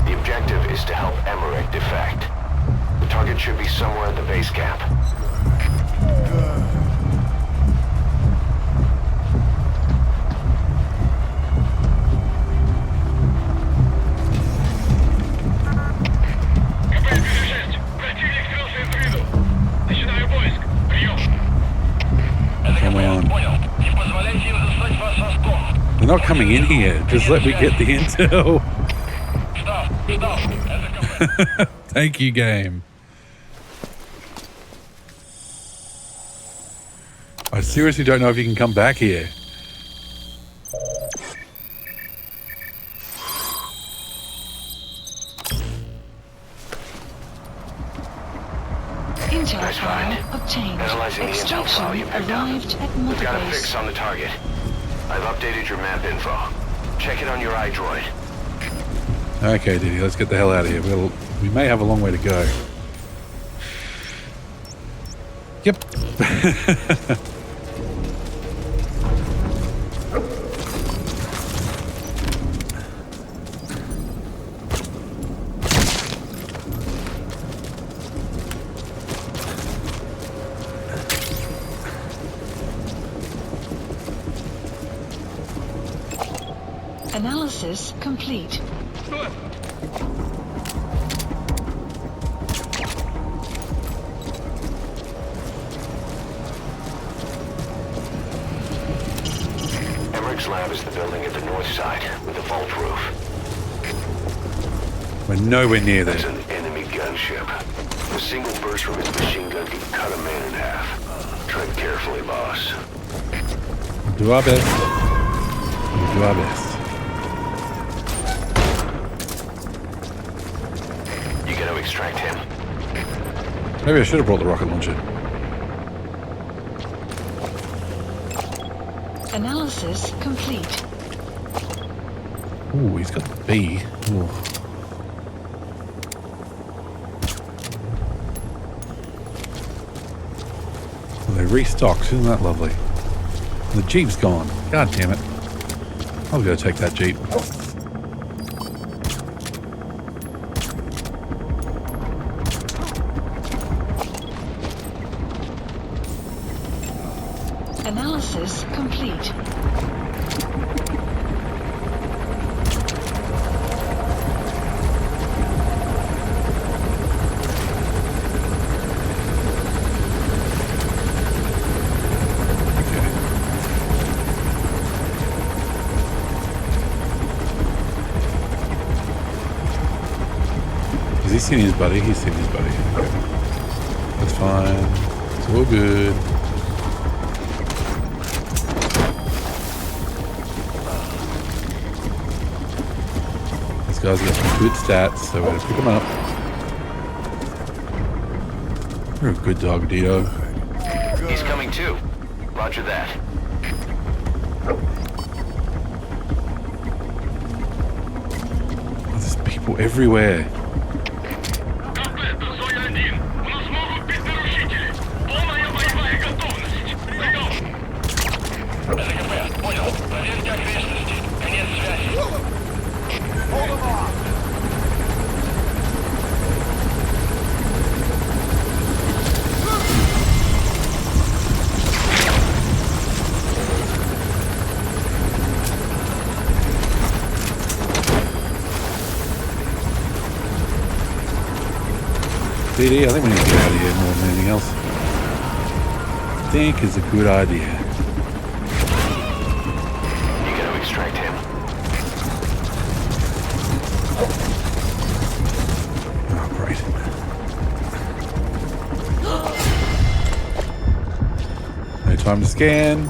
The objective is to help Emmerich defect. The target should be somewhere at the base camp. Come on. They're not coming in here. Just let me get the intel. Thank you, game. I seriously don't know if you can come back here. Intel Nice file find. obtained. Analyzing the intel file you Extraction picked up. arrived at We've Mother got a Base. fix on the target. I've updated your map info. Check it on your iDroid. Okay, Diddy, let's get the hell out of here. We may have a long way to go. Yep. Analysis complete. Emmerich's lab is the building at the north side with a vault roof. We're nowhere near That's there. an enemy gunship. A single burst from his machine gun can cut a man in half. Tread carefully, boss. We'll do our best. We'll do our best. You gotta extract him. Maybe I should have brought the rocket launcher. Analysis complete. Ooh, he's got the B. Ooh. Well, they restocked. Isn't that lovely? The Jeep's gone. God damn it. I'll go take that Jeep. Analysis complete. Has he seen his buddy? He's seen his buddy. Okay. That's fine. It's all good. These guys got some good stats, so we're gonna pick them up. You're a good dog, Dito. He's coming too. Roger that. Oh, there's people everywhere. DD, I think we need to get out of here more than anything else. I think it's a good idea. You gotta extract him. Oh, great. No time to scan,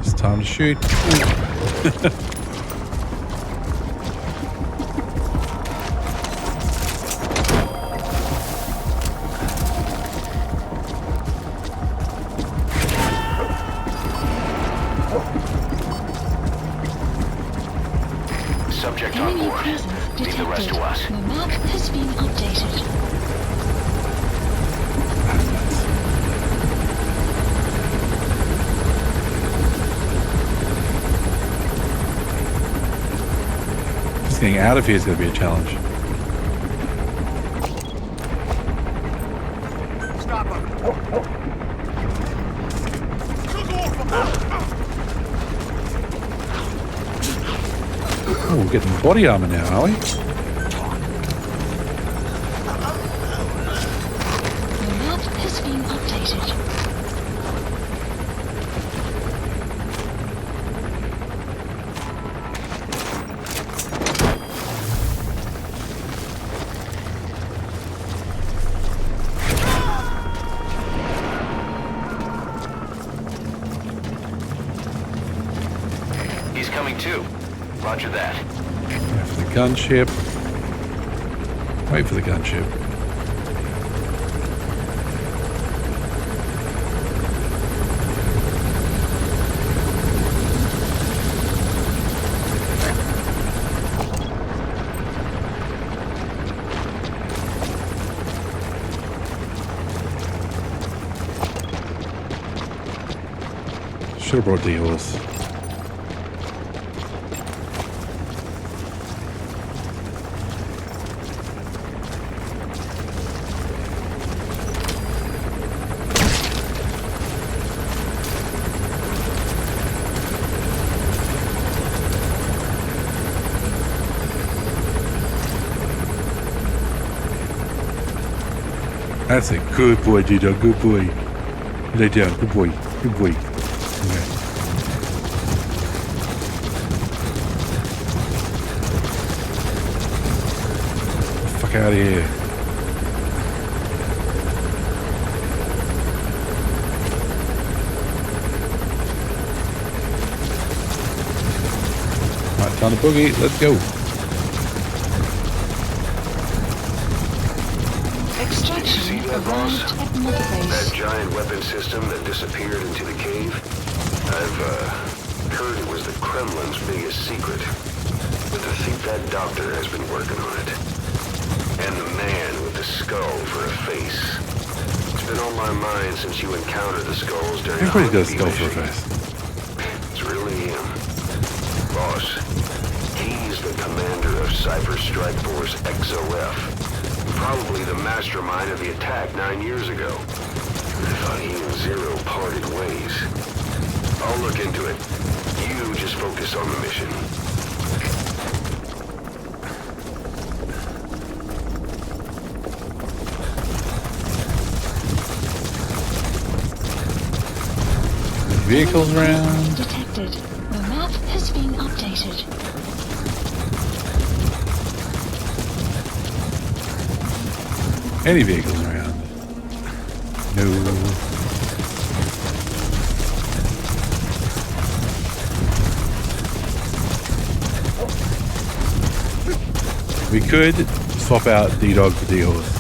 just time to shoot. Subject on Enemy board. presence Leave the rest detected. to us. The map has been updated. Just getting out of here is going to be a challenge. Oh, we're getting body armor now, are we? The map has been updated. Roger that. Wait for the gunship. Wait for the gunship. Should have brought the horse. That's a good boy, D-Dog. Good boy. Lay down. Good boy. Good boy. Okay. Fuck out of here. Right, time to boogie. Let's go. Extraction arrived at Mother That Base. giant weapon system that disappeared into the cave? I've heard it was the Kremlin's biggest secret. But to think that doctor has been working on it. And the man with the skull for a face. It's been on my mind since you encountered the skulls during the Everybody's got a Huey skull for a mission. face. It's really him. Boss, he's the commander of Cyber Strike Force XOF. Probably the mastermind of the attack 9 years ago. I thought he and Zero parted ways. I'll look into it. You just focus on the mission. Vehicles around. Detected. The map has been updated. Any vehicles around? No. We could swap out D-Dog for D-Horse.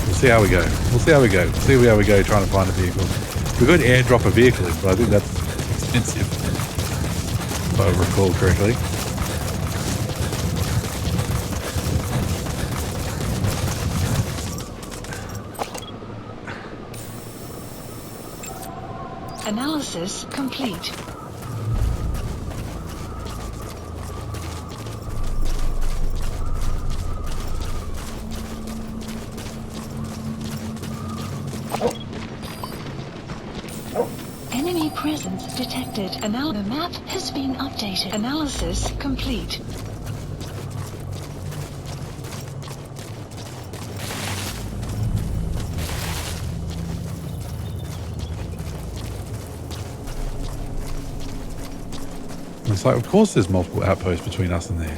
We'll see how we go. We'll see how we go. See how we go trying to find a vehicle. We could airdrop a vehicle in, but I think that's expensive. If I recall correctly. Analysis complete. Enemy presence detected. The map has been updated. Analysis complete. It's like, of course there's multiple outposts between us and there.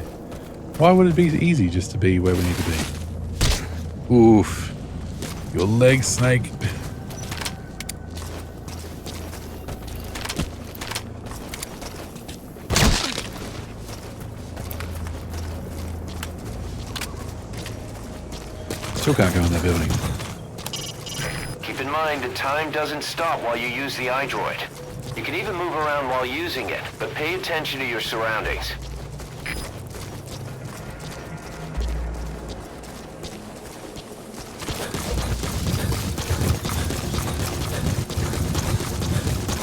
Why would it be easy just to be where we need to be? Oof. Your leg, Snake. Still can't go in that building. Keep in mind that time doesn't stop while you use the iDroid. You can even move around while using it, but pay attention to your surroundings.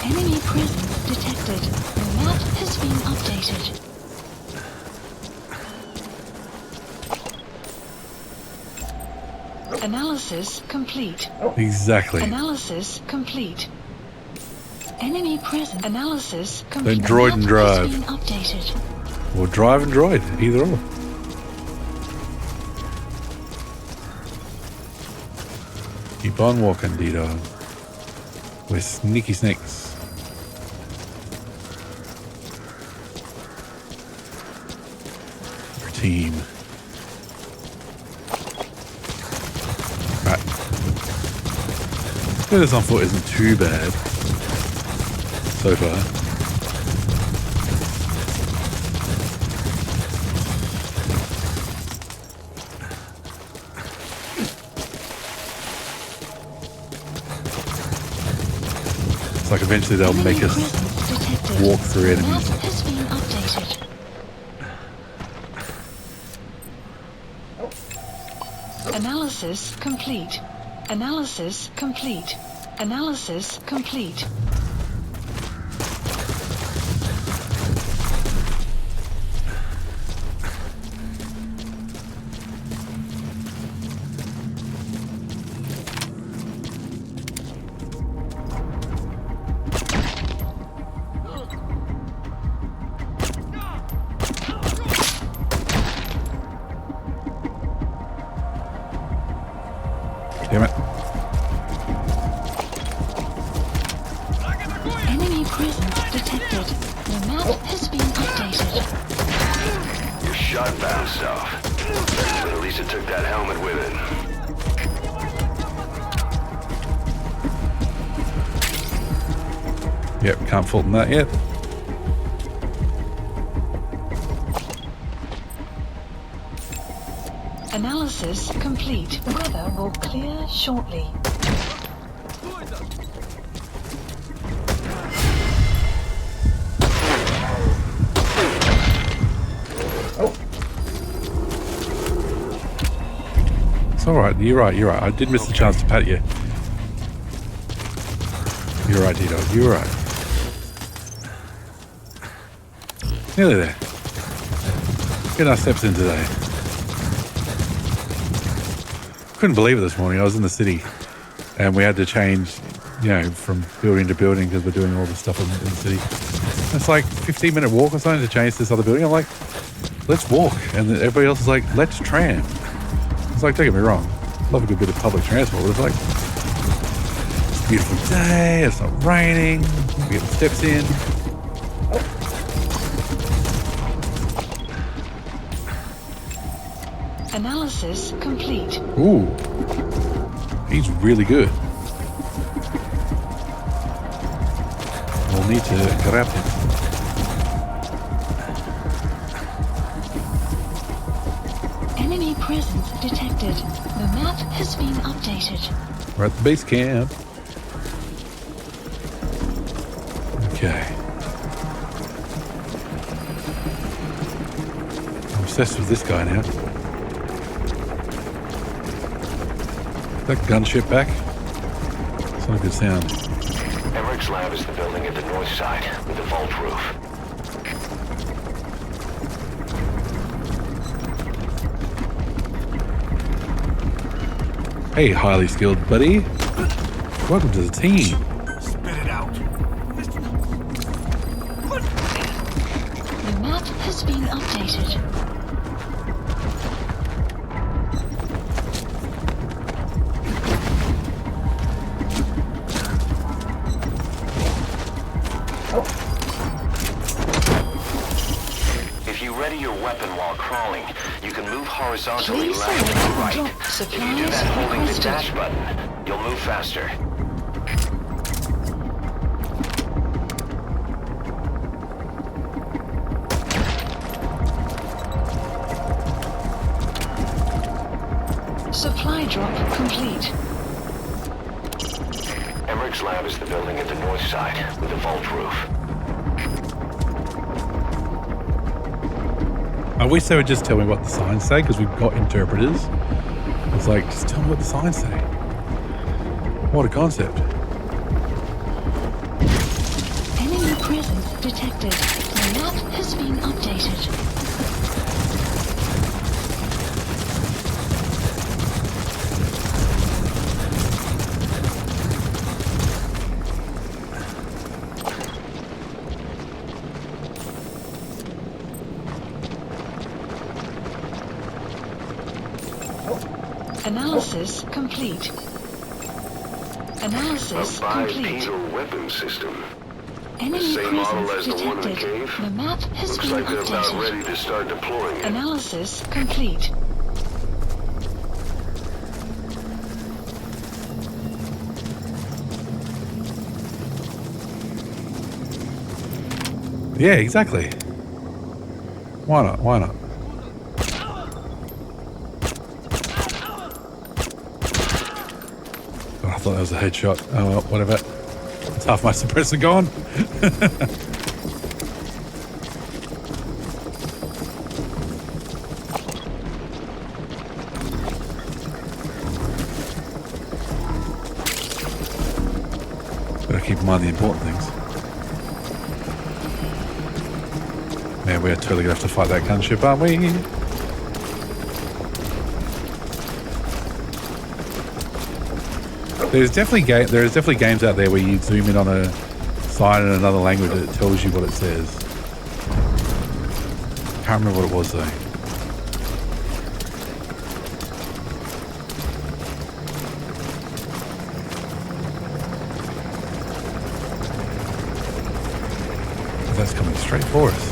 Enemy presence detected. The map has been updated. Analysis complete. Exactly. Analysis complete. Enemy present. Analysis complete. Then droid and The map drive. has been updated. Or drive and droid, either or. Keep on walking, D-Dog. We're sneaky snakes. Our team. Right. This on foot isn't too bad so far. like eventually they'll make us walk through enemies. Map has been updated. Analysis complete. Analysis complete. Analysis complete. Damn it. Enemy presence detected. The map has been updated. Your shot bounced off. But at least it took that helmet with it. Yep, can't fault in that yet. Analysis complete. Weather will clear shortly. It's alright, you're right. I did miss the chance to pat you. You're right, D-Dog, you're right. Nearly there. Getting our steps in today. Couldn't believe it this morning. I was in the city and we had to change, you know, from building to building because we're doing all this stuff in the city. It's like 15-minute walk or something to change this other building. I'm like, let's walk. And then everybody else is like, let's tram. It's like, don't get me wrong, love a good bit of public transport, but it's like, it's a beautiful day, it's not raining, we get the steps in. Analysis complete. Ooh, he's really good. We'll need to grab him. Enemy presence detected. The map has been updated. We're at the base camp. Okay. I'm obsessed with this guy now. Is that gunship back? It's not a good sound. Eric's lab is the building at the north side with a vault roof. Hey, highly skilled buddy. Welcome to the team. Spit it out. The map has been updated. If you ready your weapon while crawling, you can move horizontally Please left select and right. drop If you do supplies that holding the requested. dash button, you'll move faster. Supply drop complete. Eric's lab is the building at the north side with a vault roof. I wish they would just tell me what the signs say because we've got interpreters. It's like, just tell me what the signs say. What a concept. Enemy presence detected. The map has been updated. Analysis complete. Analysis A complete. bipedal weapon system. Enemy Same model presence as the one in the detected. cave? The map has Looks been like they're about updated. ready to start deploying it. Analysis complete. Yeah, exactly. Why not? Why not? Oh, I thought that was a headshot. Oh well, whatever. It's half my suppressor gone. Gotta keep in mind the important things. Man, we're totally gonna have to fight that gunship, aren't we? There's definitely games out there where you zoom in on a sign in another language and it tells you what it says. Can't remember what it was though. That's coming straight for us.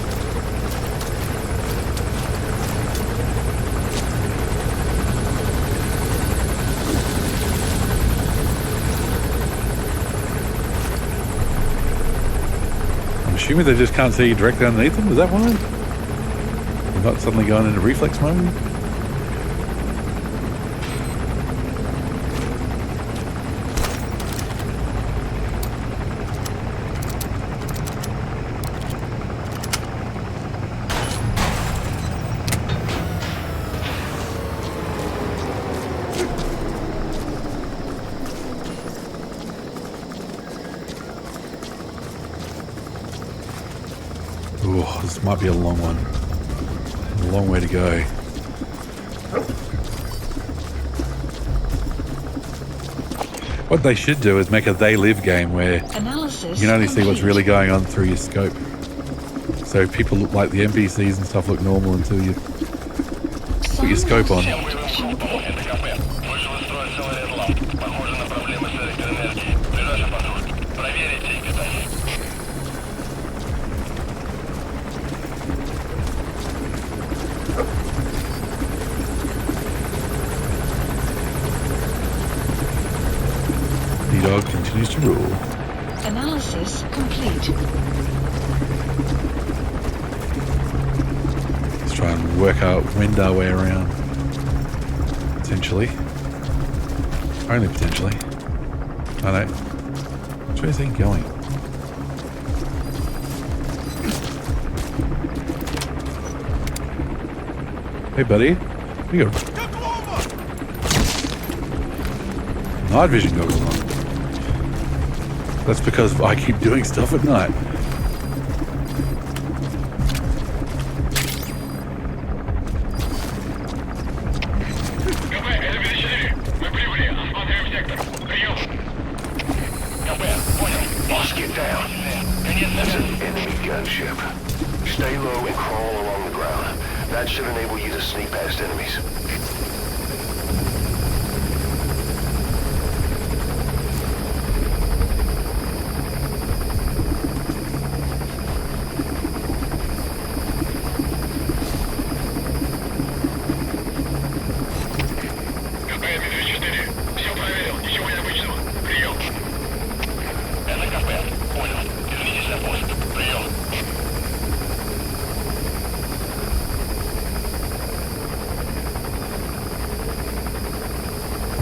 I'm assuming they just can't see you directly underneath them. Is that why? You're not suddenly going into reflex mode? Oh, this might be a long one. A long way to go. What they should do is make a They Live game where Analysis you can only see what's complete. really going on through your scope. So people look like the NPCs and stuff look normal until you put your scope on. Dog continues to rule. Analysis complete. Let's try and wend our way around. Potentially. Only potentially. I know. Where's he going? Hey buddy. You got night vision goggles on. That's because I keep doing stuff at night. Boss, get down. That's an enemy gunship. Stay low and crawl along the ground. That should enable you to sneak past enemies.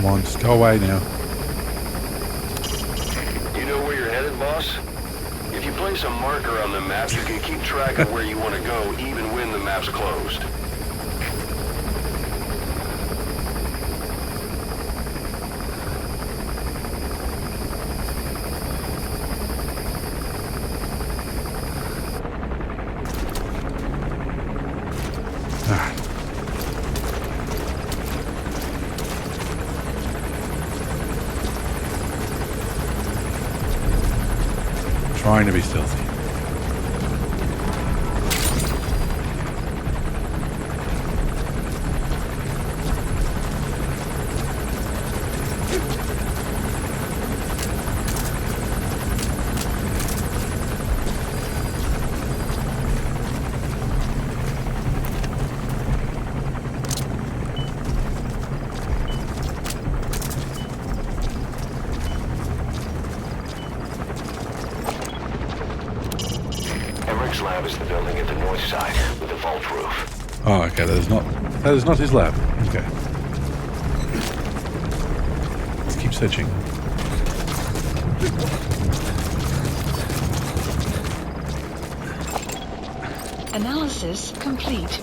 Come on, just go away now. You know where you're headed, boss? If you place a marker on the map, you can keep track of where you want to go even when the map's closed. Trying to be stealthy. Lab is the building at the north side with a vault roof. Oh, okay. That is not his lab. Okay. Let's keep searching. Analysis complete.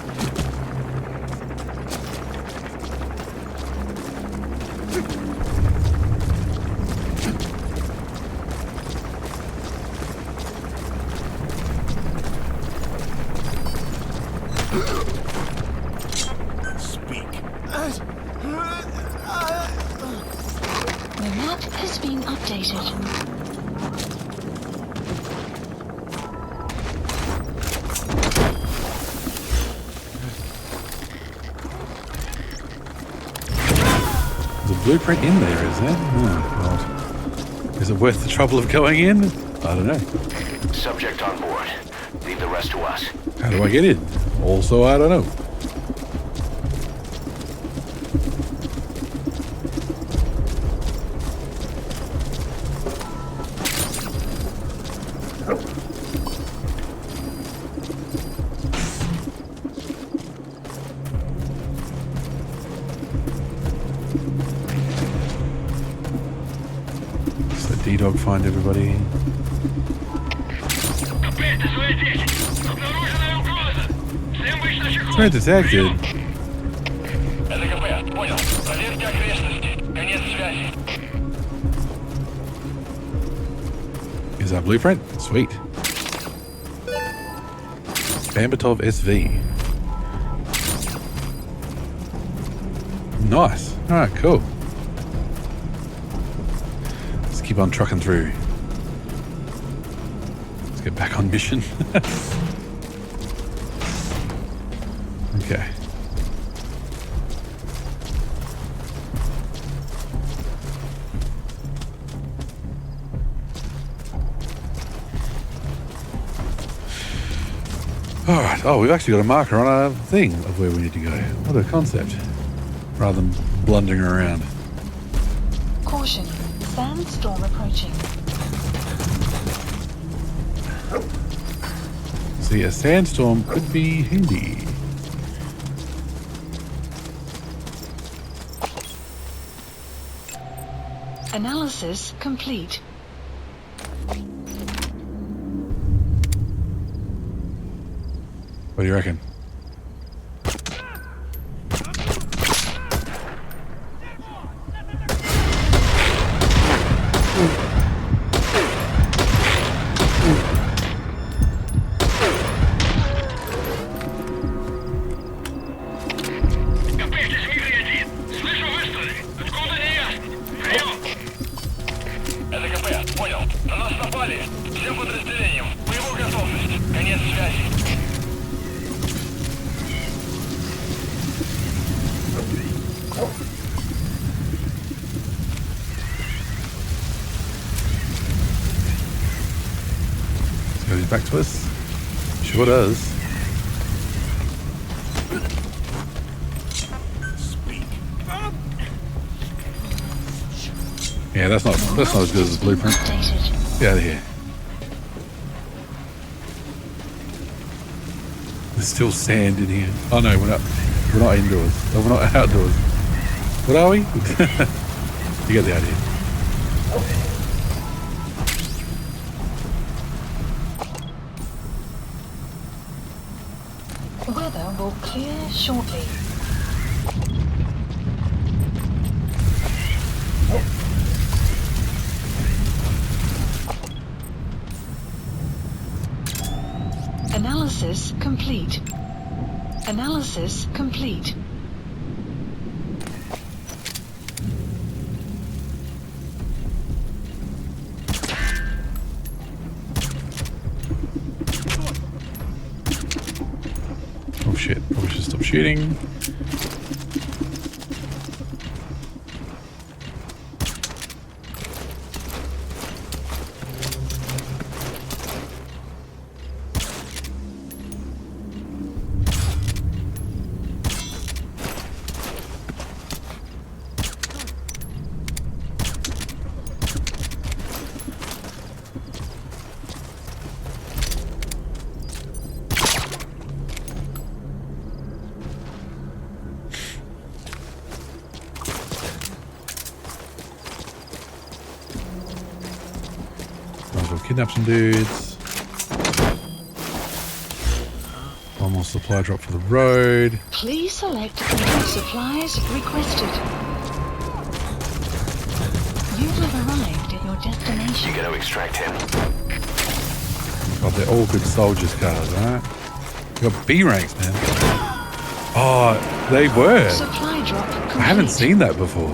Speak. The map has been updated. There's a blueprint in there, is there? Oh, God. Is it worth the trouble of going in? I don't know. Subject on board. Leave the rest to us. How do I get in? Also, I don't know. So D-Dog find everybody. Threat detected. Is that blueprint? Sweet. Bambatov SV. Nice. Alright, cool. Let's keep on trucking through. Let's get back on mission. Okay. Alright, oh, we've actually got a marker on our thing of where we need to go. What a concept. Rather than blundering around. Caution. Sandstorm approaching. See, a sandstorm could be handy. Analysis complete. What do you reckon? Goes back to us. Sure does. Speak. Yeah, that's not as good as the blueprint. Updated. Get out of here. There's still sand in here. Oh no, we're not indoors. Oh, we're not outdoors. What are we? You get the idea. Weather will clear shortly. Analysis complete. Analysis complete. Oh shit, probably should stop shooting. Might as well kidnap some dudes. supply drop for the road. Please select the supplies requested. You have arrived at your destination. You gotta extract him. God, they're all good soldiers cars, right? You got B ranks, man. Oh, they were. Supply drop complete. I haven't seen that before.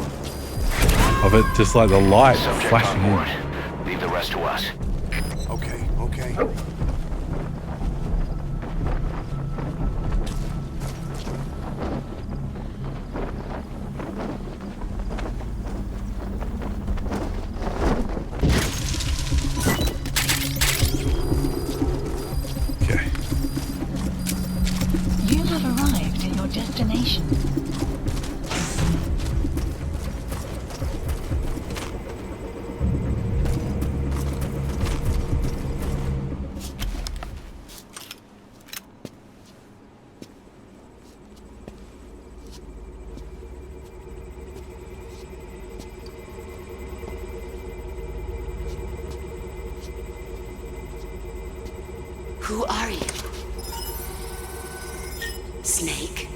Of it, just like the light Subject flashing on board. in. Leave the rest to us. Okay, okay. Okay. You have arrived at your destination. Who are you? Snake?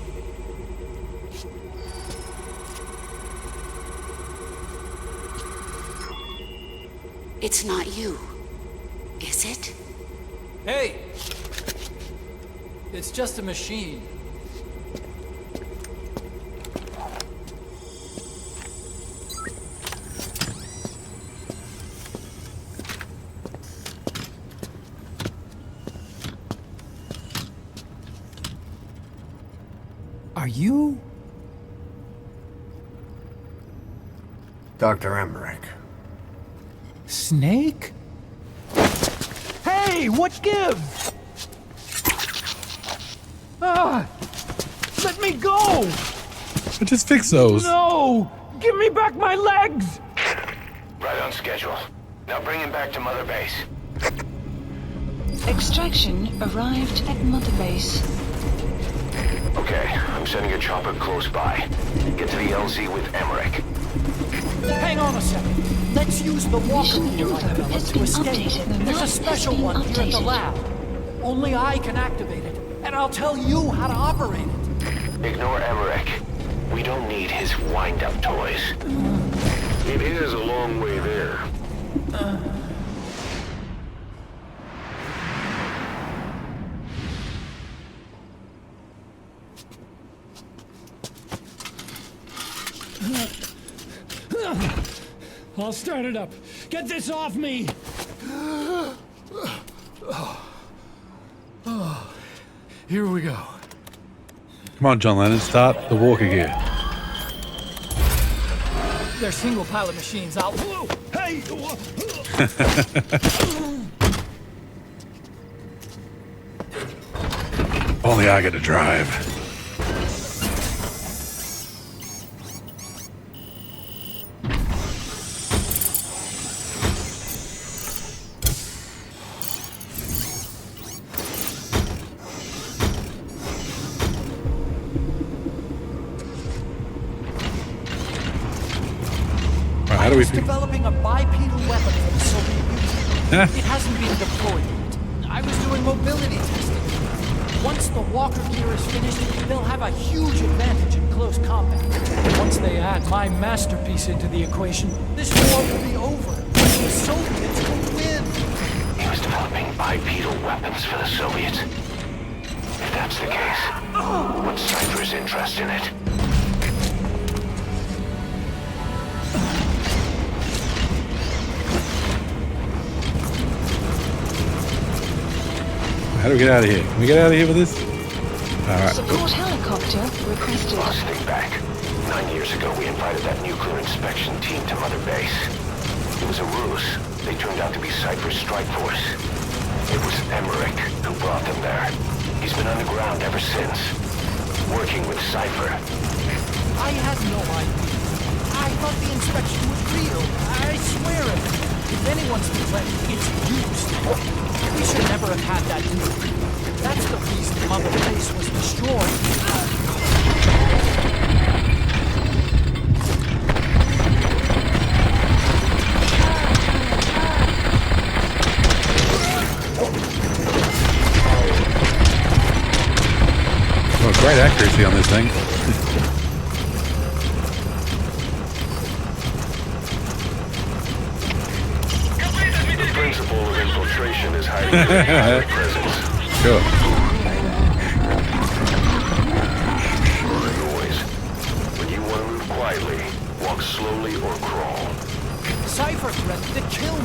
It's not you, is it? Hey! It's just a machine. Are you? Dr. Emmerich. Snake? Hey, what gives? Ah! Let me go! Just fix those. No! Give me back my legs! Right on schedule. Now bring him back to Mother Base. Extraction arrived at Mother Base. Okay, I'm sending a chopper close by. Get to the LZ with Emmerich. Hang on a second. Let's use the walker Mission gear I info developed has to been escape. updated. The There's map a has special been one here at the updated. lab. Only I can activate it, and I'll tell you how to operate it. Ignore Emmerich. We don't need his wind-up toys. It is a long way there. I'll start it up. Get this off me! Here we go. Come on, John Lennon, start the walker gear. They're single pilot machines. I'll... Whoa! Hey! Only I get to drive. How do we developing a bipedal weapon for the Soviet Union. It hasn't been deployed yet. I was doing mobility testing. Once the walker gear is finished, they'll have a huge advantage in close combat. Once they add my masterpiece into the equation, this war will be over. The Soviets will win. He was developing bipedal weapons for the Soviets. If that's the case, what's Cypher's interest in it? How do we get out of here? Can we get out of here with this? Alright. Support helicopter requested. Let's think back. 9 years ago, we invited that nuclear inspection team to Mother Base. It was a ruse. They turned out to be Cypher's strike force. It was Emmerich who brought them there. He's been underground ever since, working with Cypher. I had no idea. I thought the inspection was real. I swear it. If anyone's been claiming it's used, we should never have had that nuke. That's the reason Mother Base was destroyed. actually on this thing. The principle of infiltration is hiding your presence. Sure. Noise. When you want to move quietly, walk slowly or crawl. Cypher threatened to kill me.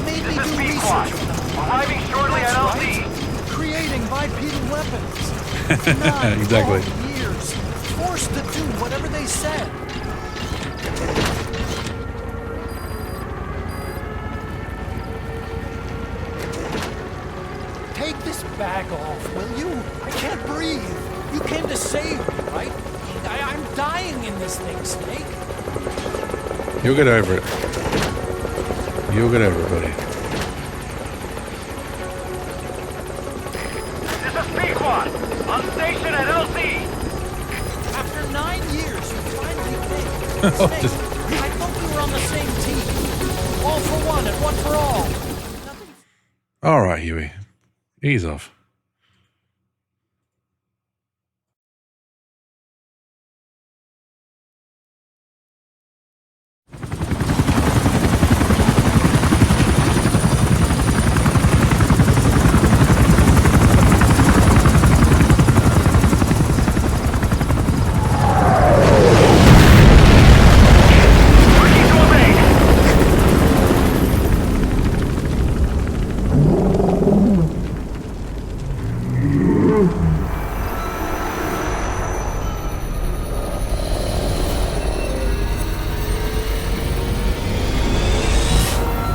Made me do research. Arriving shortly at LZ. Right. Creating bipedal weapons. Exactly. 9 years. Forced to do whatever they said. Take this bag off, will you? I can't breathe. You came to save me, right? I'm dying in this thing, Snake. You'll get over it. You'll get over it, buddy. This is Pequod, on station at LZ. After 9 years, you finally came. Snake, I thought we were on the same team. All for one and one for all. All right, Huey. Ease off.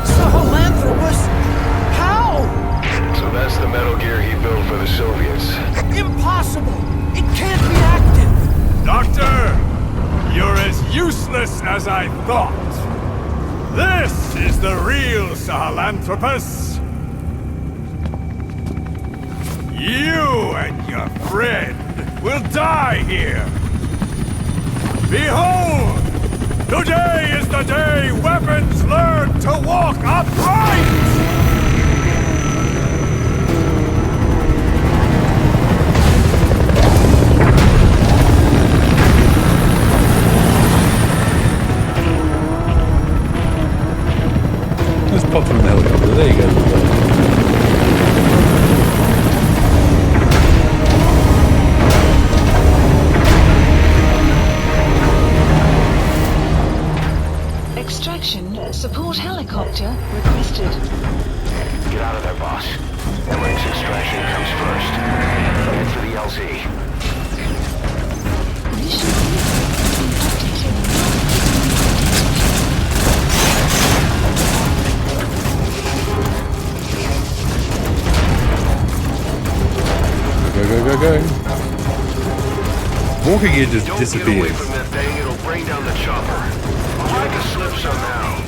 Sahelanthropus? How? So that's the Metal Gear he built for the Soviets. Impossible! It can't be active! Doctor, you're as useless as I thought. This is the real Sahelanthropus. You and your friend will die here. Behold! Today is the day weapons learn to walk upright! Let's pop from the helicopter. There you go. Extraction support helicopter requested. Get out of there, boss. Quick's extraction comes first. Head for the LZ. Mission updated. Go. Walking here just Don't disappears. get away from that thing, it'll bring down the chopper. Make a slip somehow.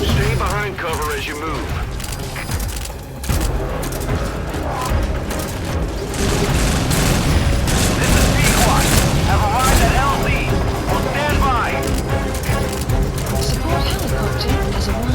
Stay behind cover as you move. This is Pequod. Have arrived at LZ. Will stand by. Support helicopter has arrived.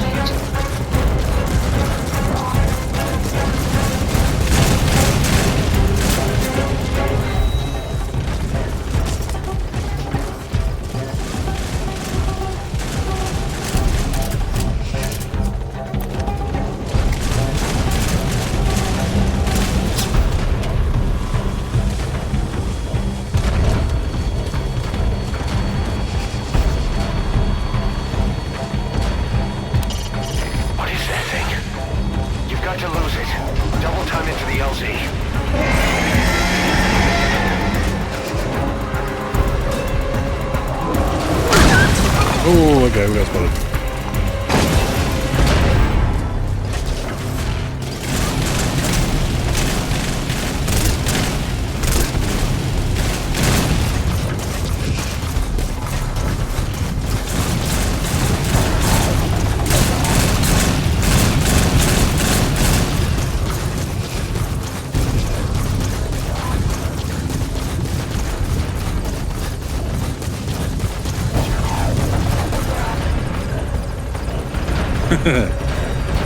What is that thing? You've got to lose it. Double time into the LZ. Oh, okay, we got spotted.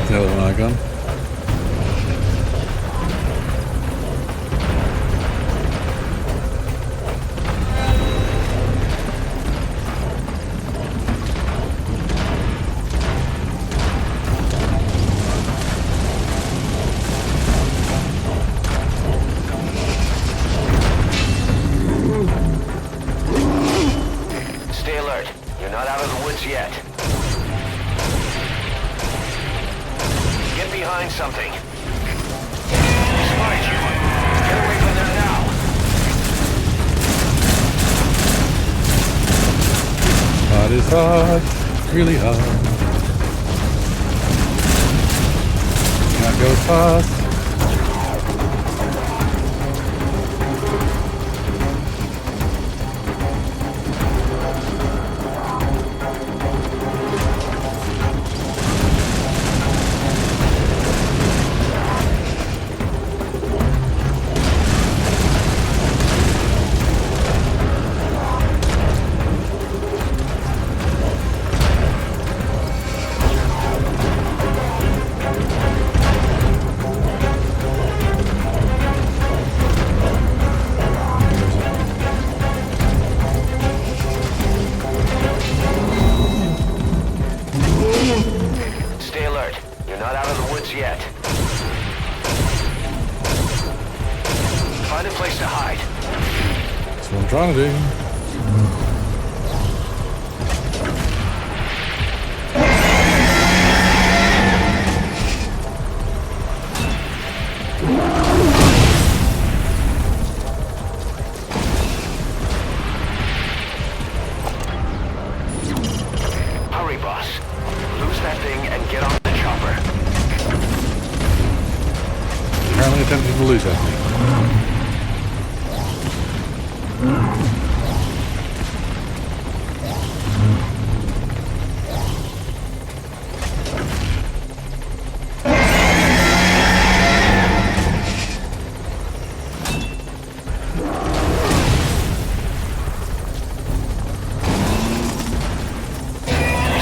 Tell it when I come. alert. You're not out of the woods yet. Get behind something. Spies you. Get away from there now. Hard is hard. Really hard. Can't go fast. Stay alert. You're not out of the woods yet. Find a place to hide. That's what I'm trying to do. Hurry, boss. Lose that thing and get on the chopper. Apparently attempting to lose that thing.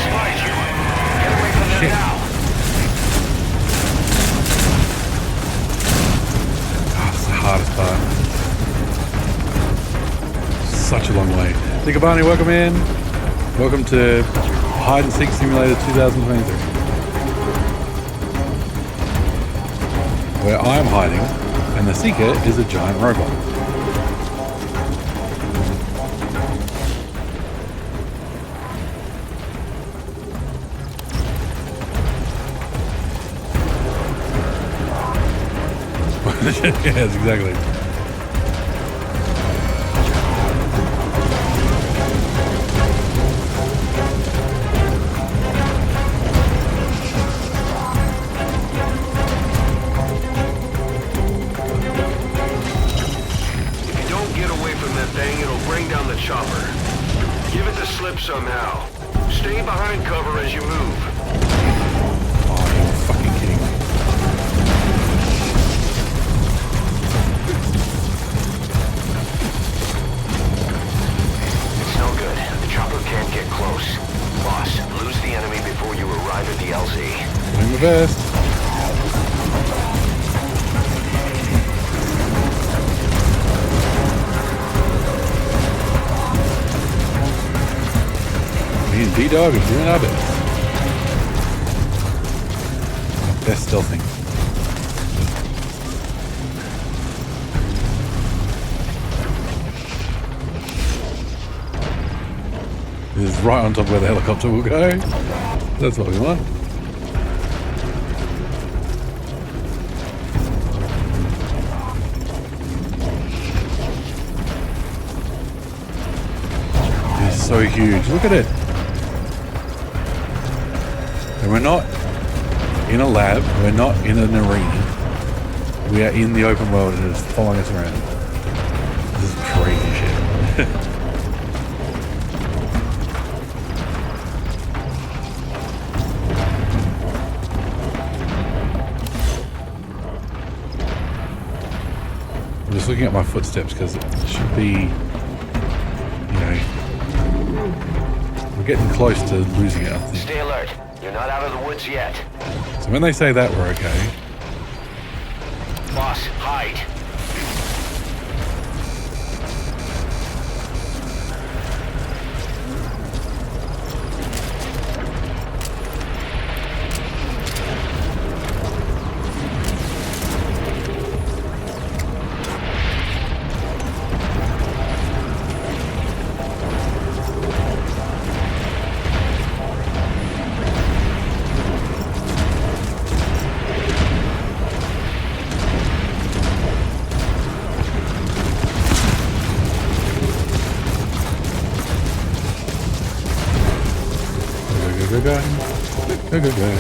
Spies you. Get away from there now. That's the hardest part. Such a long way. Nikabani, welcome in. Welcome to Hide and Seek Simulator 2023. Where I'm hiding, and the seeker is a giant robot. Yes, exactly. If you don't get away from that thing, it'll bring down the chopper. Give it the slip somehow. Stay behind cover as you move. Oh, you're fucking kidding me. It's no good. The chopper can't get close. Boss, lose the enemy before you arrive at the LZ. Doing my best. Me and D-Dog are doing our best. Our best stealthing. This is right on top of where the helicopter will go. That's what we want. It's so huge. Look at it. And we're not in a lab. We're not in an arena. We are in the open world and it's following us around. This is crazy shit. I'm just looking at my footsteps because it should be, you know, we're getting close to losing it, I think. Stay alert. You're not out of the woods yet. So when they say that, we're okay. Boss, hide. Go, go, go, go, go.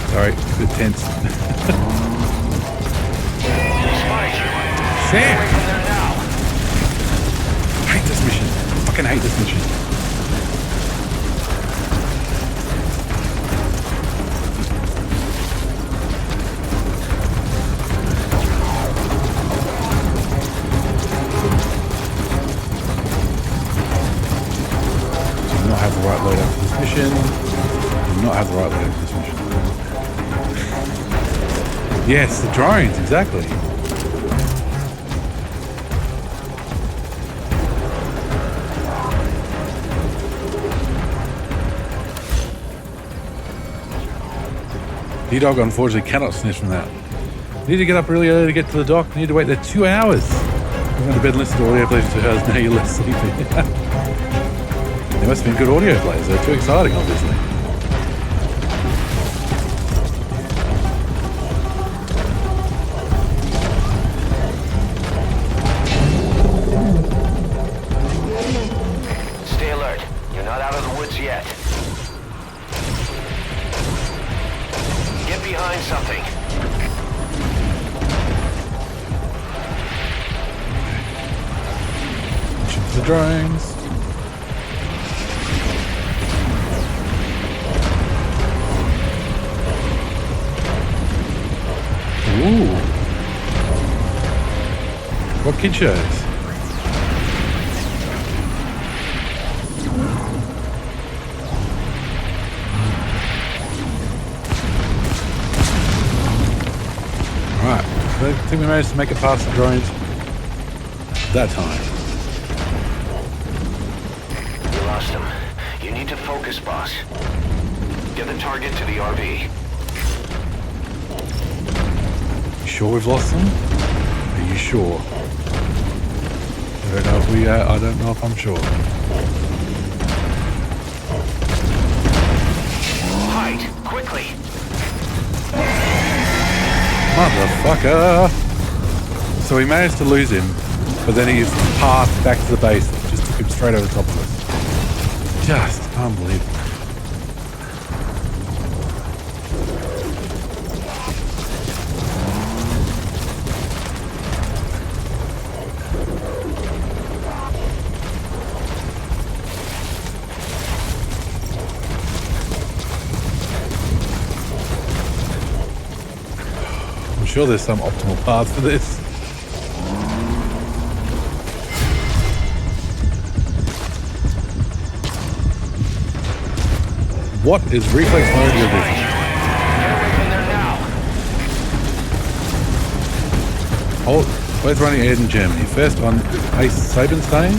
Sorry, a bit tense. Sam! I hate this mission. I fucking hate this mission. Do not have the right loadout for this mission. Do not have the right loadout for this mission. Yes, the drones, exactly. D-Dog unfortunately cannot snitch from that. Need to get up really early to get to the dock. Need to wait there 2 hours. I'm going to bed and listen to audio plays 2 hours. Now you're less sleepy. There must have been good audio plays. They're too exciting, obviously. Stay alert. You're not out of the woods yet. Get behind something. Shoot the drones. Ooh. What kid shows? Alright, I think we managed to make it past the drones that time. You lost him. You need to focus, boss. Get the target to the RV. You sure we've lost them? Are you sure? I don't know if we are. I don't know if I'm sure. Hide, quickly. Motherfucker! So we managed to lose him, but then he passed back to the base that just took him straight over the top of us. Just unbelievable. I'm sure there's some optimal path for this. What is reflex mode with this? Hold, both running ahead in Germany. First on Ace Sabenstein,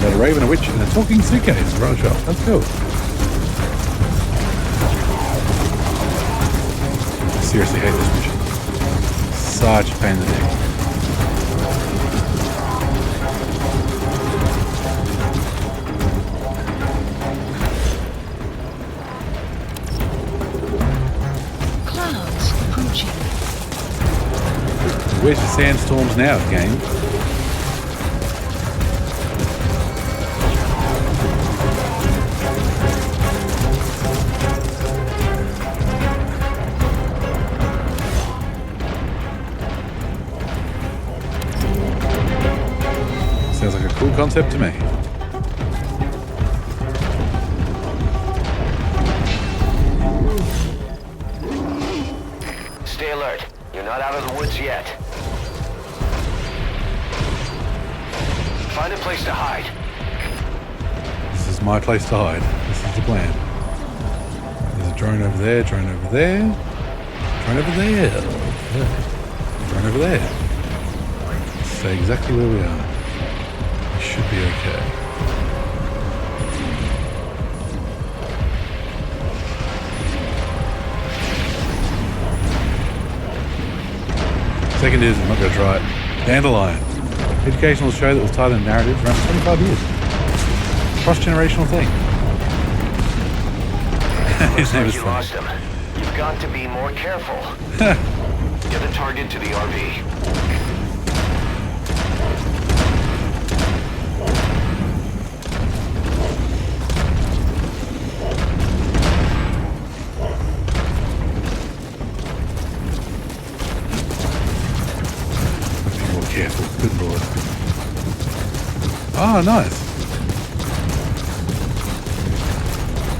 got a Raven, a Witch, and a talking suitcase. Run shot. Let's go. I seriously hate this mission. Such a pain in the neck. Clouds approaching. Where's your sandstorms now, game? Sounds like a cool concept to me. Stay alert. You're not out of the woods yet. Find a place to hide. This is my place to hide. This is the plan. There's a drone over there, drone over there, drone over there, drone over there. Say exactly where we are. We should be okay. Second is, I'm not going to try it. Dandelion. Educational show that was tied in narratives around 25 years. Cross-generational thing. His name is You funny. lost him. You've got to be more careful. Get the target to the RV. Oh, nice.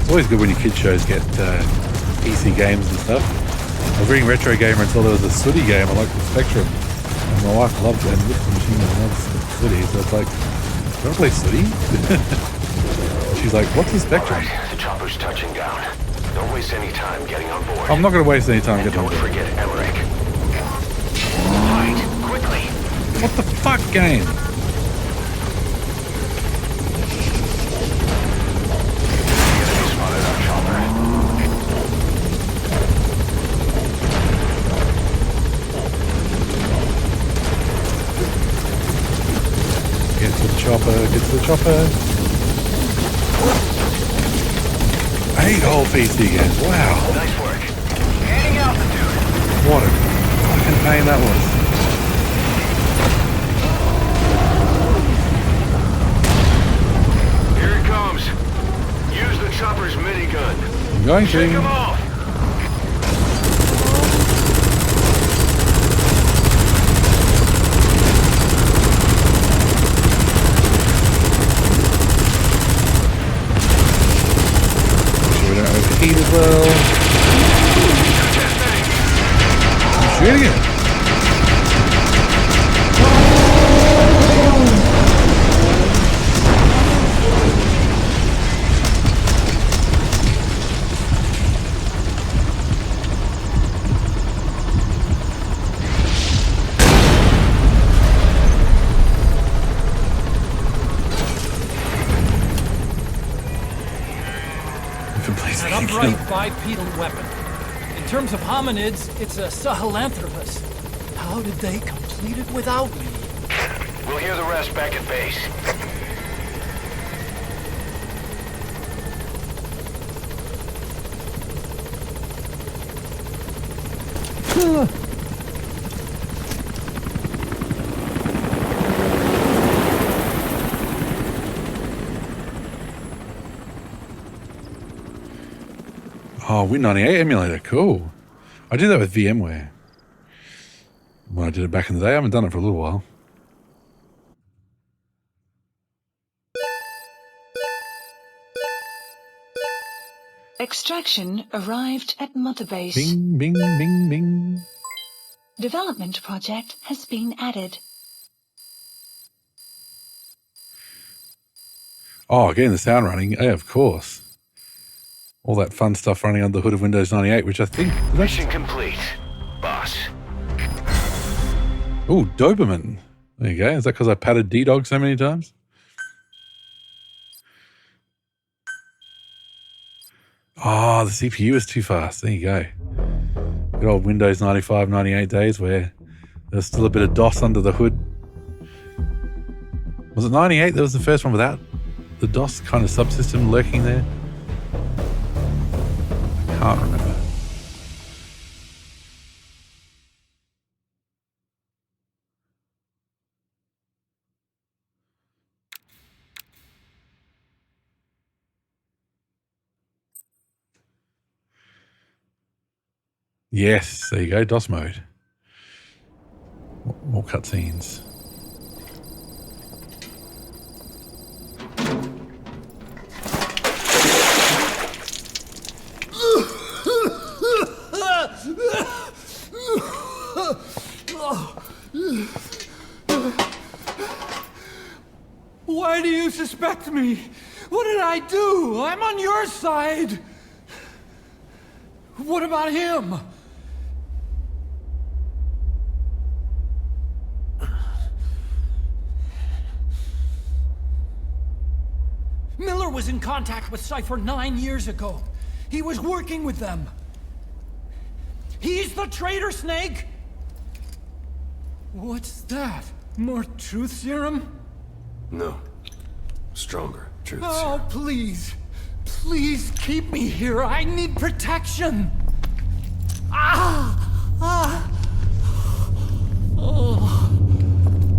It's always good when your kids shows get PC games and stuff. I was reading Retro Gamer until there was a Sooty game. I like the Spectrum. And my wife loved it. And Mythical Machine Gun loves Sooty. So it's like, do you want to play Sooty? She's like, what's the Spectrum? Right, the chopper's touching down. Don't waste any time getting on board. I'm not going to waste any time getting on Don't board. forget Emmerich. Hide, quickly. What the fuck game? Enemy spotted our chopper. Get to the chopper, get to the chopper. 8 whole PC games, wow. Nice work. Gaining altitude. What a fucking pain that was. Here it comes. Use the chopper's minigun. I'm going Shake him to. off. So we don't overheat as well. I'm shooting it. An upright bipedal weapon. In terms of hominids, it's a Sahelanthropus. How did they complete it without me? We'll hear the rest back at base. Oh, Win98 emulator, cool. I did that with VMware. When I did it back in the day, I haven't done it for a little while. Extraction arrived at Mother Base. Bing, bing, bing, bing. Development project has been added. Oh, getting the sound running. Yeah, of course. All that fun stuff running under the hood of Windows 98, which I think... Mission complete, boss. Ooh, Doberman. There you go. Is that because I patted D-Dog so many times? Oh, the CPU is too fast. There you go. Good old Windows 95, 98 days where there's still a bit of DOS under the hood. Was it 98 that was the first one without the DOS kind of subsystem lurking there? I can't remember. Yes, there you go, DOS mode. More cutscenes. Why do you suspect me? What did I do? I'm on your side. What about him? Miller was in contact with Cypher 9 years ago. He was working with them. He's the traitor, Snake! What's that? More truth serum? No. Stronger truth Oh, serum. please. Please keep me here. I need protection. Ah! Ah! Oh.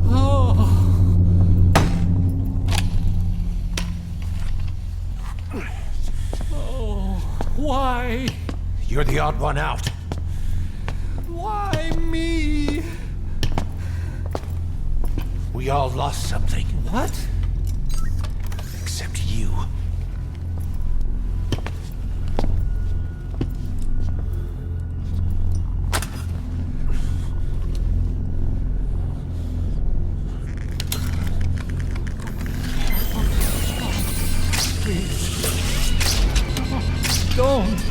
Oh. Oh. Why? You're the odd one out. Why me? We all lost something. What? except you. Don't!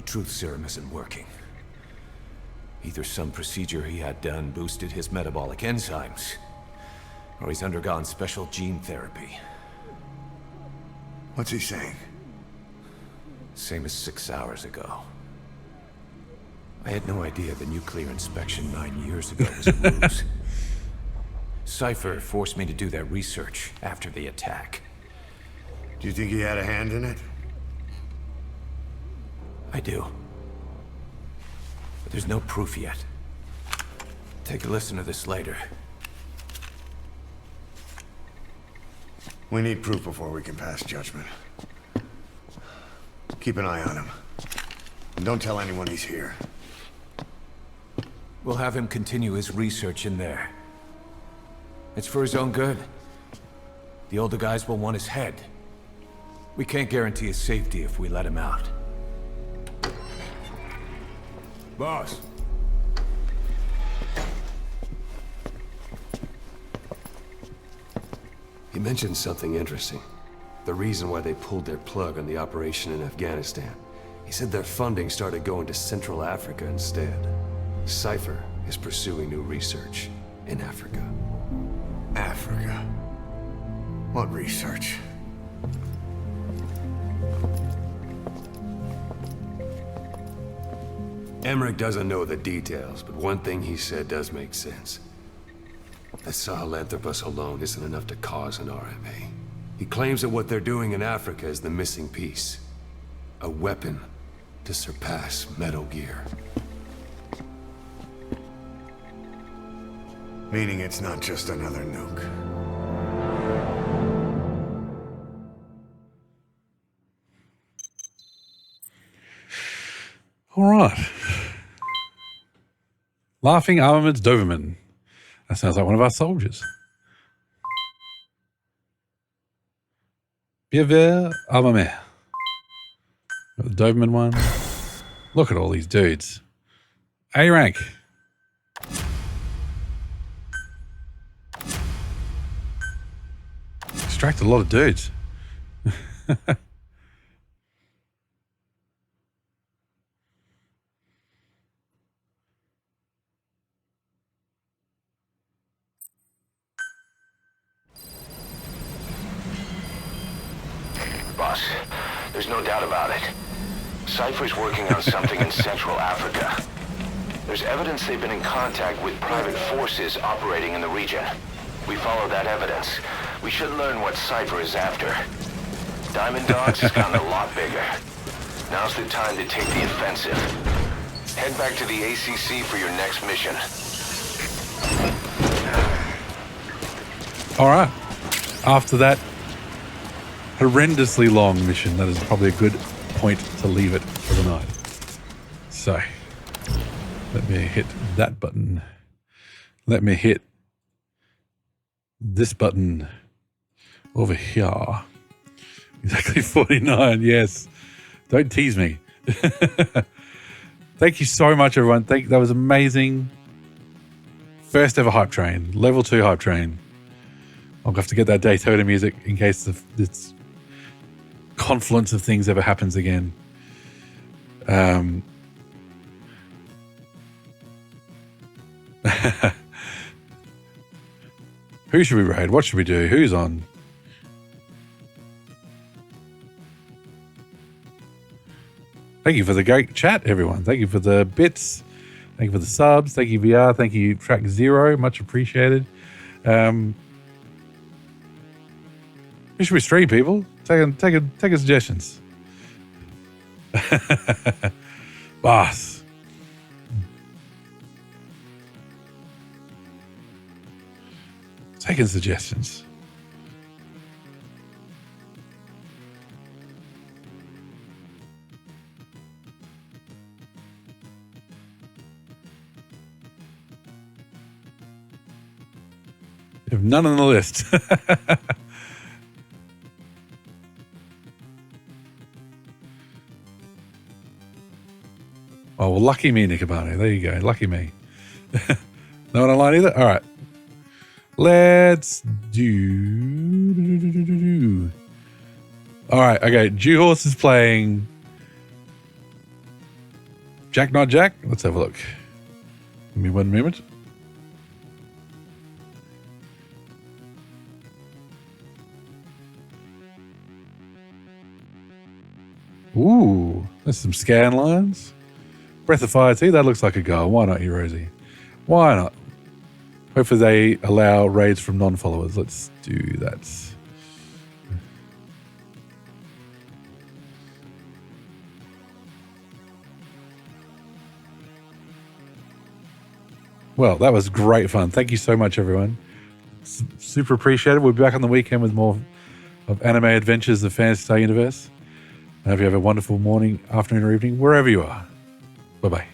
Truth serum isn't working. Either some procedure he had done boosted his metabolic enzymes, or he's undergone special gene therapy. What's he saying? Same as 6 hours ago. I had no idea the nuclear inspection 9 years ago was a ruse. Cypher forced me to do that research after the attack. Do you think he had a hand in it? I do. But there's no proof yet. Take a listen to this later. We need proof before we can pass judgment. Keep an eye on him. And don't tell anyone he's here. We'll have him continue his research in there. It's for his own good. The older guys will want his head. We can't guarantee his safety if we let him out. Boss. He mentioned something interesting. The reason why they pulled their plug on the operation in Afghanistan. He said their funding started going to Central Africa instead. Cypher is pursuing new research in Africa. Africa? What research? Emmerich doesn't know the details, but one thing he said does make sense. That Sahelanthropus alone isn't enough to cause an RMA. He claims that what they're doing in Africa is the missing piece. A weapon to surpass Metal Gear. Meaning it's not just another nuke. All right. Laughing Armaments Doberman. That sounds like one of our soldiers. Bienvenue Armament. Got the Doberman one. Look at all these dudes. A rank. Extract a lot of dudes. Boss, there's no doubt about it. Cypher's working on something in Central Africa. There's evidence they've been in contact with private forces operating in the region. We follow that evidence. We should learn what Cypher is after. Diamond Dogs has gotten a lot bigger. Now's the time to take the offensive. Head back to the ACC for your next mission. All right. After that horrendously long mission, that is probably a good point to leave it for the night. So, let me hit that button. Let me hit this button over here. Exactly 49, yes. Don't tease me. Thank you so much, everyone. That was amazing. First ever hype train. Level 2 hype train. I'll have to get that Daytona music in case this confluence of things ever happens again. Who should we raid? What should we do? Who's on? Thank you for the great chat, everyone. Thank you for the bits. Thank you for the subs. Thank you, VR. Thank you, Track Zero. Much appreciated. Who should we stream, people? Take suggestions. Boss. Taking suggestions. You have none on the list. Oh, well, lucky me, Nicobano. There you go. Lucky me. No one online either? All right. Let's do. All right. Okay. Horse is playing Jack Not Jack. Let's have a look. Give me 1 moment. Ooh, there's some scan lines. Breath of Fire too. That looks like a goal. Why not, Rosie? Why not? Hopefully they allow raids from non-followers. Let's do that. Well, that was great fun. Thank you so much, everyone. Super appreciated. We'll be back on the weekend with more of Anime Adventures of Phantasy Star Universe. I hope you have a wonderful morning, afternoon, or evening, wherever you are. Bye-bye.